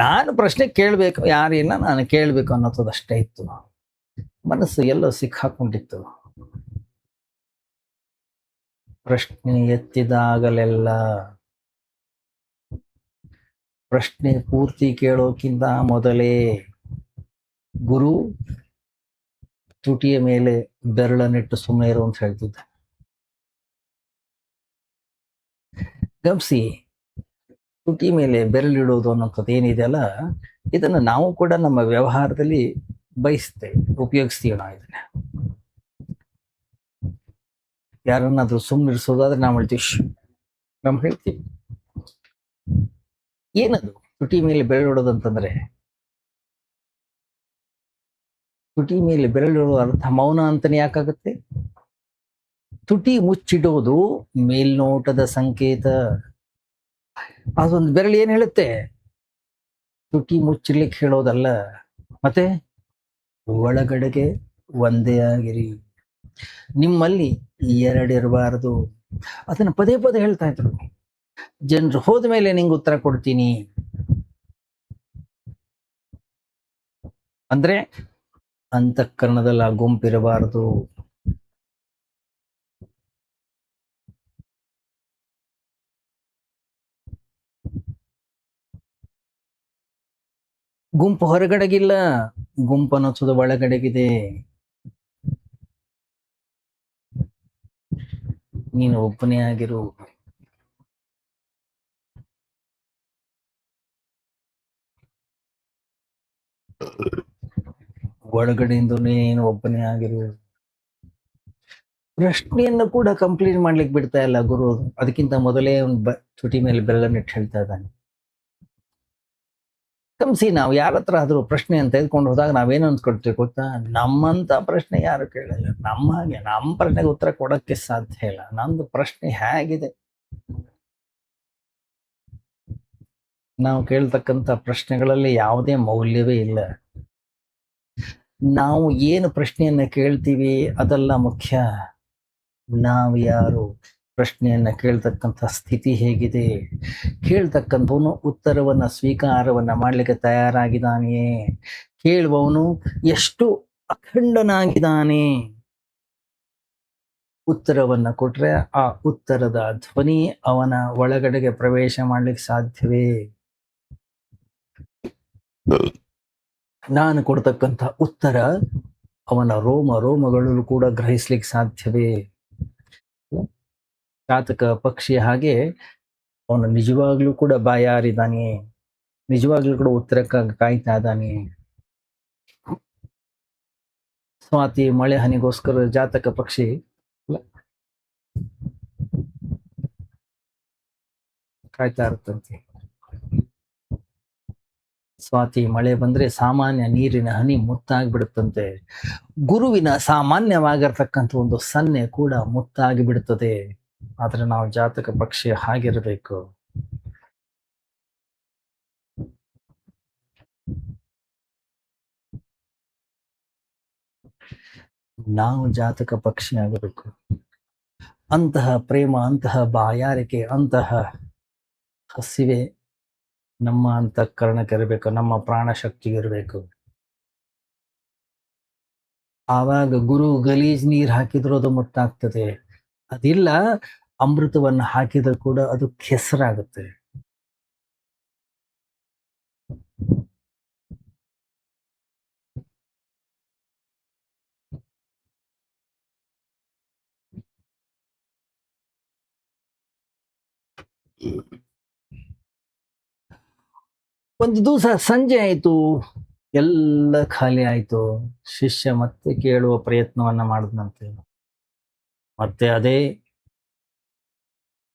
ನಾನು ಪ್ರಶ್ನೆ ಕೇಳ್ಬೇಕು, ಯಾರಿಲ್ಲ, ನಾನು ಕೇಳ್ಬೇಕು ಅನ್ನೋದಷ್ಟೇ ಇತ್ತು. ಮನಸ್ಸು ಎಲ್ಲೋ ಸಿಕ್ಕಾಕೊಂಡಿತ್ತು. ಪ್ರಶ್ನೆ ಎತ್ತಿದಾಗಲೆಲ್ಲ, ಪ್ರಶ್ನೆ ಪೂರ್ತಿ ಕೇಳೋಕ್ಕಿಂತ ಮೊದಲೇ ಗುರು ತುಟಿಯ ಮೇಲೆ ಬೆರಳನ್ನಿಟ್ಟು ಸುಮ್ಮನೆ ಇರು ಅಂತ ಹೇಳ್ತಿದ್ದ. ಗಮನಿಸಿ, ತುಟಿ ಮೇಲೆ ಬೆರಳಿಡೋದು ಅನ್ನೋಂಥದ್ದು ಏನಿದೆಯಲ್ಲ, ಇದನ್ನು ನಾವು ಕೂಡ ನಮ್ಮ ವ್ಯವಹಾರದಲ್ಲಿ ಉಪಯೋಗಿಸ್ತೀವಿ. ನಾವು ಇದನ್ನ ಯಾರನ್ನಾದ್ರೂ ಸುಮ್ಮನಿರಿಸೋದಾದ್ರೆ ನಾವು ಹೇಳ್ತೀವಿ. ಏನದು ತುಟಿ ಮೇಲೆ ಬೆರಳಿಡೋದು ಅಂತಂದ್ರೆ? ತುಟಿ ಮೇಲೆ ಬೆರಳಿಡೋದು ಅರ್ಥ ಮೌನ ಅಂತಾನೆ ಯಾಕಾಗುತ್ತೆ? ತುಟಿ ಮುಚ್ಚಿಡೋದು ಮೇಲ್ನೋಟದ ಸಂಕೇತ. ಅದೊಂದು ಬೆರಳು ಏನ್ ಹೇಳುತ್ತೆ? ತುಟಿ ಮುಚ್ಚಿಡ್ಲಿಕ್ಕೆ ಹೇಳೋದಲ್ಲ, ಮತ್ತೆ ಒಳಗಡೆಗೆ ಒಂದೇ ಆಗಿರಿ, ನಿಮ್ಮಲ್ಲಿ ಎರಡಿರಬಾರದು. ಅದನ್ನ ಪದೇ ಪದೇ ಹೇಳ್ತಾ ಇದ್ರು. ಜನರು ಹೋದ ಮೇಲೆ ನಿಂಗೆ ಉತ್ತರ ಕೊಡ್ತೀನಿ ಅಂದ್ರೆ ಅಂತಃಕರಣದಲ್ಲಿ ಆ ಗುಂಪಿರಬಾರದು. ಗುಂಪು ಹೊರಗಡೆಗಿಲ್ಲ, ಗುಂಪು ಅನ್ನೋದು ಒಳಗಡೆಗಿದೆ. ನೀನು ಒಬ್ಬನೇ ಆಗಿರು. ಒಳಗಡೆಯಿಂದ ನೀನು ಒಬ್ಬನೇ ಆಗಿರು. ಪ್ರಶ್ನೆಯನ್ನು ಕೂಡ ಕಂಪ್ಲೀಟ್ ಮಾಡ್ಲಿಕ್ಕೆ ಬಿಡ್ತಾ ಇಲ್ಲ ಗುರು. ಅದಕ್ಕಿಂತ ಮೊದಲೇ ಒಂದು ತುಟಿ ಮೇಲೆ ಬೆರಳನ್ನಿಟ್ಟು ಹೇಳ್ತಾ ಇದ್ದಾನೆ. ಗಮನಿಸಿ, ನಾವು ಯಾರ ಹತ್ರ ಆದ್ರೂ ಪ್ರಶ್ನೆಯನ್ನು ತೆಗೆದುಕೊಂಡು ಹೋದಾಗ ನಾವೇನು ಅಂದ್ಕೊಳ್ತೀವಿ ಗೊತ್ತಾ? ನಮ್ಮಂತ ಪ್ರಶ್ನೆ ಯಾರು ಕೇಳಲ್ಲ. ನಮ್ಮ ಪ್ರಶ್ನೆಗೆ ಉತ್ತರ ಕೊಡಕ್ಕೆ ಸಾಧ್ಯ ಇಲ್ಲ. ನಮ್ದು ಪ್ರಶ್ನೆ ಹೇಗಿದೆ? ನಾವು ಕೇಳ್ತಕ್ಕಂಥ ಪ್ರಶ್ನೆಗಳಲ್ಲಿ ಯಾವುದೇ ಮೌಲ್ಯವೇ ಇಲ್ಲ. ನಾವು ಏನು ಪ್ರಶ್ನೆಯನ್ನ ಕೇಳ್ತೀವಿ ಅದೆಲ್ಲ ಮುಖ್ಯ. ನಾವು ಯಾರು, ಪ್ರಶ್ನೆಯನ್ನ ಕೇಳ್ತಕ್ಕಂಥ ಸ್ಥಿತಿ ಹೇಗಿದೆ, ಕೇಳ್ತಕ್ಕಂಥವನು ಉತ್ತರವನ್ನ ಸ್ವೀಕಾರವನ್ನ ಮಾಡ್ಲಿಕ್ಕೆ ತಯಾರಾಗಿದ್ದಾನೆಯೇ, ಕೇಳುವವನು ಎಷ್ಟು ಅಖಂಡನಾಗಿದ್ದಾನೆ. ಉತ್ತರವನ್ನ ಕೊಟ್ರೆ ಆ ಉತ್ತರದ ಧ್ವನಿ ಅವನ ಒಳಗಡೆಗೆ ಪ್ರವೇಶ ಮಾಡ್ಲಿಕ್ಕೆ ಸಾಧ್ಯವೇ? ನಾನು ಕೊಡ್ತಕ್ಕಂಥ ಉತ್ತರ ಅವನ ರೋಮಗಳಲ್ಲೂ ಕೂಡ ಗ್ರಹಿಸ್ಲಿಕ್ಕೆ ಸಾಧ್ಯವೇ? ಜಾತಕ ಪಕ್ಷಿ ಹಾಗೆ ಅವನು ನಿಜವಾಗ್ಲೂ ಕೂಡ ಬಾಯಾರಿದ್ದಾನೆ, ನಿಜವಾಗ್ಲೂ ಕೂಡ ಉತ್ತರಕ್ಕಾಗಿ ಕಾಯ್ತಾ ಇದ್ದಾನೆ. ಸ್ವಾತಿ ಮಳೆ ಹನಿಗೋಸ್ಕರ ಜಾತಕ ಪಕ್ಷಿ ಕಾಯ್ತಾ ಇರುತ್ತಂತೆ. ಸ್ವಾತಿ ಮಳೆ ಬಂದ್ರೆ ಸಾಮಾನ್ಯ ನೀರಿನ ಹನಿ ಮುತ್ತಾಗಿ ಗುರುವಿನ ಸಾಮಾನ್ಯವಾಗಿರ್ತಕ್ಕಂಥ ಒಂದು ಸನ್ನೆ ಕೂಡ ಮುತ್ತಾಗಿ ಬಿಡುತ್ತದೆ. ಆದ್ರೆ ನಾವು ಜಾತಕ ಪಕ್ಷಿ ಹಾಗಿರಬೇಕು. ನಾವು ಜಾತಕ ಪಕ್ಷಿ ಆಗಬೇಕು. ಅಂತಹ ಪ್ರೇಮ, ಅಂತಹ ಬಾಯಾರಿಕೆ, ಅಂತಹ ಹಸಿವೆ ನಮ್ಮ ಅಂತಃಕರಣಕ್ಕೆ ಇರಬೇಕು, ನಮ್ಮ ಪ್ರಾಣ ಶಕ್ತಿಗಿರಬೇಕು. ಆವಾಗ ಗುರು ಗಲೀಜ್ ನೀರ್ ಹಾಕಿದ್ರು ಅದು ಮುತ್ತಾಗ್ತದೆ. ಅದಿಲ್ಲ, ಅಮೃತವನ್ನು ಹಾಕಿದ್ರು ಕೂಡ ಅದು ಕೆಸರಾಗುತ್ತೆ. ಒಂದು ದಿವಸ ಸಂಜೆ ಆಯ್ತು, ಎಲ್ಲ ಖಾಲಿ ಆಯ್ತು. ಶಿಷ್ಯ ಮತ್ತೆ ಕೇಳುವ ಪ್ರಯತ್ನವನ್ನ ಮಾಡಿದ್ನಂತೆ. ಮತ್ತೆ ಅದೇ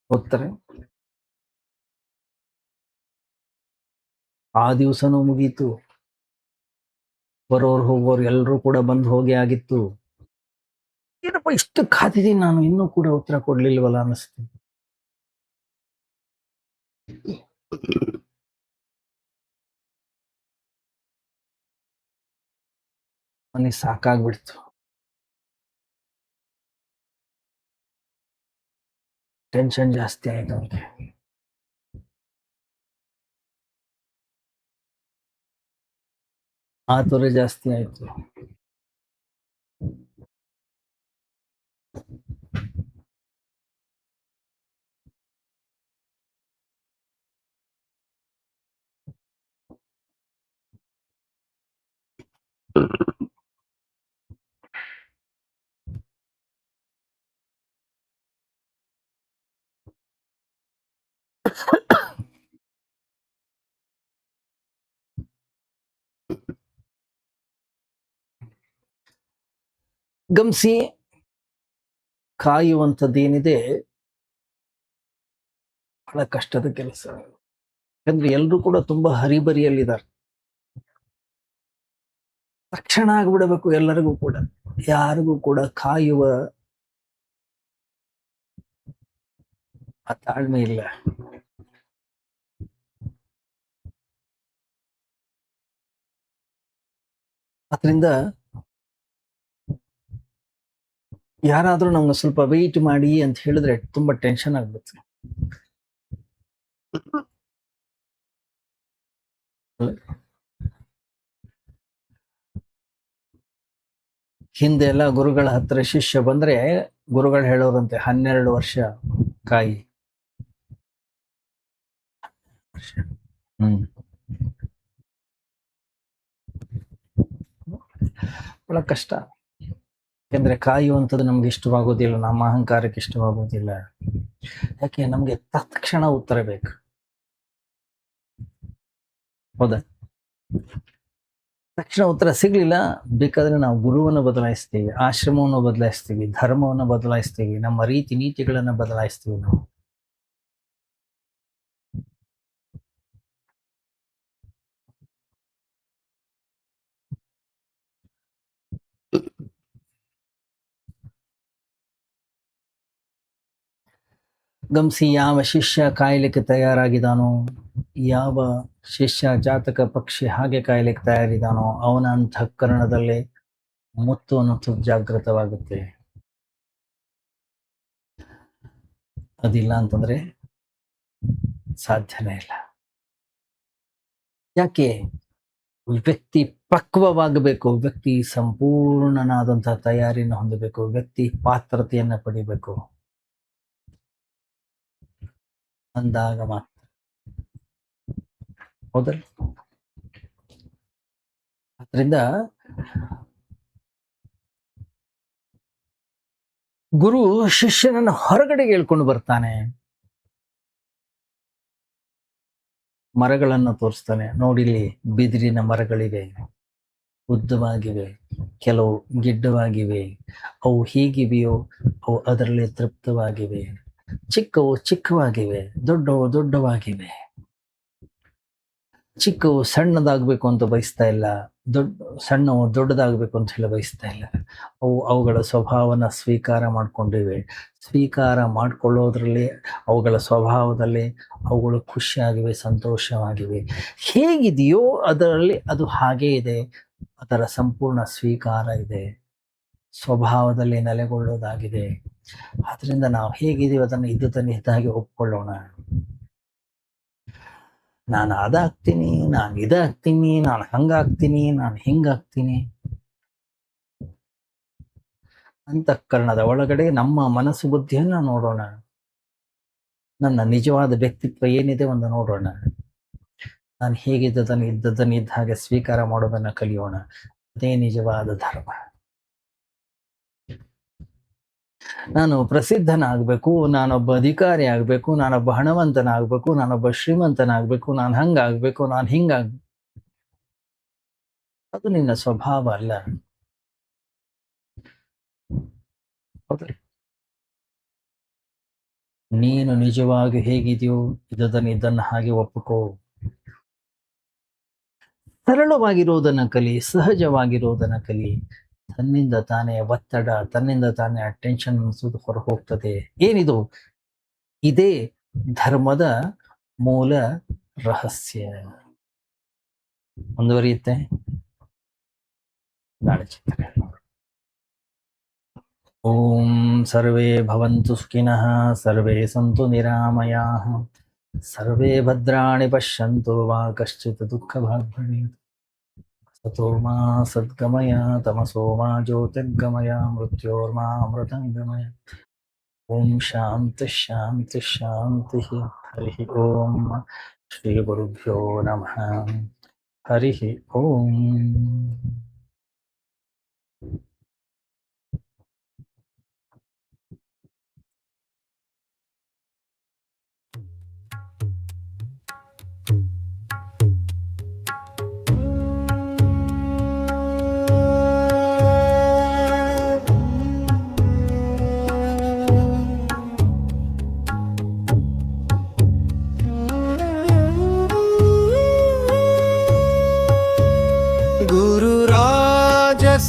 ಉತ್ತರ. ಆ ದಿವಸನೂ ಮುಗೀತು. ಬರೋರು ಹೋಗೋರು ಎಲ್ಲರೂ ಕೂಡ ಬಂದು ಹೋಗಿ ಆಗಿತ್ತು. ಏನಪ್ಪ ಇಷ್ಟು ಕಾದಿದ್ದೀನಿ ನಾನು, ಇನ್ನೂ ಕೂಡ ಉತ್ತರ ಕೊಡ್ಲಿಲ್ವಲ್ಲ ಅನ್ನಿಸ್ತು. ನನಗೆ ಸಾಕಾಗ್ಬಿಡ್ತು. ಟೆನ್ಷನ್ ಜಾಸ್ತಿ ಆಯ್ತು ಅವನಿಗೆ. ಆತುರ ಜಾಸ್ತಿ ಆಯ್ತು. ಗಮನಿಸಿ, ಕಾಯುವಂಥದ್ದೇನಿದೆ ಬಹಳ ಕಷ್ಟದ ಕೆಲಸ. ಯಾಕಂದ್ರೆ ಎಲ್ಲರೂ ಕೂಡ ತುಂಬಾ ಹರಿಬರಿಯಲ್ಲಿದ್ದಾರೆ. ತಕ್ಷಣ ಆಗ್ಬಿಡಬೇಕು ಎಲ್ಲರಿಗೂ ಕೂಡ. ಯಾರಿಗೂ ಕೂಡ ಕಾಯುವ ಆ ತಾಳ್ಮೆ ಇಲ್ಲ. ಅದರಿಂದ ಯಾರಾದ್ರೂ ನಮ್ಗೆ ಸ್ವಲ್ಪ ವೆಯ್ಟ್ ಮಾಡಿ ಅಂತ ಹೇಳಿದ್ರೆ ತುಂಬಾ ಟೆನ್ಷನ್ ಆಗ್ಬಿಡುತ್ತೆ. ಹಿಂದೆ ಎಲ್ಲ ಗುರುಗಳ ಹತ್ರ ಶಿಷ್ಯ ಬಂದ್ರೆ ಗುರುಗಳು ಹೇಳೋರಂತೆ 12 ವರ್ಷ ಕಾಯಿ. ಬಹಳ ಕಷ್ಟ. ಯಾಕೆಂದ್ರೆ ಕಾಯುವಂಥದ್ದು ನಮ್ಗೆ ಇಷ್ಟವಾಗೋದಿಲ್ಲ, ನಮ್ಮ ಅಹಂಕಾರಕ್ಕೆ ಇಷ್ಟವಾಗೋದಿಲ್ಲ. ಯಾಕೆ? ನಮ್ಗೆ ತತ್ಕ್ಷಣ ಉತ್ತರ ಬೇಕು. ಹೌದಾ? ತಕ್ಷಣ ಉತ್ತರ ಸಿಗ್ಲಿಲ್ಲ, ಬೇಕಾದ್ರೆ ನಾವು ಗುರುವನ್ನು ಬದಲಾಯಿಸ್ತೀವಿ, ಆಶ್ರಮವನ್ನು ಬದಲಾಯಿಸ್ತೀವಿ, ಧರ್ಮವನ್ನು ಬದಲಾಯಿಸ್ತೀವಿ, ನಮ್ಮ ರೀತಿ ನೀತಿಗಳನ್ನ ಬದಲಾಯಿಸ್ತೀವಿ ನಾವು. ಗಮನಿಸಿ, ಯಾವ ಶಿಷ್ಯ ಕಾಯ್ಲಿಕ್ಕೆ ತಯಾರಾಗಿದ್ದಾನೋ, ಯಾವ ಶಿಷ್ಯ ಜಾತಕ ಪಕ್ಷಿ ಹಾಗೆ ಕಾಯ್ಲಿಕ್ಕೆ ತಯಾರಿದ್ದಾನೋ, ಅವನ ಅಂತಃಕರಣದಲ್ಲಿ ಮುತ್ತು ಅನ್ನೋದು ಜಾಗೃತವಾಗುತ್ತೆ. ಅದಿಲ್ಲ ಅಂತಂದ್ರೆ ಸಾಧ್ಯನೇ ಇಲ್ಲ. ಯಾಕೆ? ವ್ಯಕ್ತಿ ಪಕ್ವವಾಗಬೇಕು, ವ್ಯಕ್ತಿ ಸಂಪೂರ್ಣನಾದಂತಹ ತಯಾರಿಯನ್ನು ಹೊಂದಬೇಕು, ವ್ಯಕ್ತಿ ಪಾತ್ರತೆಯನ್ನ ಪಡಿಬೇಕು. ಅಂದಾಗ ಮಾತ್ರ. ಹೌದಲ್ಲ? ಅದರಿಂದ ಗುರು ಶಿಷ್ಯನನ್ನ ಹೊರಗಡೆಗೆ ಹೇಳ್ಕೊಂಡು ಬರ್ತಾನೆ, ಮರಗಳನ್ನು ತೋರಿಸ್ತಾನೆ. ನೋಡಿಲಿ, ಬಿದಿರಿನ ಮರಗಳಿವೆ, ಉದ್ದವಾಗಿವೆ, ಕೆಲವು ಗಿಡ್ಡವಾಗಿವೆ, ಅವು ಹೀಗಿವೆಯೋ ಅವು ಅದರಲ್ಲಿ ತೃಪ್ತವಾಗಿವೆ, ಚಿಕ್ಕವು ಚಿಕ್ಕವಾಗಿವೆ, ದೊಡ್ಡವು ದೊಡ್ಡವಾಗಿವೆ. ಚಿಕ್ಕವು ಸಣ್ಣದಾಗಬೇಕು ಅಂತ ಬಯಸ್ತಾ ಇಲ್ಲ, ಸಣ್ಣವು ದೊಡ್ಡದಾಗಬೇಕು ಅಂತ ಹೇಳಿ ಬಯಸ್ತಾ ಇಲ್ಲ. ಅವುಗಳ ಸ್ವಭಾವನ ಸ್ವೀಕಾರ ಮಾಡ್ಕೊಂಡಿವೆ. ಸ್ವೀಕಾರ ಮಾಡ್ಕೊಳ್ಳೋದ್ರಲ್ಲಿ, ಅವುಗಳ ಸ್ವಭಾವದಲ್ಲಿ ಅವುಗಳು ಖುಷಿಯಾಗಿವೆ, ಸಂತೋಷವಾಗಿವೆ. ಹೇಗಿದೆಯೋ ಅದರಲ್ಲಿ ಅದು ಹಾಗೇ ಇದೆ, ಅದರ ಸಂಪೂರ್ಣ ಸ್ವೀಕಾರ ಇದೆ, ಸ್ವಭಾವದಲ್ಲಿ ನೆಲೆಗೊಳ್ಳೋದಾಗಿದೆ. ಆದ್ರಿಂದ ನಾವು ಹೇಗಿದೀವಿ ಅದನ್ನು ಇದ್ದಾಗೆ ಒಪ್ಕೊಳ್ಳೋಣ. ನಾನು ಅದಾಗ್ತೀನಿ, ನಾನು ಇದಾಗ್ತೀನಿ, ನಾನು ಹಂಗಾಗ್ತೀನಿ, ನಾನು ಹಿಂಗಾಗ್ತೀನಿ. ಅಂತಃಕರಣದ ಒಳಗಡೆ ನಮ್ಮ ಮನಸ್ಸು ಬುದ್ಧಿಯನ್ನ ನೋಡೋಣ. ನನ್ನ ನಿಜವಾದ ವ್ಯಕ್ತಿತ್ವ ಏನಿದೆ ಒಂದು ನೋಡೋಣ. ನಾನು ಹೇಗಿದ್ದದನ್ನು ಇದ್ದ ಹಾಗೆ ಸ್ವೀಕಾರ ಮಾಡೋದನ್ನ ಕಲಿಯೋಣ. ಅದೇ ನಿಜವಾದ ಧರ್ಮ. ನಾನು ಪ್ರಸಿದ್ಧನಾಗಬೇಕು, ನಾನೊಬ್ಬ ಅಧಿಕಾರಿ ಆಗ್ಬೇಕು, ನಾನೊಬ್ಬ ಹಣವಂತನಾಗಬೇಕು, ನಾನೊಬ್ಬ ಶ್ರೀಮಂತನಾಗಬೇಕು, ನಾನು ಹಂಗಾಗ್ಬೇಕು, ನಾನು ಹಿಂಗಾಗ್ಬೇಕು, ಅದು ನಿನ್ನ ಸ್ವಭಾವ ಅಲ್ಲ. ನೀನು ನಿಜವಾಗಿ ಹೇಗಿದೆಯೋ ಇದನ್ನು ಹಾಗೆ ಒಪ್ಪಿಕೋ. ಸರಳವಾಗಿರೋದನ್ನ ಕಲಿ, ಸಹಜವಾಗಿರೋದನ್ನ ಕಲಿ. ತನ್ನಿಂದ ತಾನೇ ಒತ್ತಡ, ತನ್ನಿಂದ ತಾನೇ ಟೆನ್ಷನ್ ಅನ್ಸೋದು ಹೊರ ಹೋಗ್ತದೆ. ಏನಿದು? ಇದೇ ಧರ್ಮದ ಮೂಲ ರಹಸ್ಯ. ಮುಂದುವರಿಯುತ್ತೆ ನಾಳೆ ಚಿಂತನೆ. ಓಂ ಸರ್ವೇ ಭವಂತು ಸುಖಿನಃ, ಸರ್ವೇ ಸಂತು ನಿರಾಮಯಾಃ, ಸರ್ವೇ ಭದ್ರಾಣಿ ಪಶ್ಯಂತು ಮಾ ಕಶ್ಚಿತ್ ದುಃಖಭಾಗ್ ಭವೇತ್. ಸತೋ ಮಾ ಸದ್ಗಮಯ, ತಮಸೋ ಮಾ ಜ್ಯೋತಿರ್ಗಮಯ, ಮೃತ್ಯೋರ್ಮಾ ಅಮೃತಂಗಮಯ. ಓಂ ಶಾಂತಿ ಶಾಂತಿ ಶಾಂತಿ. ಹರಿ ಓಂ. ಶ್ರೀ ಗುರುಭ್ಯೋ ನಮಃ. ಹರಿ ಓಂ.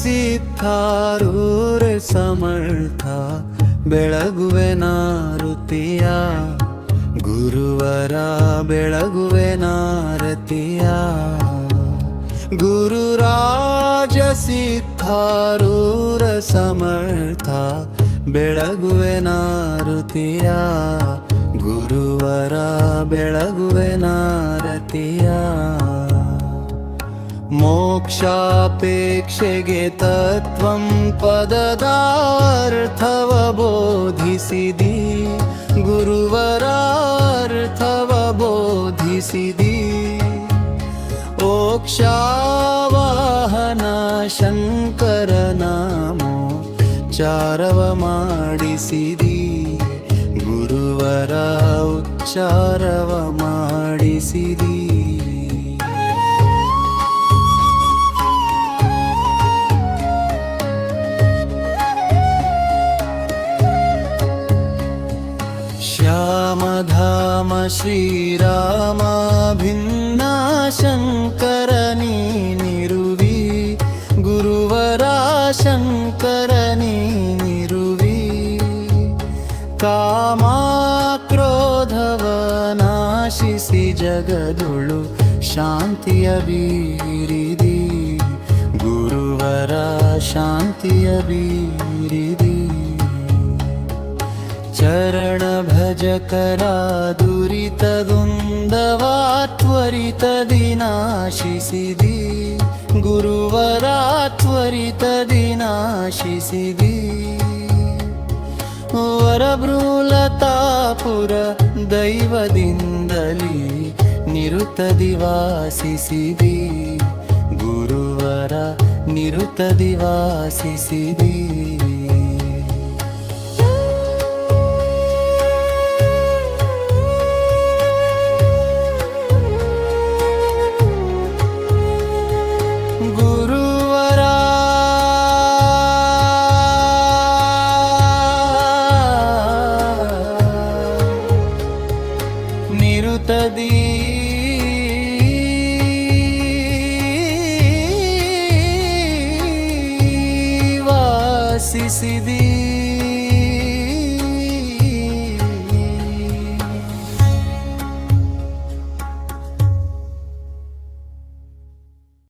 ಸಿದ್ಧಾರೂರ ಸಮರ್ಥ ಬೆಳಗುವೆ ನಾರುತಿಯ, ಗುರುವರ ಬೆಳಗುವೆ ನಾರತಿಯ. ಗುರುರಾಜ ಸಿದ್ಧಾರೂರ ಸಮರ್ಥ ಬೆಳಗುವೆ ನಾರುತಿಯ, ಗುರುವರ ಬೆಳಗುವೆ ನಾರತಿಯ. ಮೋಕ್ಷಾಪೇಕ್ಷೆಗೆ ತತ್ವಂ ಪದದಾರ್ಥವ ಬೋಧಿಸಿದಿ, ಗುರುವರಾರ್ಥವ ಬೋಧಿಸಿದಿ. ಮೋಕ್ಷವಾಹನ ಶಂಕರ ನಾಮೋ ಚಾರವ ಮಾಡಿಸಿದಿ, ಗುರುವರ ಉಚ್ಚಾರವ ಮಾಡಿಸಿದಿ. ಶ್ಯಾಮಧಾಮ ಶ್ರೀರಾಮ ಭಿನ್ನ ಶಂಕರ ನೀನಿರುವಿ, ಗುರುವರ ಶಂಕರ ನೀನಿರುವಿ. ಕಾಮ ಕ್ರೋಧವ ನಾಶಿಸಿ ಜಗದೊಳು ಶಾಂತಿಯ ಬೀರಿದಿ, ಗುರುವರ ಶಾಂತಿಯ ಬೀರಿದಿ. ಚರಣ ಭಜಕರ ದುರಿತದುಂದವ ತ್ವರಿತದಿ ನಾಶಿಸಿದಿ, ಗುರುವರ ತ್ವರಿತದಿ ನಾಶಿಸಿದಿ. ವರಭೃಲತಾಪುರ ದೈವದಿಂದಲಿ ನಿರುತದಿ ವಾಸಿಸಿದಿ, ಗುರುವರ ನಿರುತದಿ ವಾಸಿಸಿದಿ. ನಿರುತದಿ ವಾಸಿಸಿದಿ.